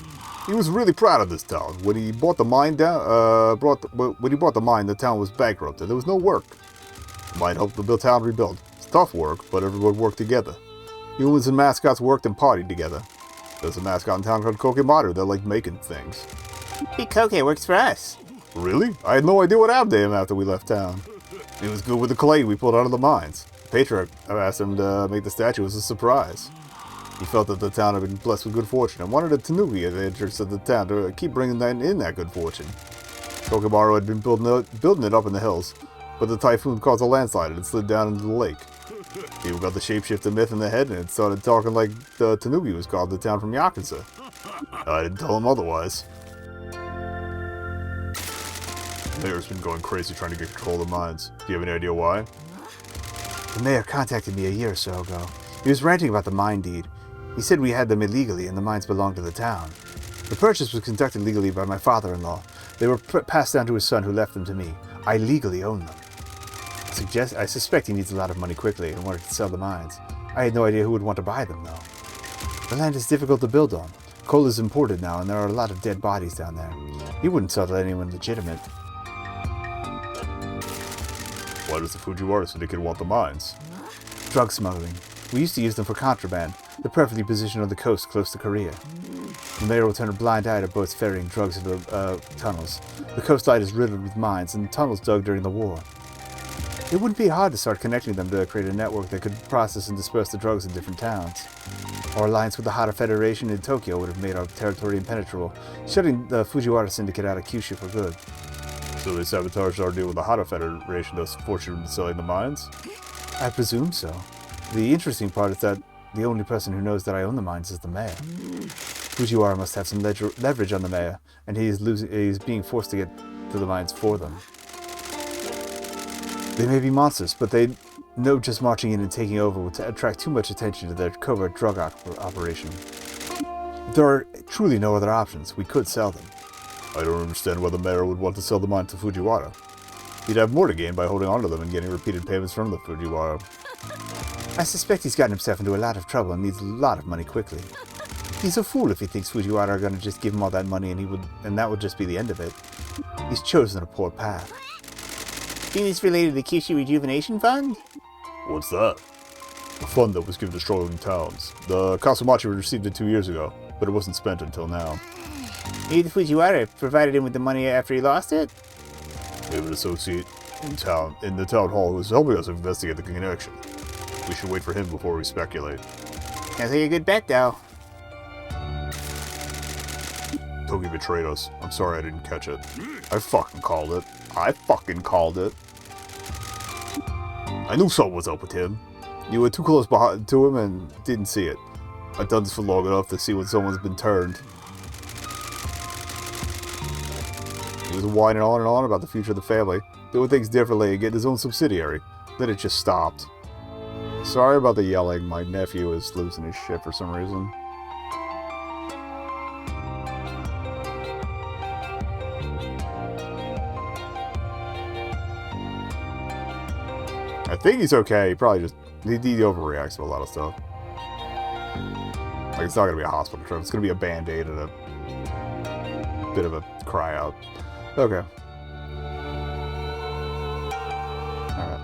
He was really proud of this town. When he bought the mine the town was bankrupted. There was no work. The mine helped the town rebuild. It's tough work, but everyone worked together. Humans and mascots worked and partied together. There's a mascot in town called Kokemaru that liked making things. Big Koke works for us. Really? I had no idea what happened to him after we left town. He was good with the clay we pulled out of the mines. The patriarch asked him to make the statue as a surprise. He felt that the town had been blessed with good fortune and wanted a Tanuki at the entrance of the town to keep bringing that good fortune. Kokemaru had been building it up in the hills, but the typhoon caused a landslide and it slid down into the lake. People got the shapeshifter myth in their head and it started talking like the Tanuki was called the town from Yakuza. I didn't tell him otherwise. The mayor's been going crazy trying to get control of the mines. Do you have any idea why? The mayor contacted me a year or so ago. He was ranting about the mine deed. He said we had them illegally and the mines belonged to the town. The purchase was conducted legally by my father-in-law. They were passed down to his son who left them to me. I legally own them. I suspect he needs a lot of money quickly in order to sell the mines. I had no idea who would want to buy them, though. The land is difficult to build on. Coal is imported now, and there are a lot of dead bodies down there. He wouldn't sell to anyone legitimate. Why does the Fujiwara syndicate want the mines? Drug smuggling. We used to use them for contraband. They're perfectly positioned on the coast close to Korea. The mayor will turn a blind eye to boats ferrying drugs into tunnels. The coastline is riddled with mines and tunnels dug during the war. It wouldn't be hard to start connecting them to create a network that could process and disperse the drugs in different towns. Our alliance with the Hara Federation in Tokyo would have made our territory impenetrable, shutting the Fujiwara syndicate out of Kyushu for good. So they sabotaged our deal with the Hara Federation, thus forcing them to selling the mines? I presume so. The interesting part is that the only person who knows that I own the mines is the mayor. Fujiwara must have some leverage on the mayor, and he's being forced to get to the mines for them. They may be monsters, but they know just marching in and taking over would attract too much attention to their covert drug operation. If there are truly no other options, we could sell them. I don't understand why the mayor would want to sell the mine to Fujiwara. He'd have more to gain by holding on to them and getting repeated payments from the Fujiwara. I suspect he's gotten himself into a lot of trouble and needs a lot of money quickly. He's a fool if he thinks Fujiwara are going to just give him all that money and that would just be the end of it. He's chosen a poor path. Think it's related to the Kyushu Rejuvenation Fund? What's that? A fund that was given to struggling towns. The Kasumachi received it 2 years ago, but it wasn't spent until now. Maybe the Fujiwara provided him with the money after he lost it? We have an associate in the town hall who is helping us investigate the connection. We should wait for him before we speculate. Sounds like a good bet, though. Toki betrayed us. I'm sorry I didn't catch it. I fucking called it. I fucking called it. I knew something was up with him. You were too close to him and didn't see it. I've done this for long enough to see when someone's been turned. He was whining on and on about the future of the family, doing things differently and getting his own subsidiary. Then it just stopped. Sorry about the yelling. My nephew is losing his shit for some reason. I think he's okay. He probably just he overreacts to a lot of stuff. Like, it's not gonna be a hospital trip. It's gonna be a band-aid and a bit of a cry out. Okay. Alright.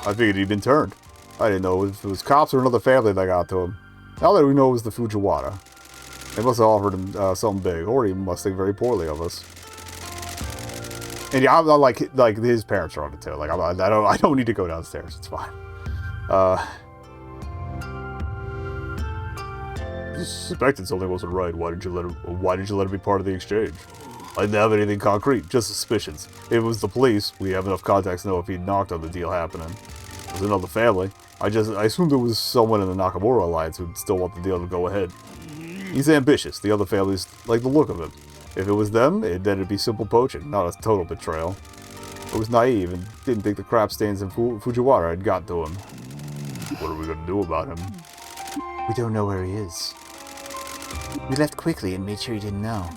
I figured he'd been turned. I didn't know if it was cops or another family that got to him. Now that we know it was the Fujiwara. They must have offered him something big, or he must think very poorly of us. And yeah, I'm not like his parents are on it too. Like I don't need to go downstairs. It's fine. Just suspected something wasn't right. Why did you let him be part of the exchange? I didn't have anything concrete, just suspicions. If it was the police, we have enough contacts to know if he'd knocked on the deal happening. It was another family. I assumed it was someone in the Nakamura alliance who'd still want the deal to go ahead. He's ambitious. The other families like the look of him. If it was them, then it'd be simple poaching, not a total betrayal. I was naive and didn't think the crap stains in Fujiwara had got to him. What are we going to do about him? We don't know where he is. We left quickly and made sure he didn't know.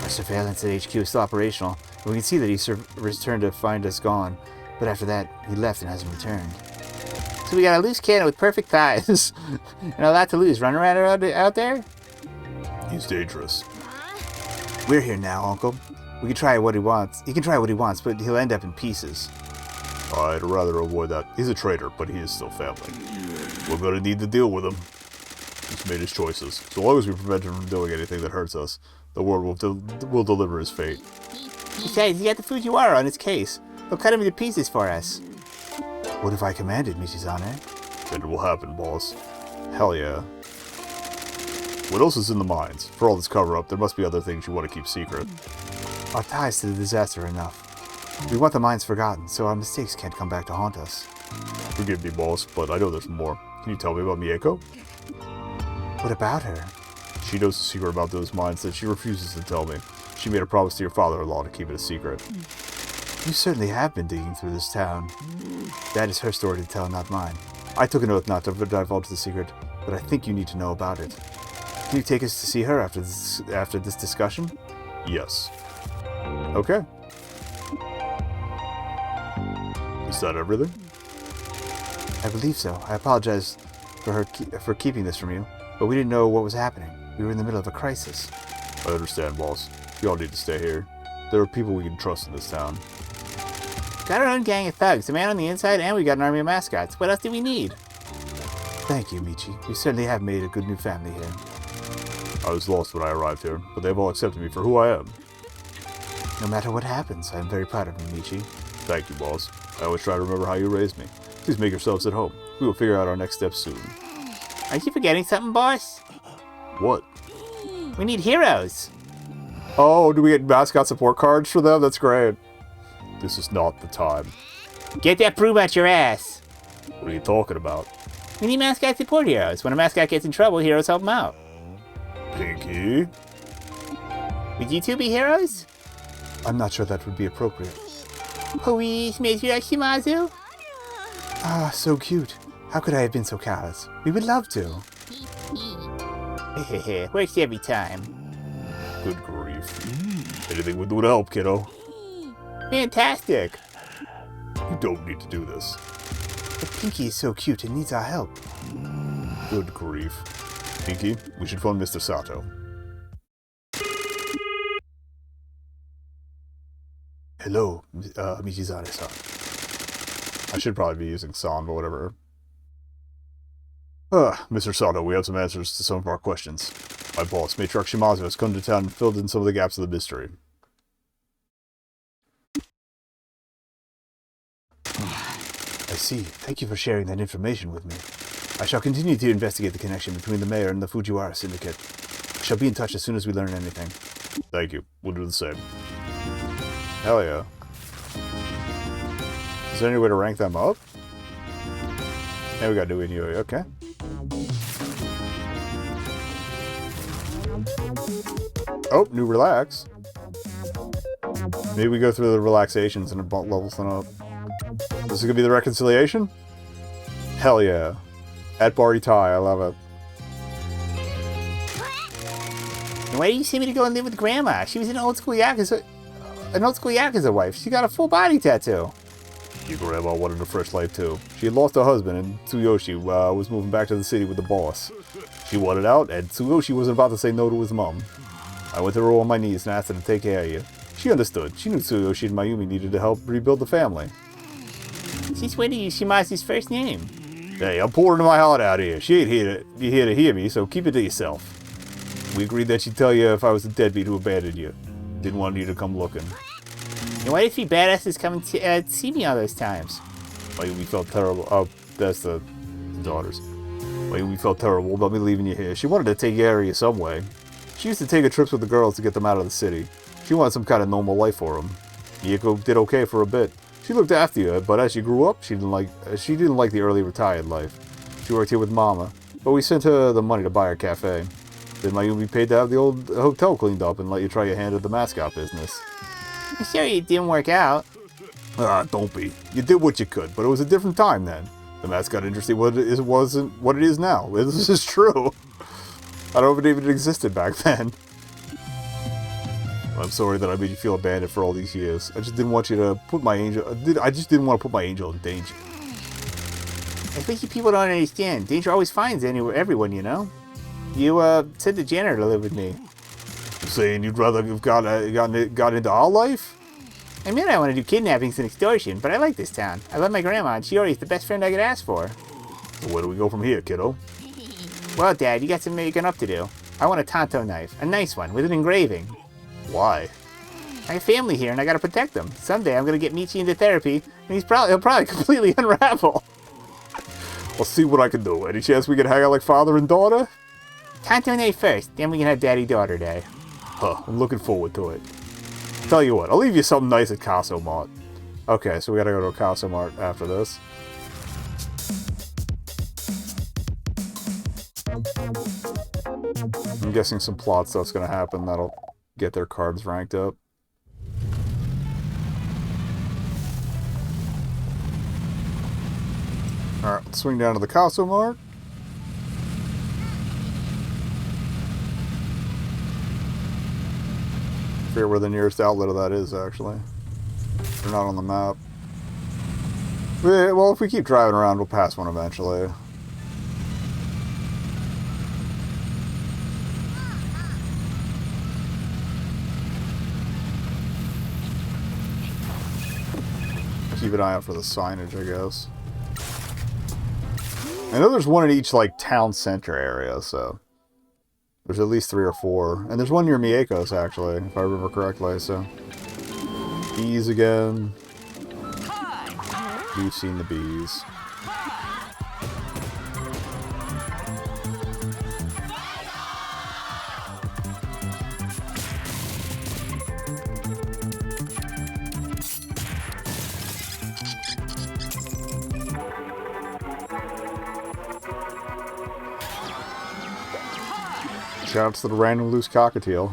Our surveillance at HQ is still operational, and we can see that he returned to find us gone. But after that, he left and hasn't returned. So we got a loose cannon with perfect thighs. And a lot to lose. Run around out there? He's dangerous. We're here now, Uncle. We can try what he wants. He can try what he wants, but he'll end up in pieces. I'd rather avoid that. He's a traitor, but he is still family. We're gonna need to deal with him. He's made his choices. So long as we prevent him from doing anything that hurts us, the world will deliver his fate. Besides, he got the Fujiwara on his case. They'll cut him into pieces for us. What if I commanded, Michizane? Then it will happen, boss. Hell yeah. What else is in the mines? For all this cover-up, there must be other things you want to keep secret. Our ties to the disaster are enough. We want the mines forgotten, so our mistakes can't come back to haunt us. Forgive me, boss, but I know there's more. Can you tell me about Mieko? What about her? She knows a secret about those mines that she refuses to tell me. She made a promise to your father-in-law to keep it a secret. You certainly have been digging through this town. That is her story to tell, not mine. I took an oath not to divulge the secret, but I think you need to know about it. Can you take us to see her after this discussion? Yes. Okay. Is that everything? I believe so. I apologize for keeping this from you, but we didn't know what was happening. We were in the middle of a crisis. I understand, boss. You all need to stay here. There are people we can trust in this town. Got our own gang of thugs, a man on the inside, and we got an army of mascots. What else do we need? Thank you, Michi. You certainly have made a good new family here. I was lost when I arrived here, but they've all accepted me for who I am. No matter what happens, I am very proud of you, Michi. Thank you, boss. I always try to remember how you raised me. Please make yourselves at home. We will figure out our next steps soon. Aren't you forgetting something, boss? What? We need heroes. Oh, do we get mascot support cards for them? That's great. This is not the time. Get that broom out your ass. What are you talking about? We need mascot support heroes. When a mascot gets in trouble, heroes help him out. Pinky? Would you two be heroes? I'm not sure that would be appropriate. Please, Major Shimazu. Ah, so cute. How could I have been so callous? We would love to. Works every time. Good grief. Anything would do to help, kiddo. Fantastic. You don't need to do this. But Pinky is so cute and needs our help. Good grief. Pinky, we should phone Mr. Sato. Hello, Michizane-san. I should probably be using San, but whatever. Mr. Sato, we have some answers to some of our questions. My boss, Matriarch Shimazu, has come to town and filled in some of the gaps of the mystery. I see. Thank you for sharing that information with me. I shall continue to investigate the connection between the mayor and the Fujiwara Syndicate. I shall be in touch as soon as we learn anything. Thank you. We'll do the same. Hell yeah. Is there any way to rank them up? Yeah, we got new Inui. Okay. Oh, new relax. Maybe we go through the relaxations and levels them up. This is gonna be the reconciliation? Hell yeah. At Barty Tie, I love it. Why do you send me to go and live with Grandma? She was an old school Yakuza wife. She got a full body tattoo. Your grandma wanted a fresh life too. She had lost her husband, and Tsuyoshi was moving back to the city with the boss. She wanted out, and Tsuyoshi wasn't about to say no to his mom. I went to her on my knees and asked her to take care of you. She understood. She knew Tsuyoshi and Mayumi needed to help rebuild the family. Since when do you Shimazu's first name? Hey, I'm pouring my heart out here. She ain't here to hear me, so keep it to yourself. We agreed that she'd tell you if I was a deadbeat who abandoned you. Didn't want you to come looking. And why did three badasses come to see me all those times? Mayumi felt terrible. Oh, that's the daughters. Mayumi felt terrible about me leaving you here. She wanted to take care of you some way. She used to take her trips with the girls to get them out of the city. She wanted some kind of normal life for them. Miyako did okay for a bit. She looked after you, but as she grew up, she didn't like the early retired life. She worked here with Mama, but we sent her the money to buy her cafe. Then Mayumi paid to have the old hotel cleaned up and let you try your hand at the mascot business. I'm sorry it didn't work out. Don't be. You did what you could, but it was a different time then. The mascot industry wasn't what it is now. This is true. I don't even it existed back then. I'm sorry that I made you feel abandoned for all these years. I just didn't want you to put my angel. I just didn't want to put my angel in danger. I think you people don't understand. Danger always finds everyone, you know. You sent the janitor to live with me. You're saying you'd rather have got into our life? I mean, I want to do kidnappings and extortion, but I like this town. I love my grandma, and Shiori's the best friend I could ask for. So where do we go from here, kiddo? Well, Dad, you got some making up to do. I want a Tonto knife, a nice one with an engraving. Why? I have family here, and I gotta protect them. Someday I'm gonna get Michi into therapy, and he'll probably completely unravel. I'll see what I can do. Any chance we can hang out like father and daughter? Tonto knife first, then we can have Daddy-Daughter Day. Huh, I'm looking forward to it. Tell you what, I'll leave you something nice at Caso Mart. Okay, so we gotta go to a Caso Mart after this. I'm guessing some plot stuff's gonna happen that'll get their cards ranked up. Alright, let's swing down to the Caso Mart. I forget where the nearest outlet of that is, actually. They're not on the map. Well, if we keep driving around, we'll pass one eventually. Keep an eye out for the signage, I guess. I know there's one in each, like, town center area, so... There's at least 3 or 4. And there's one near Miyako's, actually, if I remember correctly, so... Keys again. We've seen the bees. Shouts to the random loose cockatiel.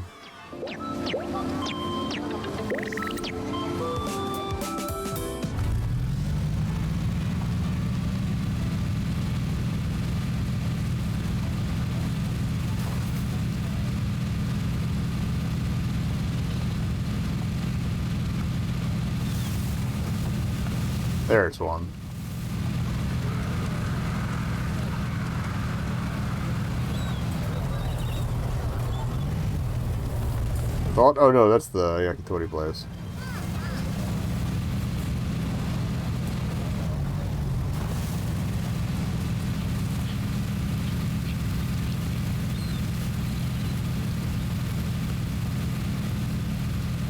There's one. Thought? Oh no, that's the yakitori place.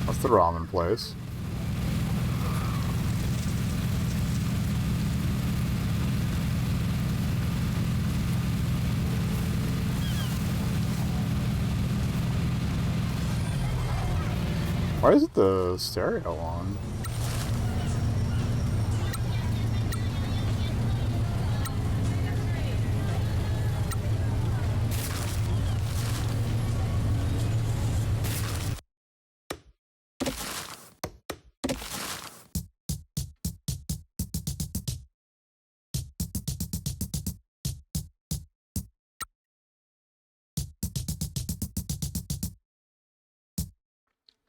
That's the ramen place. Why isn't the stereo on?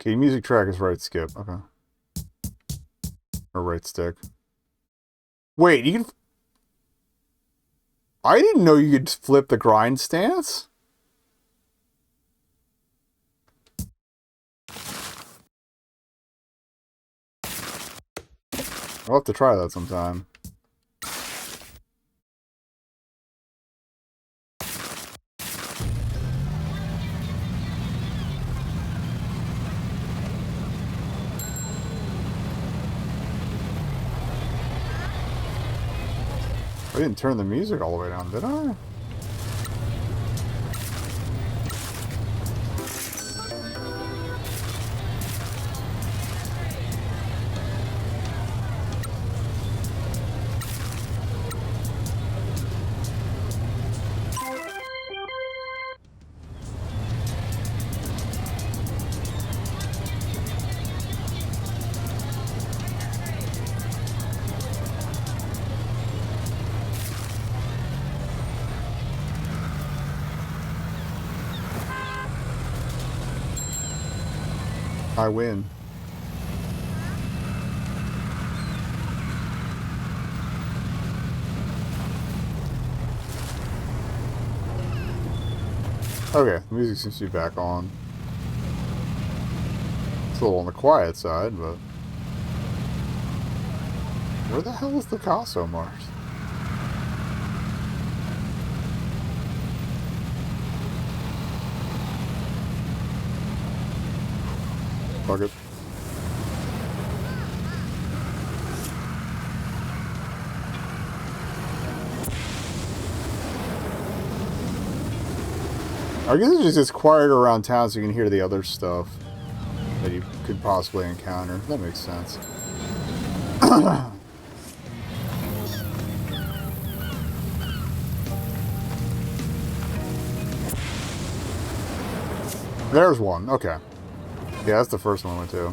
Okay, music track is right skip. Okay. Or right stick. Wait, you can... I didn't know you could flip the grind stance? I'll have to try that sometime. I didn't turn the music all the way down, did I? I win. Okay, the music seems to be back on. It's a little on the quiet side, but... Where the hell is the Casso Mart? Fuck it. I guess it just gets quieter around town so you can hear the other stuff that you could possibly encounter. That makes sense. There's one. Okay. Yeah, that's the first one I went to.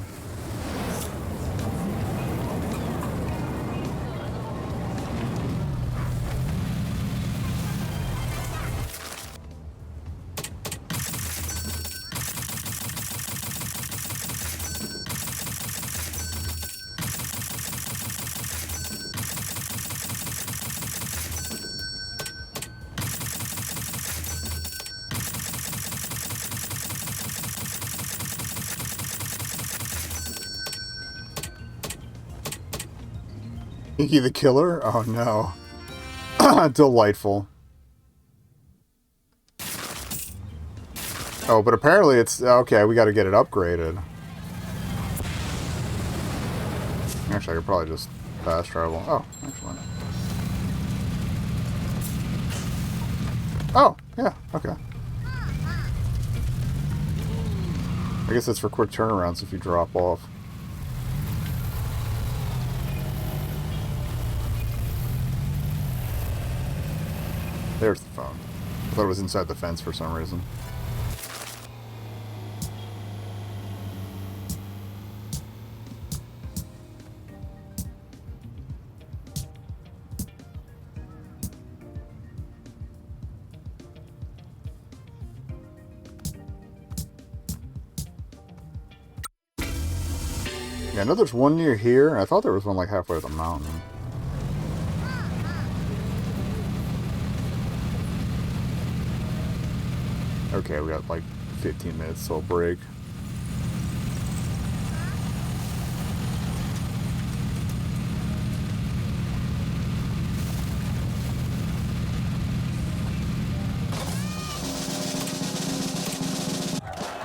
Inky the Killer? Oh no. Delightful. Oh, but apparently it's... Okay, we gotta get it upgraded. Actually, I could probably just fast travel. Oh, excellent. Oh, yeah, okay. I guess that's for quick turnarounds if you drop off. There's the phone. I thought it was inside the fence for some reason. Yeah, I know there's one near here, and I thought there was one like halfway up the mountain. Okay, we got like 15 minutes till break.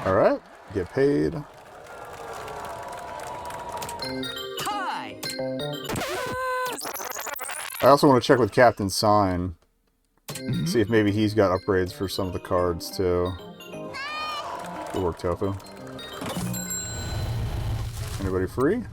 Alright, get paid. Hi. I also want to check with Captain Sign. See if maybe he's got upgrades for some of the cards too. Good work, Tofu. Anybody free?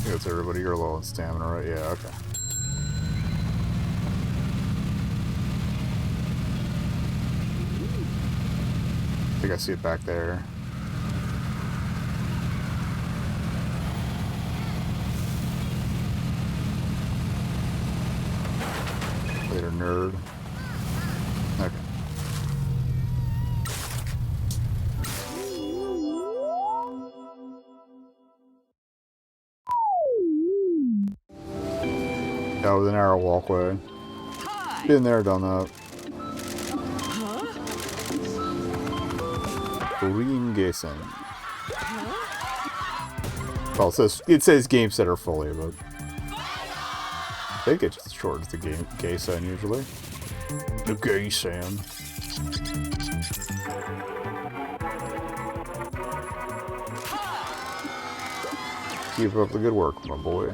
That's everybody. You're low on stamina, right? Yeah, okay. I think I see it back there. Later, nerd. Okay. That was an arrow walkway. Been there, done that. Green Gason. Well, it says game center fully, but I think it's short as the game Gason usually. The Gason. Keep up the good work, my boy.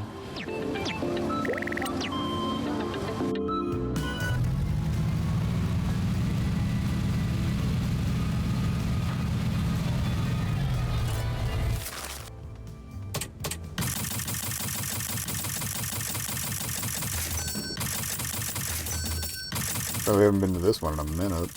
Oh, we haven't been to this one in a minute.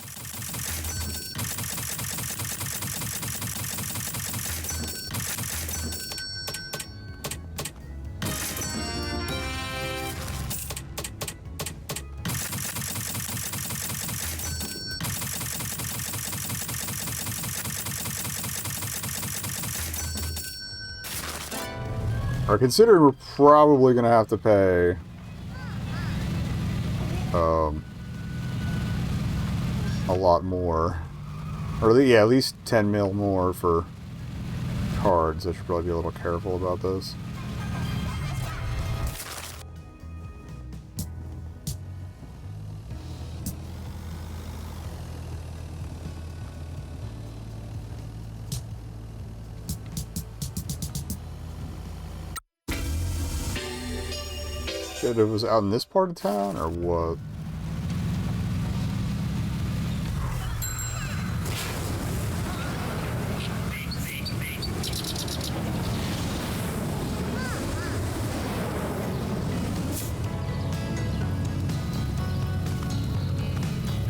I consider we're probably going to have to pay a lot more, or yeah, at least 10 mil more for cards. I should probably be a little careful about this. Shit, it was out in this part of town, or what?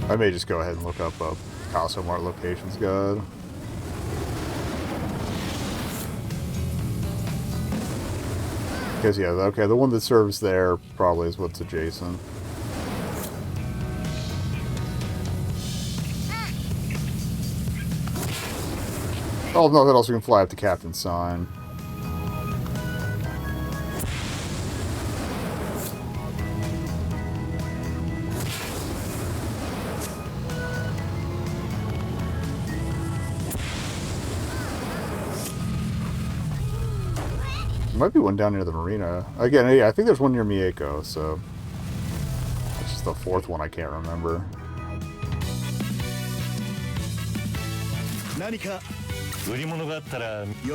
I may just go ahead and look up a Picasso Mart locations guide. Because, yeah, okay, the one that serves there probably is what's adjacent. Oh, no, that also can fly up to Captain's sign. There might be one down near the marina. Again, yeah, I think there's one near Mieko, so... It's just the fourth one I can't remember. 何か売り物があったら喜ん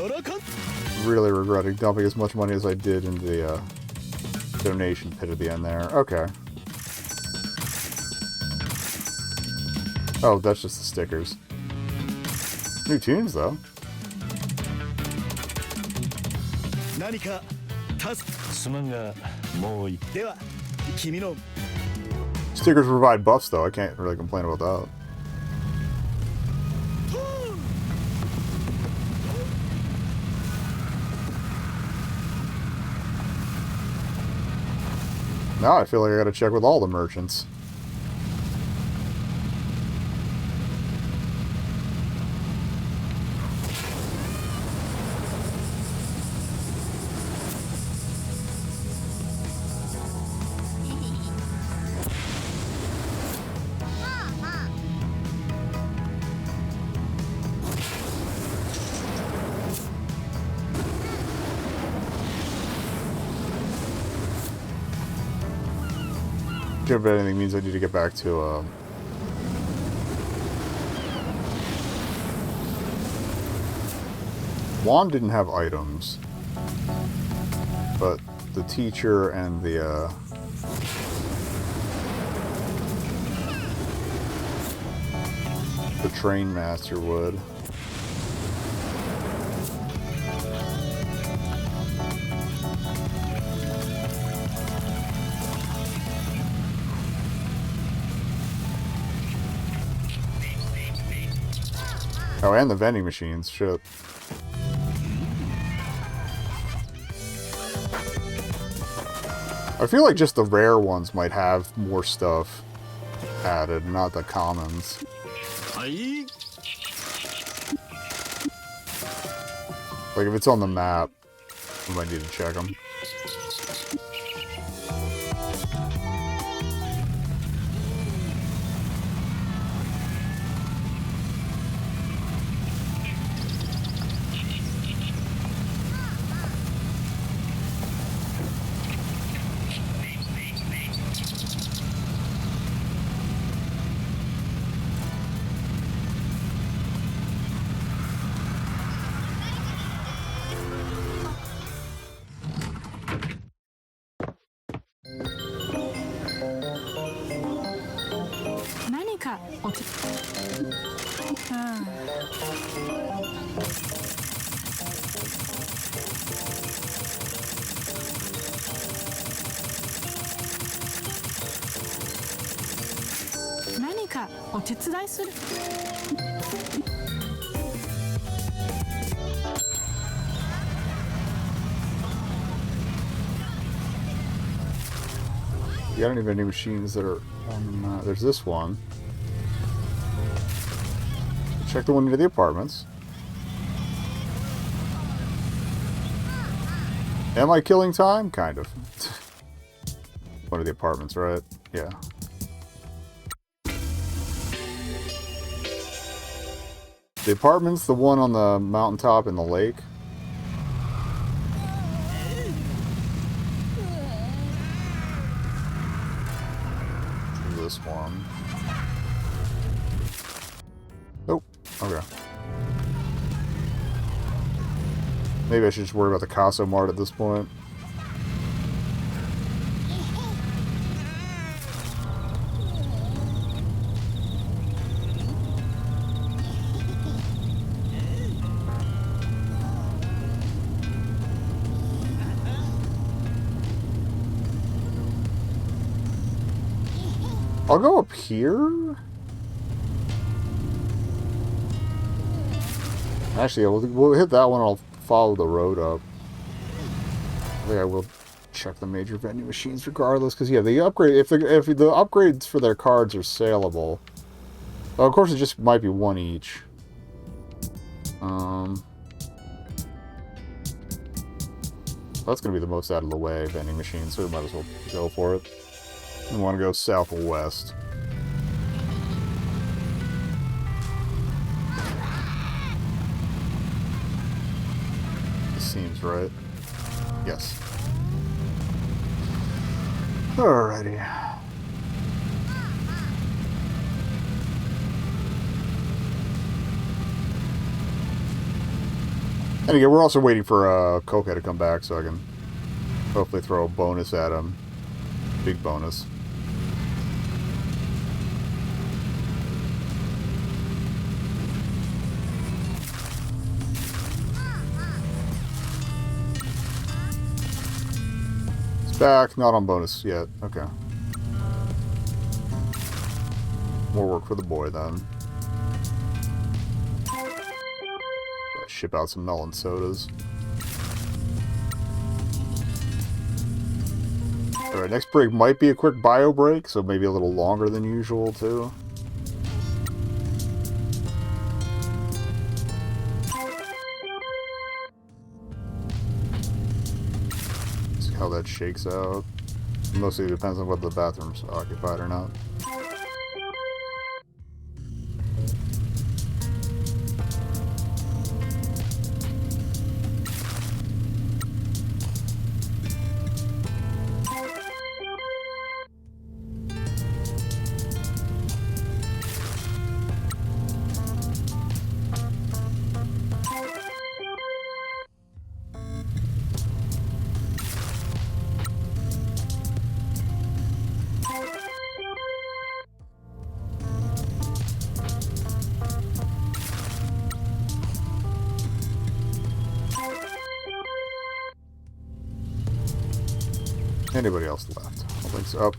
Really regretting dumping as much money as I did into the donation pit at the end there. Okay. Oh, that's just the stickers. New tunes, though. 何かすまんがもういでは君の Stickers provide buffs, though. I can't really complain about that. Now I feel like I gotta check with all the merchants. If anything means I need to get back to Juan didn't have items, but the teacher and the train master would. Oh, and the vending machines, shit. I feel like just the rare ones might have more stuff added, not the commons. Aye. Like, if it's on the map, we might need to check them. You don't even have any machines that are on the map. There's this one. Check the one near the apartments. Am I killing time? Kind of. One of the apartments, right? Yeah. The apartment's the one on the mountaintop in the lake. This one. Oh, okay. Maybe I should just worry about the Caso Mart at this point. I'll go up here. Actually, we'll hit that one. I'll follow the road up. I think I will check the major vending machines regardless, because yeah, the upgrade if the upgrades for their cards are saleable. Well, of course, it just might be one each. That's going to be the most out of the way vending machine, so we might as well go for it. We want to go south or west. This seems right. Yes. Alrighty. And again, we're also waiting for Koke to come back so I can hopefully throw a bonus at him. Big bonus. It's back, not on bonus yet. Okay. More work for the boy then. Ship out some melon sodas. Alright, next break might be a quick bio break, so maybe a little longer than usual too. See how that shakes out. Mostly depends on whether the bathroom's occupied or not. Anybody else left? I don't think so.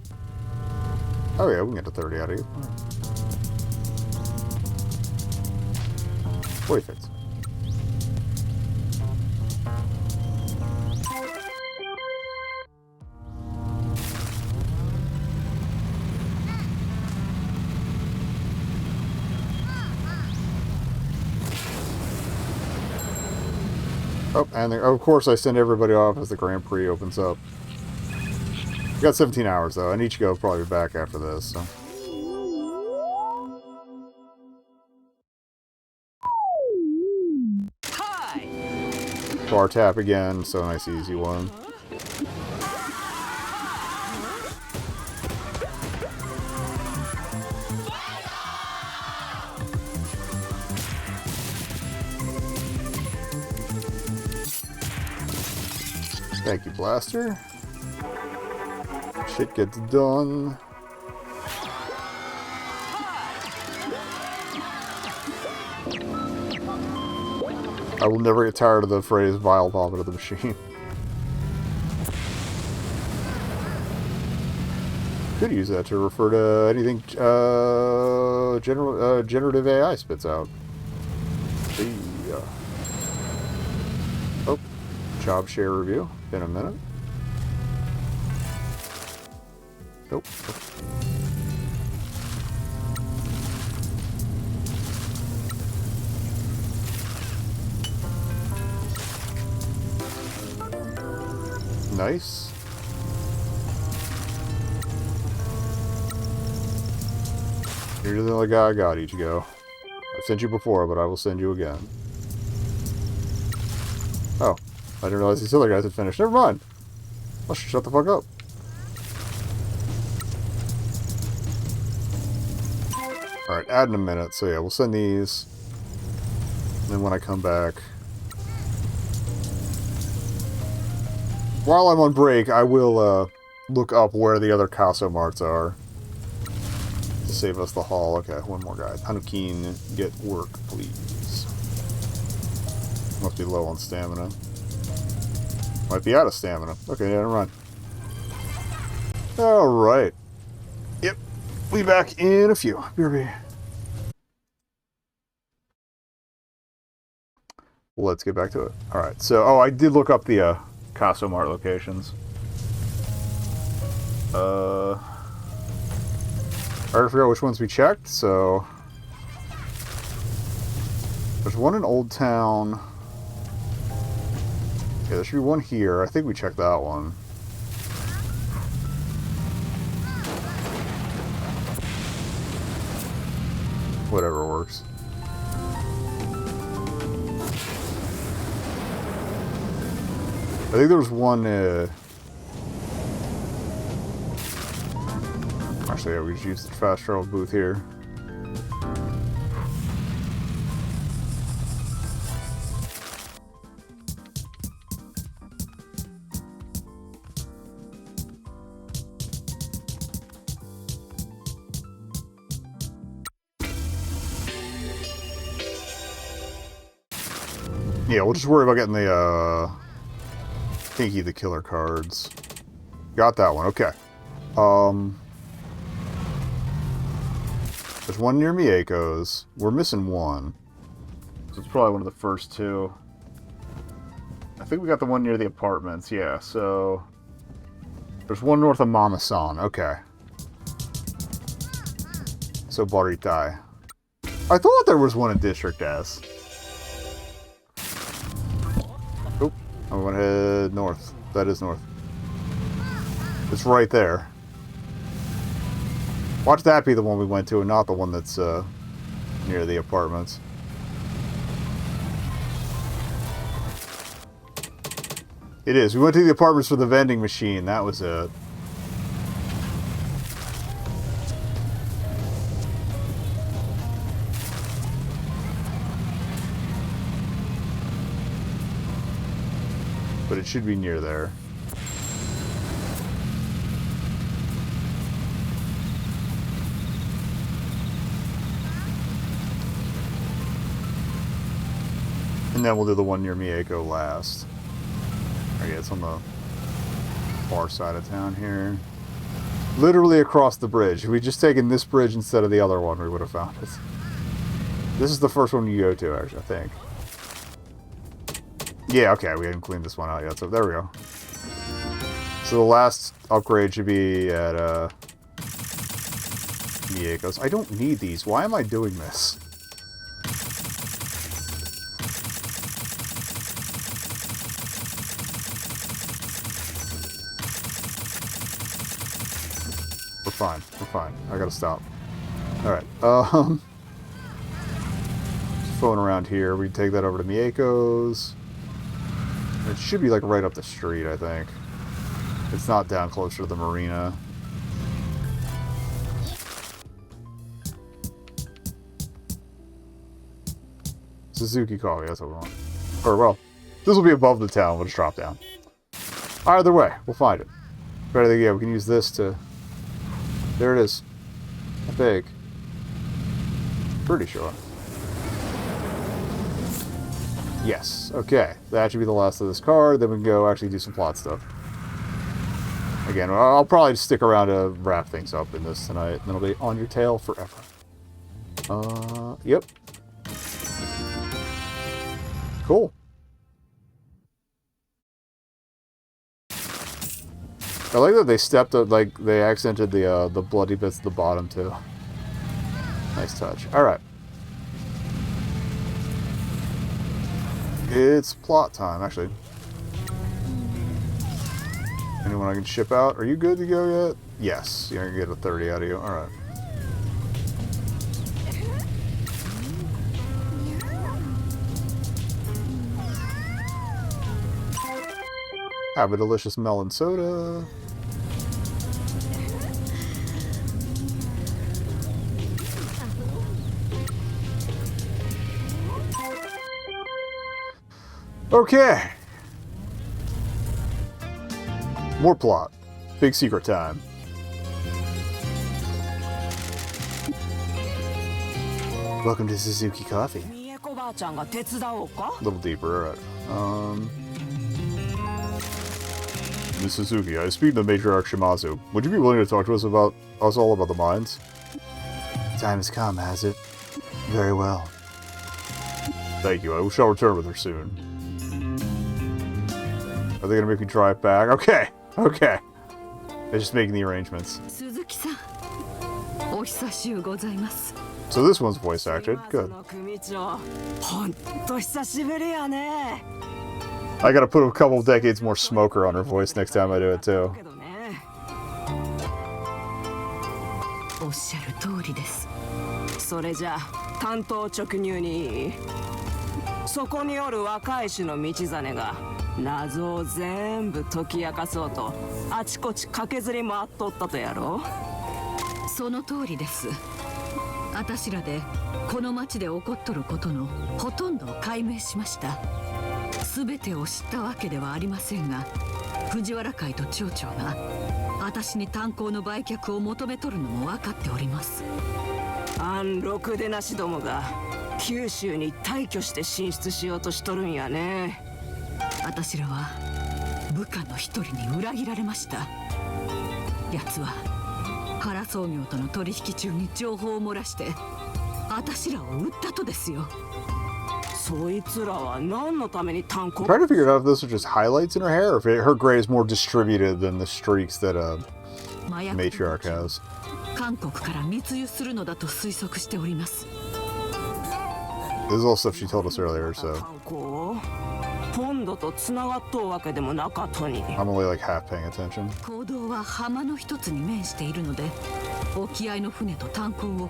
Oh yeah, we can get to 30 out of you. Perfect. Oh, and of course I send everybody off as the Grand Prix opens up. We got 17 hours though. I need to go probably back after this. So. Bar tap again, so nice easy one. Thank you, Blaster. Shit gets done. I will never get tired of the phrase vile vomit of the machine. Could use that to refer to anything generative AI spits out. Oh, job share review. In a minute. Nope. Nice. You're the only guy I got, Ichigo. I've sent you before, but I will send you again. Oh, I didn't realize these other guys had finished. Never mind. I'll shut the fuck up. Alright, add in a minute. So yeah, we'll send these. And then when I come back... While I'm on break, I will look up where the other Caso Marts are. To save us the haul. Okay, one more guy. Hanukin, get work, please. Must be low on stamina. Might be out of stamina. Okay, never mind. Alright. Yep. We'll be back in a few. BRB. Let's get back to it. Alright, so, oh, I did look up the Caso Mart locations. I already forgot which ones we checked, so... There's one in Old Town. Yeah, there should be one here. I think we checked that one. Whatever works. I think there was one, actually, yeah, we just used the fast travel booth here. Yeah, we'll just worry about getting the, Pinky the Killer cards. Got that one, okay. There's one near Miyako's. We're missing one. So it's probably one of the first two. I think we got the one near the apartments, yeah, so... There's one north of Mama-san, okay. So Baritai. I thought there was one in District S. Oh, I want to head north. That is north. It's right there. Watch that be the one we went to and not the one that's near the apartments. It is. We went to the apartments for the vending machine. That was it. But it should be near there. And then we'll do the one near Miyako last. Okay, it's on the far side of town here. Literally across the bridge. If we'd just taken this bridge instead of the other one, we would have found it. This is the first one you go to, actually, I think. Yeah, okay, we haven't cleaned this one out yet, so there we go. So the last upgrade should be at Miyako's. I don't need these. Why am I doing this? We're fine. We're fine. I gotta stop. Alright, just phone around here. We can take that over to Miyako's. It should be like right up the street, I think. It's not down closer to the marina. Suzuki Coffee, that's what we want. Or, well, this will be above the town. We'll just drop down. Either way, we'll find it. Better than, yeah, we can use this to... There it is. I think. Pretty sure. Yes. Okay. That should be the last of this card. Then we can go actually do some plot stuff. Again, I'll probably just stick around to wrap things up in this tonight. And it'll be on your tail forever. Yep. Cool. I like that they stepped up, like, they accented the bloody bits at the bottom, too. Nice touch. Alright. It's plot time, actually. Anyone I can ship out? Are you good to go yet? Yes. You're going to get a 30 out of you. Alright. Have a delicious melon soda. Okay. More plot. Big secret time. Welcome to Suzuki Coffee. A little deeper, alright. Miss Suzuki, I speak to Matriarch Shimazu. Would you be willing to talk to us all about the mines? Time has come, has it? Very well. Thank you. I shall return with her soon. Are they gonna make me drive back? Okay, okay. They're just making the arrangements. 鈴木さん、お久しゅうございます。 So this one's voice acted. Good. 組長、ほんと久しぶりやね。 I gotta put a couple of decades more smoker on her voice next time I do it too. けどね、おっしゃる通りです。それじゃ担当直入にそこにおる若い種の道真が謎を全部解き明かそうとあちこち駆けずり回っとったとやろ。その通りです。あたしらでこの町で起こっとることのほとんどを解明しました。全てを知ったわけではありませんが、藤原会と町長があたしに炭鉱の売却を求めとるのも分かっております。ろくでなしどもが九州に大挙して進出しようとしとるんやね。あたしらは部下の一人に裏切られました。奴は原総業との取引中に情報を漏らしてあたしらを撃ったとですよ。そいつらは何のために炭鉱 I'm trying to figure out if those are just highlights in her hair or if her gray is more distributed than the streaks that 麻薬 Matriarch has. 韓国から密輸するのだと推測しております。 This is all stuff she told us earlier, so 炭鉱本土とつながっとうわけでもなかとに。 I'm only like half paying attention. 坑道は浜の一つに面しているので、沖合の船と炭鉱を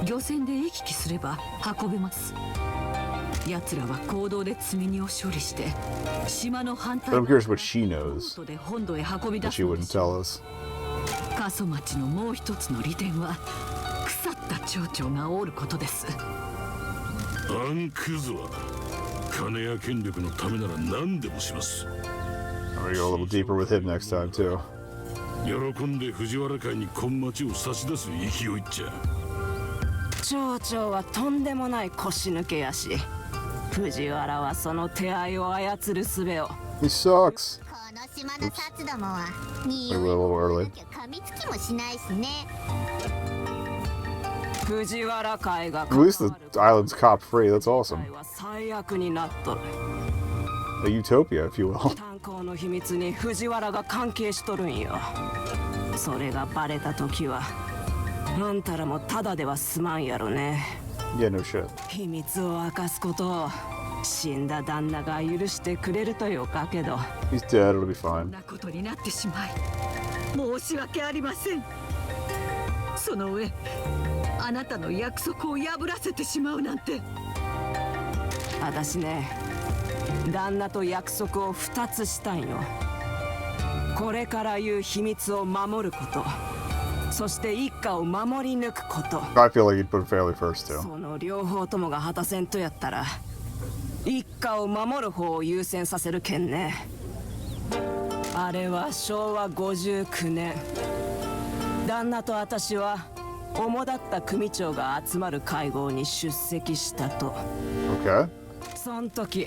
漁船で行き来すれば運べます。奴らは坑道で積み荷を処理して島の反対 But I'm curious what she knows ボートで本土へ運び出 that す she ので wouldn't しょう。 tell us. 過疎町のもう一つの利点は腐った町長がおることです。アンクズは金や権力のためなら何でもします。 I'm gonna go a little deeper with him next time too. 喜んで藤原会に今町を差し出す勢いっちゃ。町長はとんでもない腰抜けやし、藤原はその手合いを操る術を。 He sucks. この島の札どもは Maybe a little early. 噛みつきもしないしね。藤原会が At least the island's cop free. That's awesome. は最悪になっとる。 A utopia, if you will. 炭鉱の秘密に藤原が関係しとるんよ。それがバレた時はあんたらもただでは済まんやろね。 Yeah, no shit. 秘密を明かすことを死んだ旦那が許してくれるとよかけど。 He's dead. It'll be こ fine. んなことになってしまい申し訳ありません。その上あなたの約束を破らせてしまうなんて。私ね、旦那と約束を2つしたんよ。これから言う秘密を守ること、そして一家を守り抜くこと。 I feel like he'd put family first too. その両方ともが果たせんとやったら一家を守る方を優先させるけんね。あれは昭和59年、旦那と私は主だった組長が集まる会合に出席したと。 Okay. そん時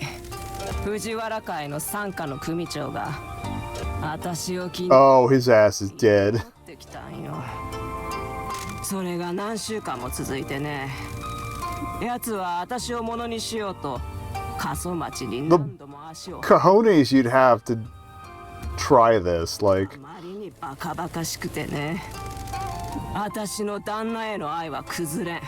藤原会の傘下の組長が私を気に Oh, his ass is dead. ってきたんよ。それが何週間も続いてね、奴は私をものにしようと過疎町に何度も足を。 Cojones you'd have to try this. あ Like, まりにバカバカしくてね、私の旦那への愛は崩れん。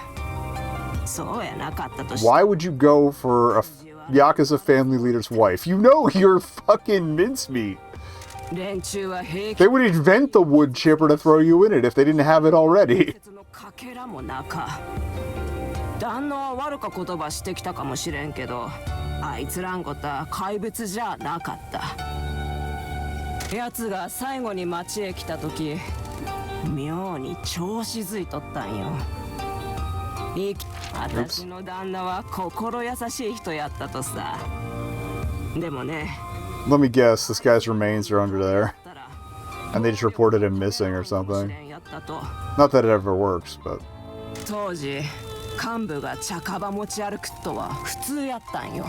そうやなかったとして why would you go for a Yakuza family leader's wife? You know you're fucking mincemeat. 連中は平気 They would invent the wood chipper to throw you in it if they didn't have it already. のかけらもなか。旦那は悪か言葉してきたかもしれんけど、あいつらんことは怪物じゃなかった。奴が最後に町へ来た時、妙に調子づいとったんよ。私の旦那は心優しい人やったとさ。でもね、 Let me guess, this guy's remains are under there. And they just reported him missing or something. やったと。 Not that it ever works, but 当時幹部が茶カバ持ち歩くとは普通やったんよ。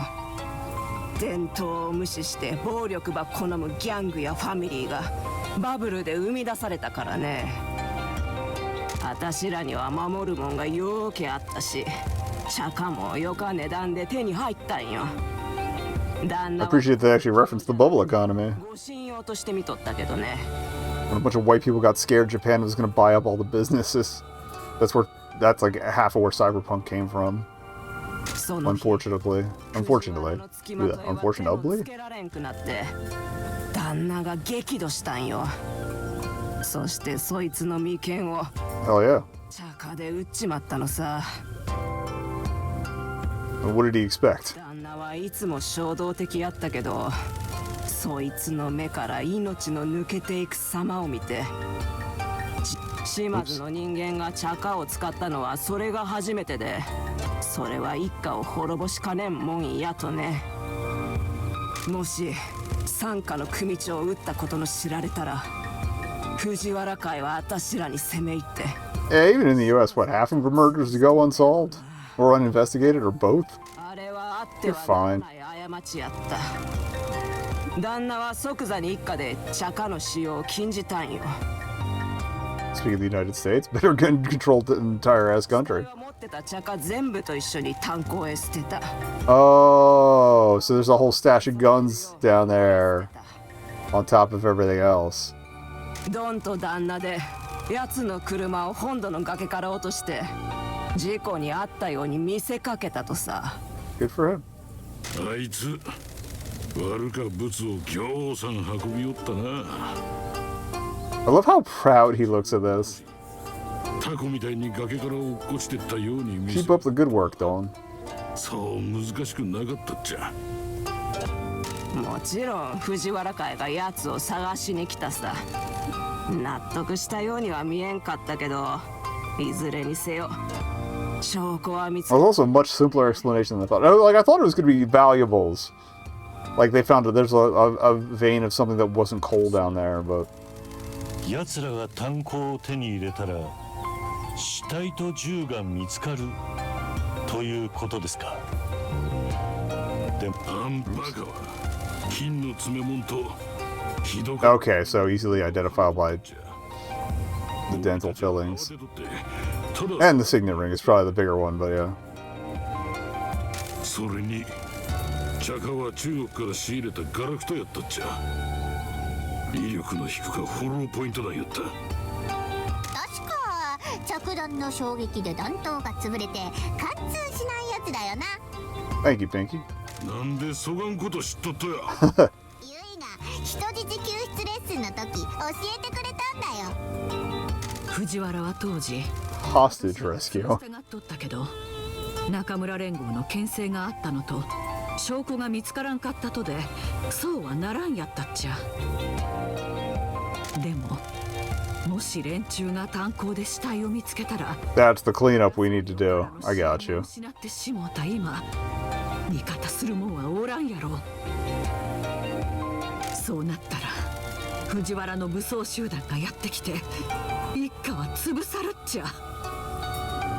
伝統を無視して暴力ば好むギャングやファミリーがバブルで生み出されたからね。私らには守るもんがよーけあったし、茶カもよか値段で手に入ったんよ。旦 I 那は appreciate they actually referenced the bubble economy. ご信用として見とったけどね。 When a bunch of white people got scared Japan was going to buy up all the businesses. That's like half of where Cyberpunk came from. その日 Unfortunately. の付きまとい Yeah, は手を unfortunately. つけられんくなって旦那が激怒したんよ。そしてそいつの眉間を Hell yeah. 茶化で撃っちまったのさ。 What did he expect? 旦那はいつも衝動的やったけど、そいつの目から命の抜けていく様を見て、島津の人間が茶化を使ったのはそれが初めてで、それは一家を滅ぼしかねんもんやとね。もし傘下の組長を撃ったことの知られたら、藤原会は私らに攻め入って。 Yeah, even in the US, what, half of the murders go unsolved? Or uninvestigated, or both? あれはあってはならない過ちやった。旦那は即座に一家で茶化の使用を禁じたんよ。 Speaking of the United States, better control the entire ass country. 持ってた茶化全部と一緒に炭鉱へ捨てた。 Oh, so there's a whole stash of guns down there on top of everything else. ドンと旦那で奴の車を本土の崖から落として事故に遭ったように見せかけたとさ。 Good for him. あいつ悪か物をぎょうさん運びよったな。 I love how proud he looks at this. タコみたいに崖から落っこちてったように見せ Keep up the good work, Dawn. そう難しくなかったっちゃ。もちろん藤原会が奴を探しに来たさ。納得したようには見えんかったけど、いずれにせよ証拠は見つ It was also a much simpler explanation than I thought. I thought it was going to be valuables. Like they found that there's a vein of something that wasn't coal down there, but 奴らが炭鉱を手に入れたら死体と銃が見つかるということですか。でもあんバカは金の詰め物とひどく okay, so easily identifiable by the dental fillings. And the signet ring is probably the bigger one, but yeah. それに茶化は中国から仕入れたガラクタやったっちゃ。威力の低かフォローポイント弾やった。確か着弾の衝撃で弾頭が潰れて貫通しないやつだよな。 Thank you, Pinky. なんでそがんこと知っとったや。ゆいが人質救出レッスンの時教えてくれたんだよ。藤原は当時 Hostage rescue. 従っとったけど、中村連合の牽制があったのと証拠が見つからんかったとでそうはならんやったっちゃ。でももし連中が炭鉱で死体を見つけたら That's the cleanup we need to do. I got you. 失ってしもうた今味方するもんはおらんやろ。そうなったら藤原の武装集団がやってきて一家は潰さるっちゃ。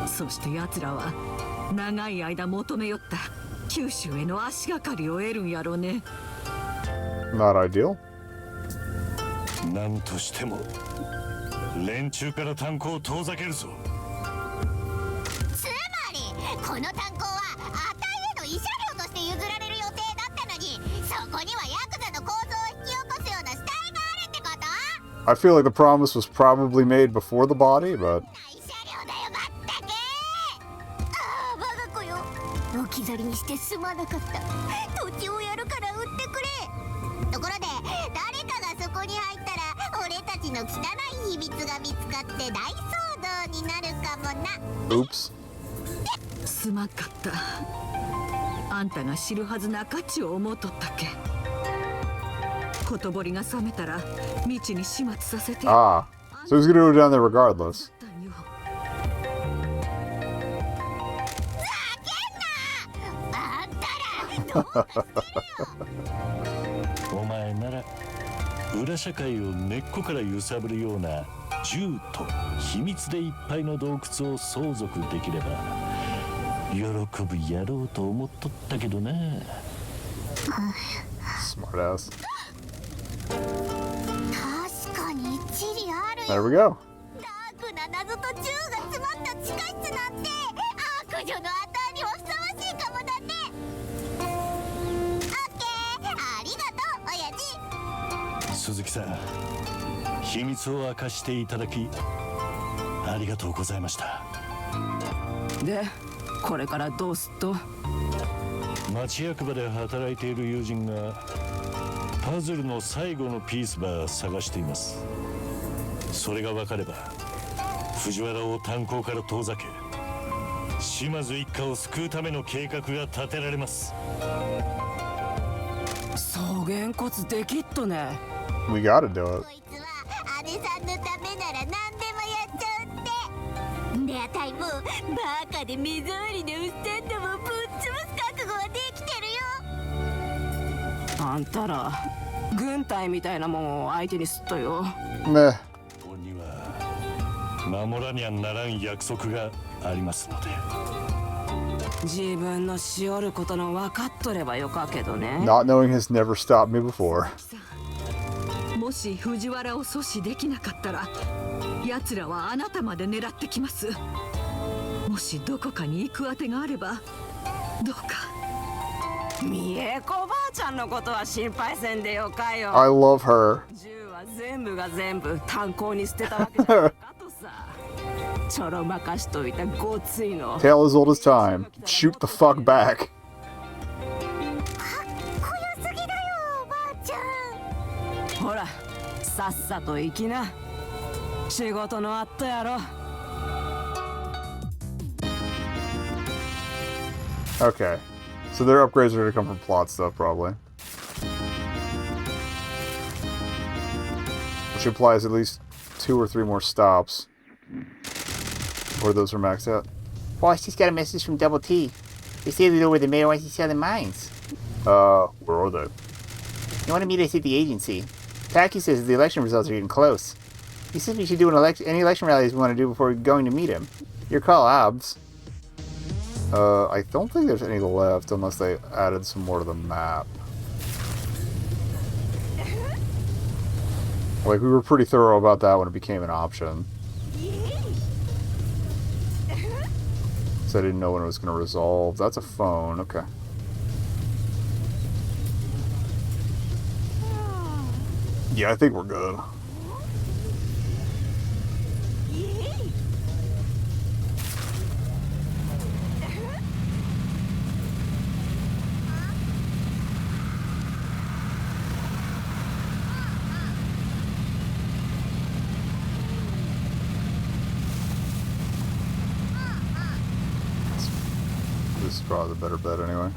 そして奴らは長い間求めよった九州への足がかりを得るんやろね。 Not ideal. なんとしても連中から炭鉱を遠ざけるぞ。つまりこの炭鉱はあたいへの慰謝料として譲られる予定だったのに、そこにはヤクザの構造を引き起こすような死体があるってこと？ I feel like the promise was probably made before the body, but 慰謝料だよ、まったく。ああ、我が子よ、置き去りにしてすまなかった。土地をやるから売ってくれ。ところで誰かがそこに入ったら俺たちの汚い秘密が見つかって大騒動になるかもな。 oops. すまんかった。あんたが知るはずな価値を思うとったっけ。ほとぼりが冷めたら道に始末させて。 Ah. So he's gonna go down there regardless. あんたらどうかしてるよ。お前なら裏社会を根っこから揺さぶるような銃と秘密でいっぱいの洞窟を相続できれば喜ぶやろうと思っとったけどな。 Smart ass. 確かに一理ある There よ。 we go. ダークな謎と銃が詰まった地下室なんて悪女のアターにはふさわしいかもだね。オッケさん、秘密を明かしていただきありがとうございました。で、これからどうすっと？町役場で働いている友人がパズルの最後のピースば探しています。それが分かれば藤原を炭鉱から遠ざけ、島津一家を救うための計画が立てられます。そうげんこつできっとね。 We gotta do こ it. いつは姉さんのためなら何でもやっちゃうって。であたいもバカで目障りなうっさんどもぶっ潰す覚悟はできてるよ。あんたら軍隊みたいなもんを相手にすっとよ。 Meh. ここには守らにゃならん約束がありますので。自分のしおることの分かっとればよかけどね。 Not knowing has never stopped me before. もし藤原を阻止できなかったら奴らはあなたまで狙ってきます。もしどこかに行くあてがあればどうか。美恵子ばあちゃんのことは心配せんでよかよ。 I love her. 銃は全部が全部炭鉱に捨てたわけじゃなかとさ。ちょろまかしといたごついの。 Tale as old as time. Shoot the fuck back. かっこよすぎだよおばあちゃん。ほら、さっさと行きな。仕事のあったやろ。 Okay. So their upgrades are gonna come from plot stuff, probably. Which implies at least 2 or 3 more stops. Where those are maxed out. Boss just got a message from Double T. They say they know where the mayor wants to sell the mines. Where are they? They want to meet us at the agency. Taki says the election results are getting close. He says we should do any election rallies we want to do before going to meet him. Your call, Abs. I don't think there's any left unless they added some more to the map. Like, we were pretty thorough about that when it became an option. So I didn't know when it was going to resolve. That's a phone, okay. Yeah, I think we're good. This is probably the better bet anyway.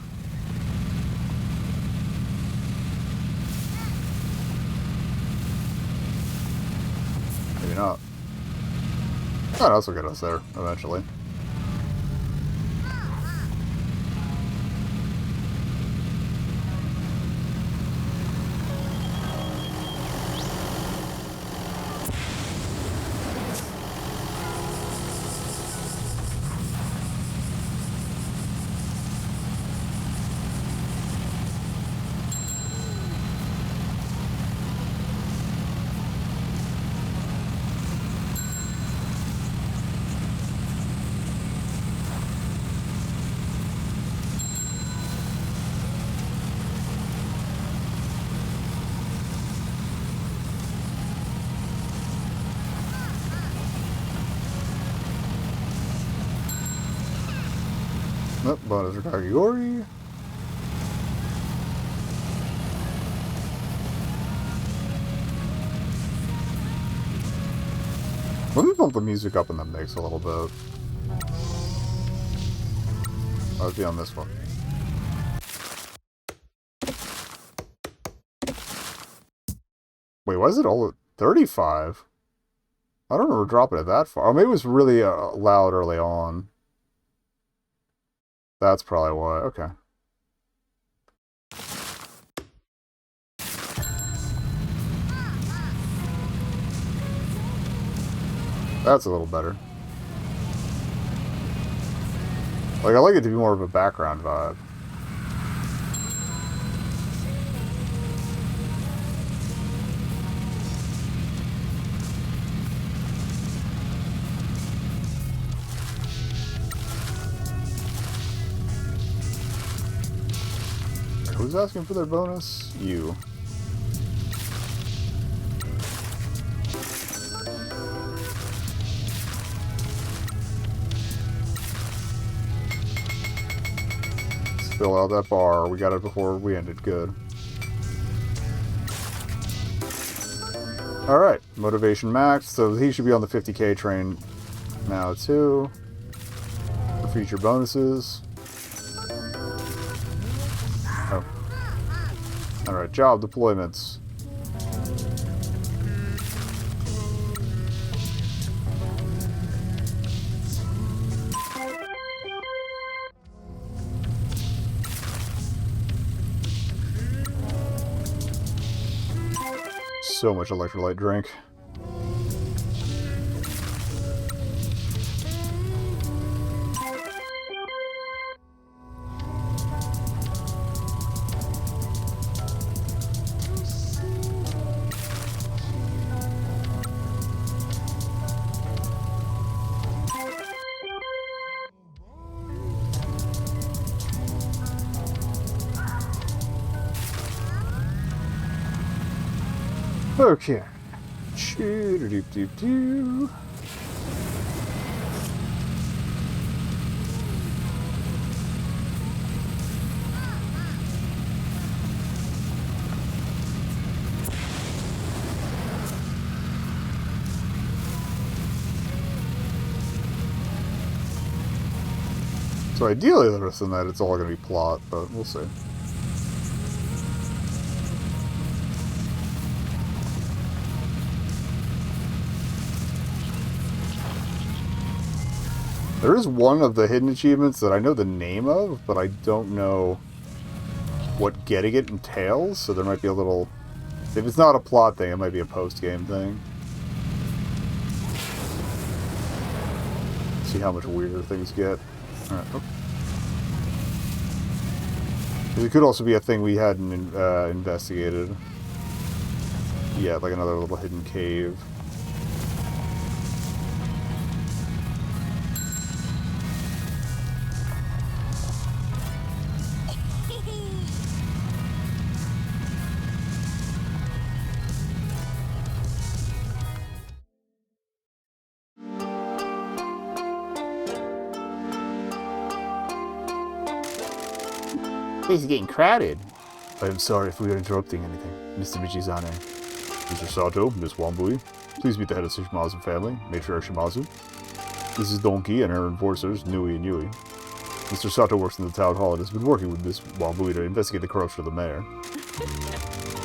Maybe not. Oh, this will get us there eventually. Oh, bonus for Kagiyori. Let me bump the music up in the mix a little bit. Let's be on this one. Wait, why is it all at 35? I don't remember dropping it that far. Oh, maybe it was really loud early on. That's probably why. Okay. That's a little better. Like, I like it to be more of a background vibe. Who's asking for their bonus? You. Fill out that bar. We got it before we ended. Good. Alright, motivation max. So he should be on the 50k train now too. For future bonuses. Oh. Alright, job deployments. So much electrolyte drink. Okay. Choo-doo-doo-doo-doo. So ideally, the rest of that, it's all going to be plot, but we'll see. There is one of the hidden achievements that I know the name of, but I don't know what getting it entails, so there might be a little... If it's not a plot thing, it might be a post-game thing. See how much weirder things get. Alright. Oh. It could also be a thing we hadn't investigated. Yeah, like another little hidden cave. Place is getting crowded. I am sorry if we are interrupting anything, Mr. Michizane. Mr. Sato, Miss Wambui, please meet the head of the Shimazu family, Matriarch Shimazu. This is Donkey and her enforcers, Nui and Yui. Mr. Sato works in the town hall and has been working with Miss Wambui to investigate the corruption of the mayor.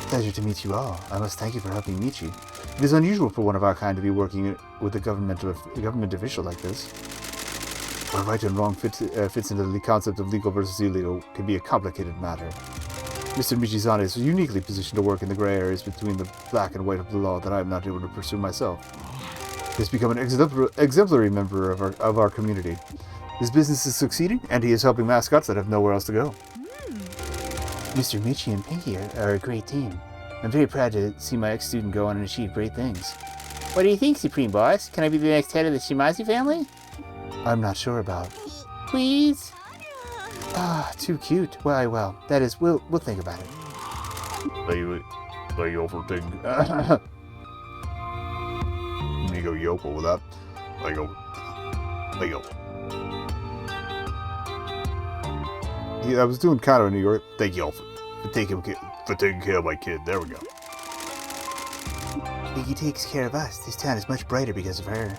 Pleasure to meet you all. I must thank you for helping Michi. It is unusual for one of our kind to be working with a government official like this. Where right and wrong fits into the concept of legal versus illegal can be a complicated matter. Mr. Michizane is uniquely positioned to work in the gray areas between the black and white of the law that I am not able to pursue myself. He has become an exemplary member of our community. His business is succeeding, and he is helping mascots that have nowhere else to go. Mr. Michi and Pinky are a great team. I'm very proud to see my ex-student go on and achieve great things. What do you think, Supreme Boss? Can I be the next head of the Shimazu family? I'm not sure about. Please? Ah, too cute. Well, that is, we'll think about it. They overthink. You go Yoko with that. They go. Yeah, I was doing kind of in New York. Thank you all for taking care of my kid. There we go. He takes care of us. This town is much brighter because of her.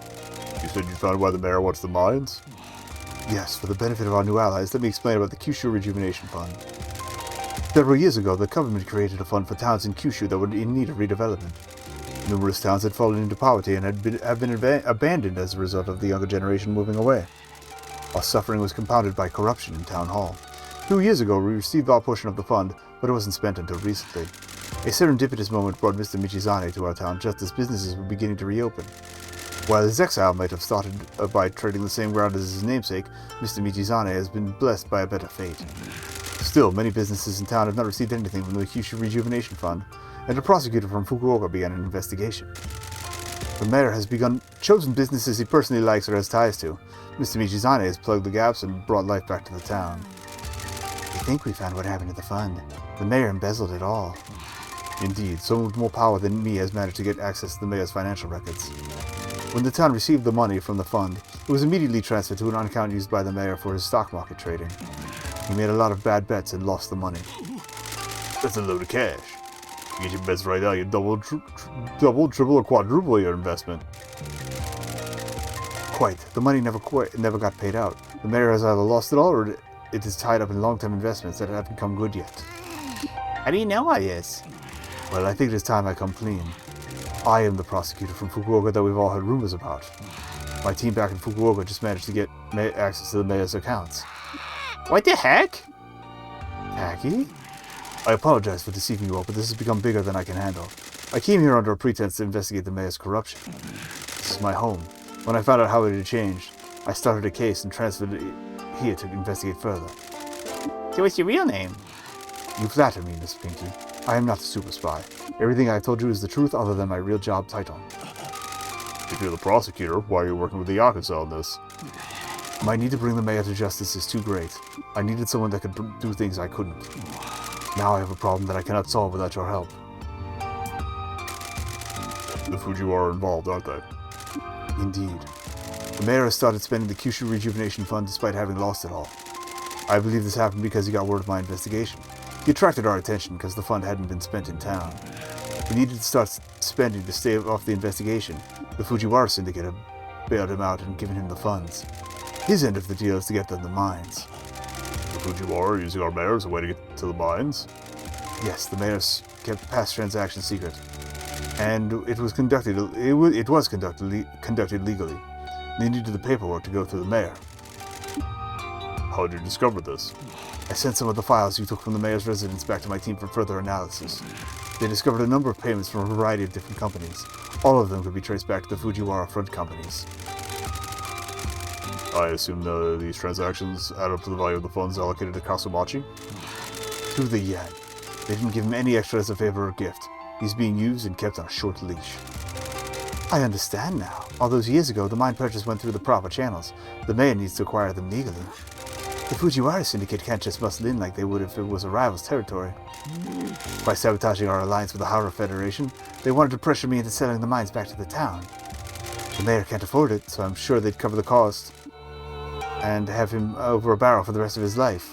You said you found why the mayor wants the mines? Yes, for the benefit of our new allies, let me explain about the Kyushu Rejuvenation Fund. Several years ago, the government created a fund for towns in Kyushu that were in need of redevelopment. Numerous towns had fallen into poverty and have been abandoned as a result of the younger generation moving away. Our suffering was compounded by corruption in Town Hall. 2 years ago, we received our portion of the fund, but it wasn't spent until recently. A serendipitous moment brought Mr. Michizane to our town just as businesses were beginning to reopen. While his exile might have started by treading the same ground as his namesake, Mr. Michizane has been blessed by a better fate. Still, many businesses in town have not received anything from the Kyushu Rejuvenation Fund, and a prosecutor from Fukuoka began an investigation. The mayor has chosen businesses he personally likes or has ties to. Mr. Michizane has plugged the gaps and brought life back to the town. I think we found what happened to the fund. The mayor embezzled it all. Indeed, someone with more power than me has managed to get access to the mayor's financial records. When the town received the money from the fund, it was immediately transferred to an account used by the mayor for his stock market trading. He made a lot of bad bets and lost the money. That's a load of cash. You get your bets right now, you double, triple, or quadruple your investment. Quite. The money never got paid out. The mayor has either lost it all or it is tied up in long-term investments that haven't come good yet. How do you know all this? Well, I think it is time I come clean. I am the prosecutor from Fukuoka that we've all heard rumors about. My team back in Fukuoka just managed to get access to the mayor's accounts. What the heck? Tacky? I apologize for deceiving you all, but this has become bigger than I can handle. I came here under a pretense to investigate the mayor's corruption. This is my home. When I found out how it had changed, I started a case and transferred it here to investigate further. So what's your real name? You flatter me, Miss Pinky. I am not a super spy. Everything I told you is the truth other than my real job title. If you're the prosecutor, why are you working with the Yakuza on this? My need to bring the mayor to justice is too great. I needed someone that could do things I couldn't. Now I have a problem that I cannot solve without your help. The Fujiwara are involved, aren't they? Indeed. The mayor has started spending the Kyushu Rejuvenation Fund despite having lost it all. I believe this happened because he got word of my investigation. He attracted our attention because the fund hadn't been spent in town. He needed to start spending to stave off the investigation. The Fujiwara syndicate had bailed him out and given him the funds. His end of the deal is to get them the mines. The Fujiwara are using our mayor as a way to get to the mines? Yes, the mayor's kept past transactions secret. And it was conducted legally. They needed the paperwork to go through the mayor. How did you discover this? I sent some of the files you took from the mayor's residence back to my team for further analysis. They discovered a number of payments from a variety of different companies. All of them could be traced back to the Fujiwara front companies. I assume these transactions add up to the value of the funds allocated to Kasumachi? To the yen. They didn't give him any extra as a favor or gift. He's being used and kept on a short leash. I understand now. All those years ago, the mine purchase went through the proper channels. The mayor needs to acquire them legally. The Fujiwara syndicate can't just muscle in like they would if it was a rival's territory. By sabotaging our alliance with the Hara Federation, they wanted to pressure me into selling the mines back to the town. The mayor can't afford it, so I'm sure they'd cover the cost and have him over a barrel for the rest of his life.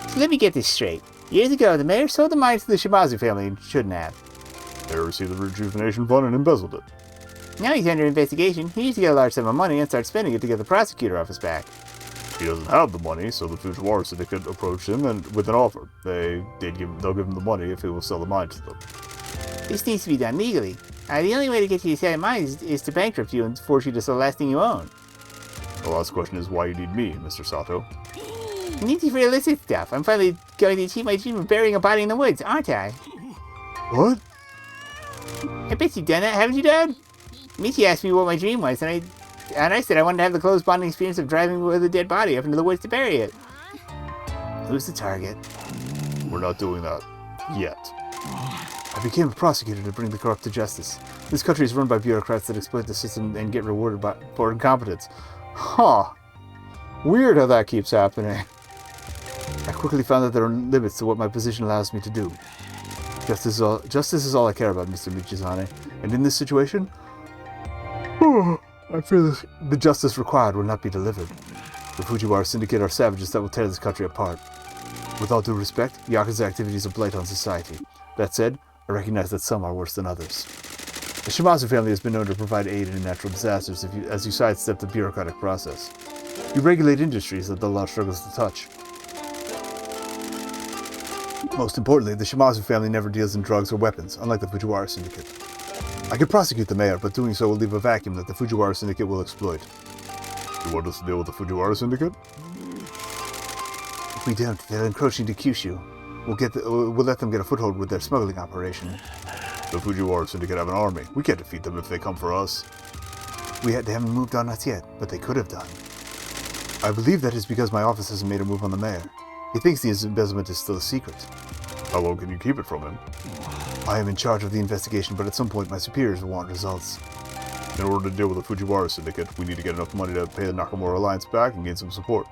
So let me get this straight. Years ago, the mayor sold the mines to the Shimazu family and shouldn't have. They received the Rejuvenation Fund and embezzled it. Now he's under investigation. He needs to get a large sum of money and start spending it to get the prosecutor off his back. He doesn't have the money, so the Fujiwara syndicate approached him and with an offer. They'll give him the money if he will sell the mine to them. This needs to be done legally. The only way to get you to sell mines is to bankrupt you and force you to sell the last thing you own. The last question is why you need me, Mr. Sato. I need you for illicit stuff. I'm finally going to achieve my dream of burying a body in the woods, aren't I? What? I bet you've done that, haven't you, Dad? Michi asked me what my dream was, and I said I wanted to have the close bonding experience of driving with a dead body up into the woods to bury it. Who's the target? We're not doing that. Yet. I became a prosecutor to bring the corrupt to justice. This country is run by bureaucrats that exploit the system and get rewarded for incompetence. Huh. Weird how that keeps happening. I quickly found that there are limits to what my position allows me to do. Justice is all I care about, Mr. Michizane. And in this situation, I fear the justice required will not be delivered. The Fujiwara syndicate are savages that will tear this country apart. With all due respect, Yakuza activities are blight on society. That said, I recognize that some are worse than others. The Shimazu family has been known to provide aid in natural disasters as you sidestep the bureaucratic process. You regulate industries that the law struggles to touch. Most importantly, the Shimazu family never deals in drugs or weapons, unlike the Fujiwara syndicate. I could prosecute the mayor, but doing so will leave a vacuum that the Fujiwara syndicate will exploit. You want us to deal with the Fujiwara syndicate? If we don't, they'll encroach into Kyushu. We'll let them get a foothold with their smuggling operation. The Fujiwara syndicate have an army. We can't defeat them if they come for us. They haven't moved on us yet, but they could have done. I believe that is because my office hasn't made a move on the mayor. He thinks the embezzlement is still a secret. How long can you keep it from him? I am in charge of the investigation, but at some point my superiors will want results. In order to deal with the Fujiwara syndicate, we need to get enough money to pay the Nakamura Alliance back and gain some support.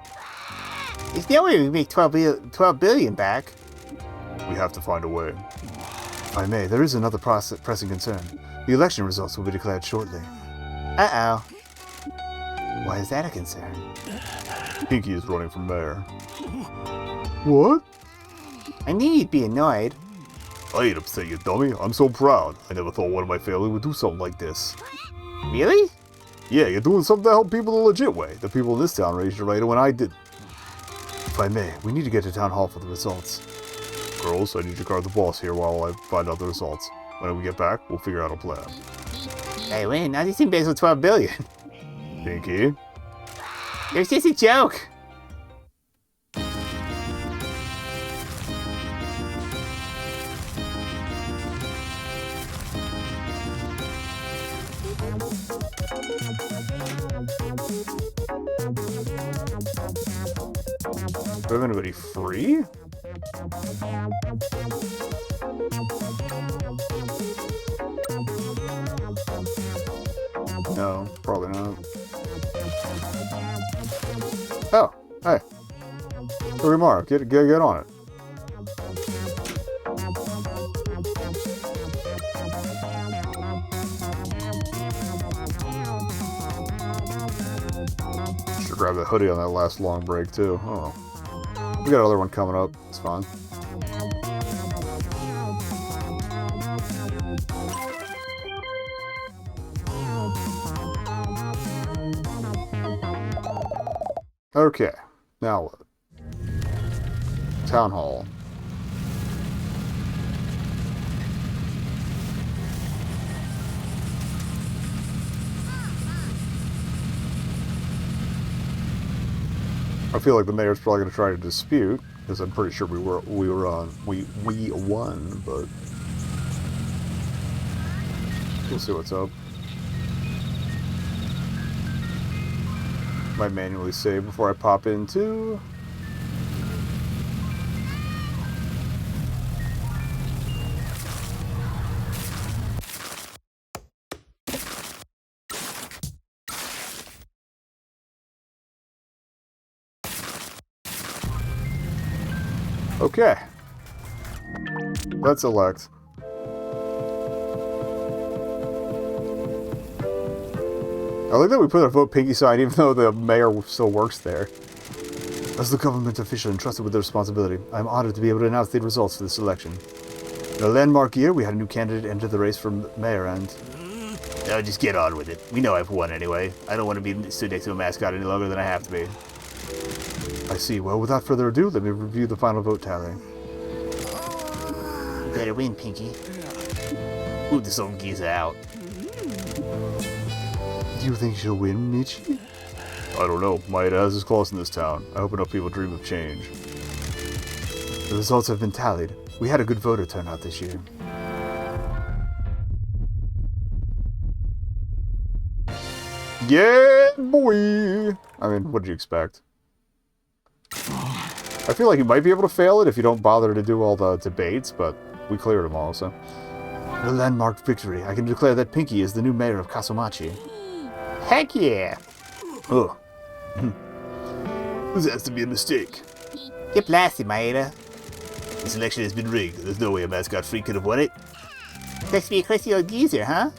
There's no way we make 12 billion back. We have to find a way. If I may, there is another pressing concern. The election results will be declared shortly. Uh-oh. Why is that a concern? Pinky is running for mayor. What? I knew you'd be annoyed. I ain't upset, you dummy. I'm so proud. I never thought one of my family would do something like this. Really? Yeah, you're doing something to help people the legit way. The people in this town raised you right when I did. If I may, we need to get to town hall for the results. Girls, I need you to guard the boss here while I find out the results. When we get back, we'll figure out a plan. I win. Now these embezzle 12 billion. Pinky? It was just a joke. Do we have anybody free? No, probably not. Oh, hey. Look, Mark, get on it. Should grab that hoodie on that last long break too. Oh. We got another one coming up. It's fine. Okay. Now what? Town Hall. I feel like the mayor's probably going to try to dispute, because I'm pretty sure we won, but we'll see what's up. Might manually save before I pop in too. Okay. Let's elect. I like that we put a vote Pinky side even though the mayor still works there. As the government official entrusted with the responsibility, I am honored to be able to announce the results for this election. In a landmark year, we had a new candidate enter the race for mayor and... Oh, just get on with it. We know I've won anyway. I don't want to be stood next to a mascot any longer than I have to be. I see. Well, without further ado, let me review the final vote tally. Better win, Pinky. Move this old geezer out. Do you think she'll win, Michi? I don't know. Maeda has his claws in this town. I hope enough people dream of change. The results have been tallied. We had a good voter turnout this year. Yeah, boy! I mean, what did you expect? I feel like you might be able to fail it if you don't bother to do all the debates, but we cleared them all, so... A landmark victory. I can declare that Pinky is the new mayor of Kasumachi. Heck yeah! Ugh. This has to be a mistake. Get blasted, Maeda. This election has been rigged. There's no way a mascot freak could have won it. That's to be a crusty old geezer, huh?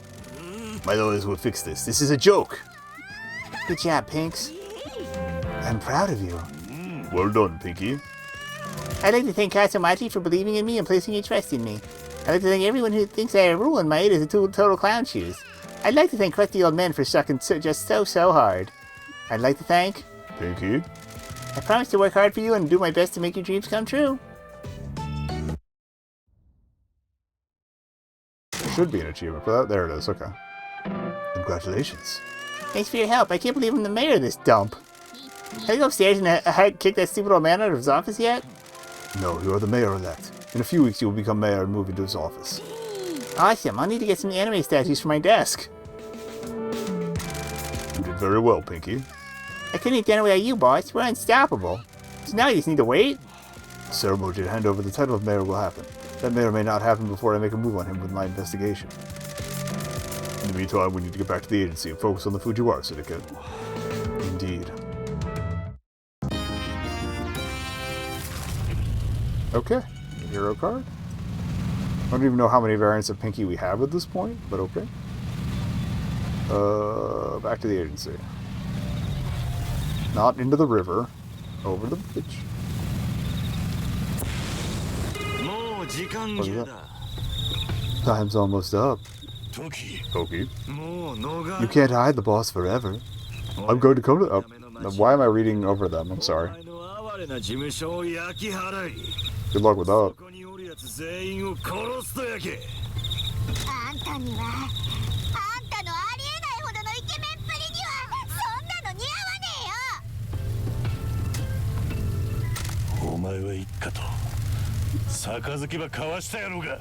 My lawyers will fix this. This is a joke. Good job, Pinks. I'm proud of you. Well done, Pinky. I'd like to thank Kasumachi for believing in me and placing your trust in me. I'd like to thank everyone who thinks I rule in Maeda as a total clown shoes. I'd like to thank crusty old men for sucking just so hard. I'd like to thank... Pinky? I promise to work hard for you and do my best to make your dreams come true. There should be an achievement for that. There it is. Okay. Congratulations. Thanks for your help. I can't believe I'm the mayor of this dump. Can I go upstairs and kick that stupid old man out of his office yet? No, you are the mayor-elect. In a few weeks, you will become mayor and move into his office. Awesome. I'll need to get some anime statues for my desk. You did very well, Pinky. I couldn't have done it without you, boss. We're unstoppable. So now you just need to wait? The ceremony to hand over the title of mayor will happen. That may or may not happen before I make a move on him with my investigation. In the meantime, we need to get back to the agency and focus on the Fujiwara Syndicate. Indeed. Okay. Hero card. I don't even know how many variants of Pinky we have at this point, but okay. Back to the agency. Not into the river. Over the bridge. 時間切れだ。 Time's almost up. 時 Toki. もう逃 You can't hide the boss forever. I'm going to come to... why am I reading over them? I'm sorry. お前の哀れな事務所を焼き払い Good luck with そ that. こにおるやつ全員を殺すとやけ。あんたにはあんたのありえないほどのイケメンっぷりにはそんなの似合わねえよ。お前は一家と杯ば交わしたやろうが。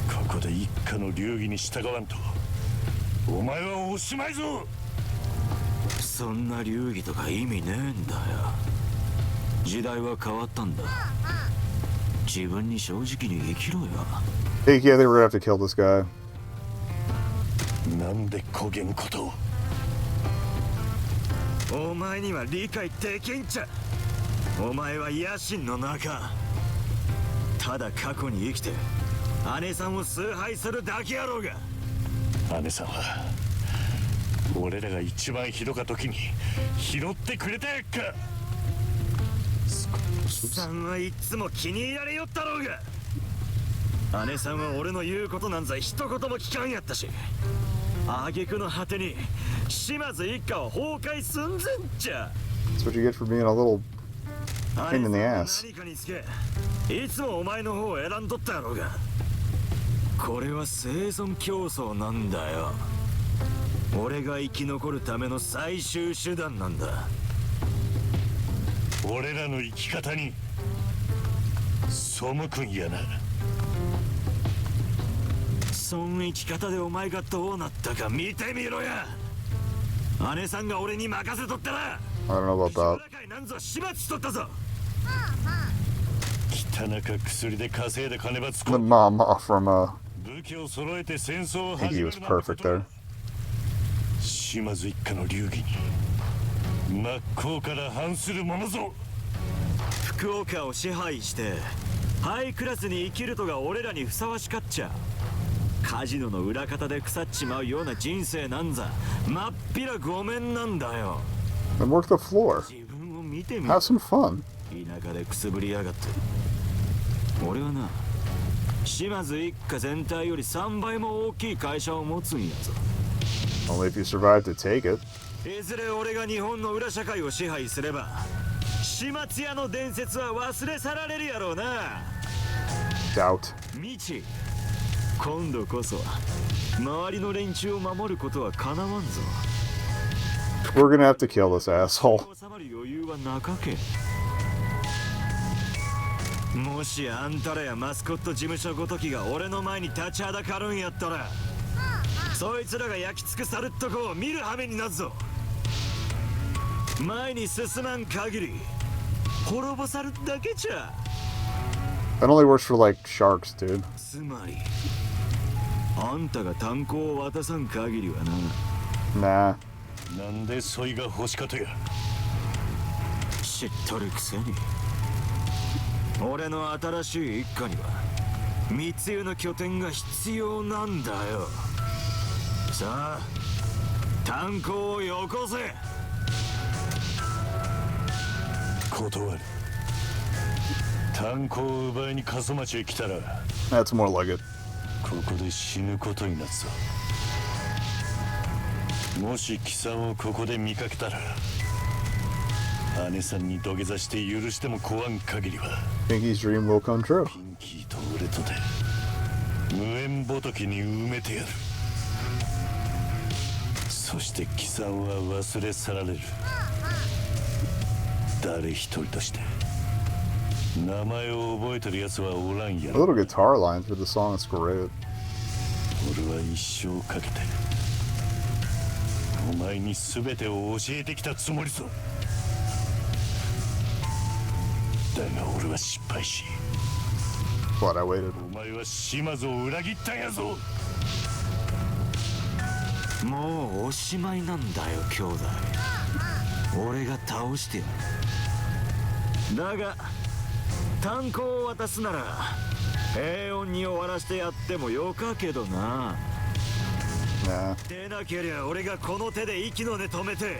ここで一家の流儀に従わんとお前はおしまいぞ。そんな流儀とか意味ねえんだよ。時代は変わったんだ。自分に正直に生きろよ。 Hey, yeah, they were gonna have to kill this guy. なんでこげんことを。お前には理解できんちゃ。お前は野心の中ただ過去に生きて姉さんを崇拝するだけやろうが。姉さんは俺らが一番ひどか時に拾ってくれたやっか。さんはいつも気に入られよったろうが。姉さんは俺の言うことなんざ一言も聞かんやったし、挙句の果てに島津一家は崩壊寸前じゃ。 That's what you get for being a little 姉 pain さ in ん the は ass. 何かにつけいつもお前の方を選んどったやろうが。これは生存競争なんだよ。俺が生き残るための最終手段なんだ。俺らの生き方に背くんやな。そん生き方でお前がどうなったか見てみろや。姉さんが俺に任せとったら I don't know about that. なんぞ始末しとったぞ。汚か薬で稼いだ金ばつ The こ mom from 武器を揃えて戦争を I think 始 he め was る perfect there. 島津一家の流儀に真っ向から反するものぞ。福岡を支配してハイクラスに生きるとが俺らにふさわしかっちゃ。カジノの裏方で腐っちまうような人生なんざまっぴらごめんなんだよ。 Then work the floor. 自分を見てみ Have some fun. 田舎でくすぶりやがって。俺はな島津一家全体より3倍も大きい会社を持つんやぞ。 Only if you survive to take it. いずれ俺が日本の裏社会を支配すれば始末屋の伝説は忘れ去られるやろうな。 Doubt. ミチ、今度こそ周りの連中を守ることはかなわんぞ。 We're gonna have to kill this asshole. 収まる余裕はなかけ。もしあんたらやマスコット事務所ごときが俺の前に立ちはだかるんやったらそいつらが焼き尽くさるっとこを見る羽目になるぞ。前に進まん限り滅ぼさるだけじゃ。 That only works for like sharks, dude. つまりあんたが炭鉱を渡さん限りはな。 Nah. なんでそいが欲しかとや。知っとるくせに俺の新しい一家には密輸の拠点が必要なんだよ。さあ炭鉱をよこせ。断る。炭鉱を奪いに過疎町へ来たら That's more like it. ここで死ぬことになるぞ。もし貴さんをここで見かけたら姉さんに土下座して許しても壊ん限りは Pinky's dream will come true. ピンキーと俺とで無縁仏に埋めてやる。そして貴さんは忘れ去られる。誰一人として名前を覚えてる奴はおらんや The ろ。 little guitar line through the song is great. 俺は一生かけてお前に全てを教えてきたつもりぞ。だが俺は失敗し But I waited. お前は島津を裏切ったんやぞ。もうおしまいなんだよ兄弟。俺が倒してやる。だが炭鉱を渡すなら平穏に終わらせてやってもよかけどな。 Nah. でなけりゃ俺がこの手で息の根止めて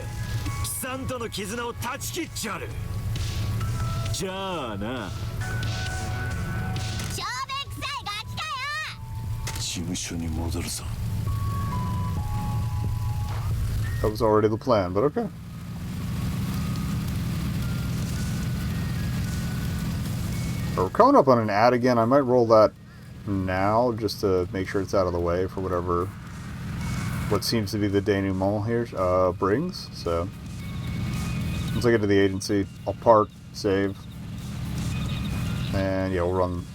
貴さんとの絆を断ち切っちゃる。じゃあな事務所に戻るぞ。 That was already the plan, but okay. We're coming up on an ad again. I might roll that now just to make sure it's out of the way for what seems to be the denouement here brings. So once I get to the agency, I'll park, save, and yeah, we'll run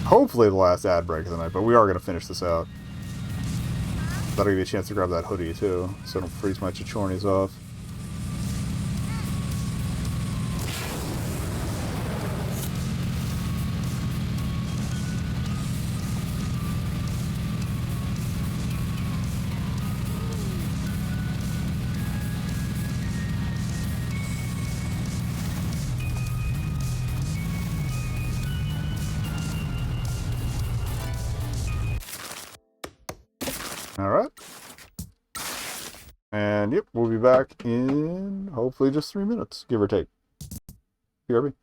hopefully the last ad break of the night, but we are going to finish this out. That'll give you a chance to grab that hoodie too, so I don't freeze my chichornis off. Alright. And yep, we'll be back in hopefully just 3 minutes, give or take. BRB.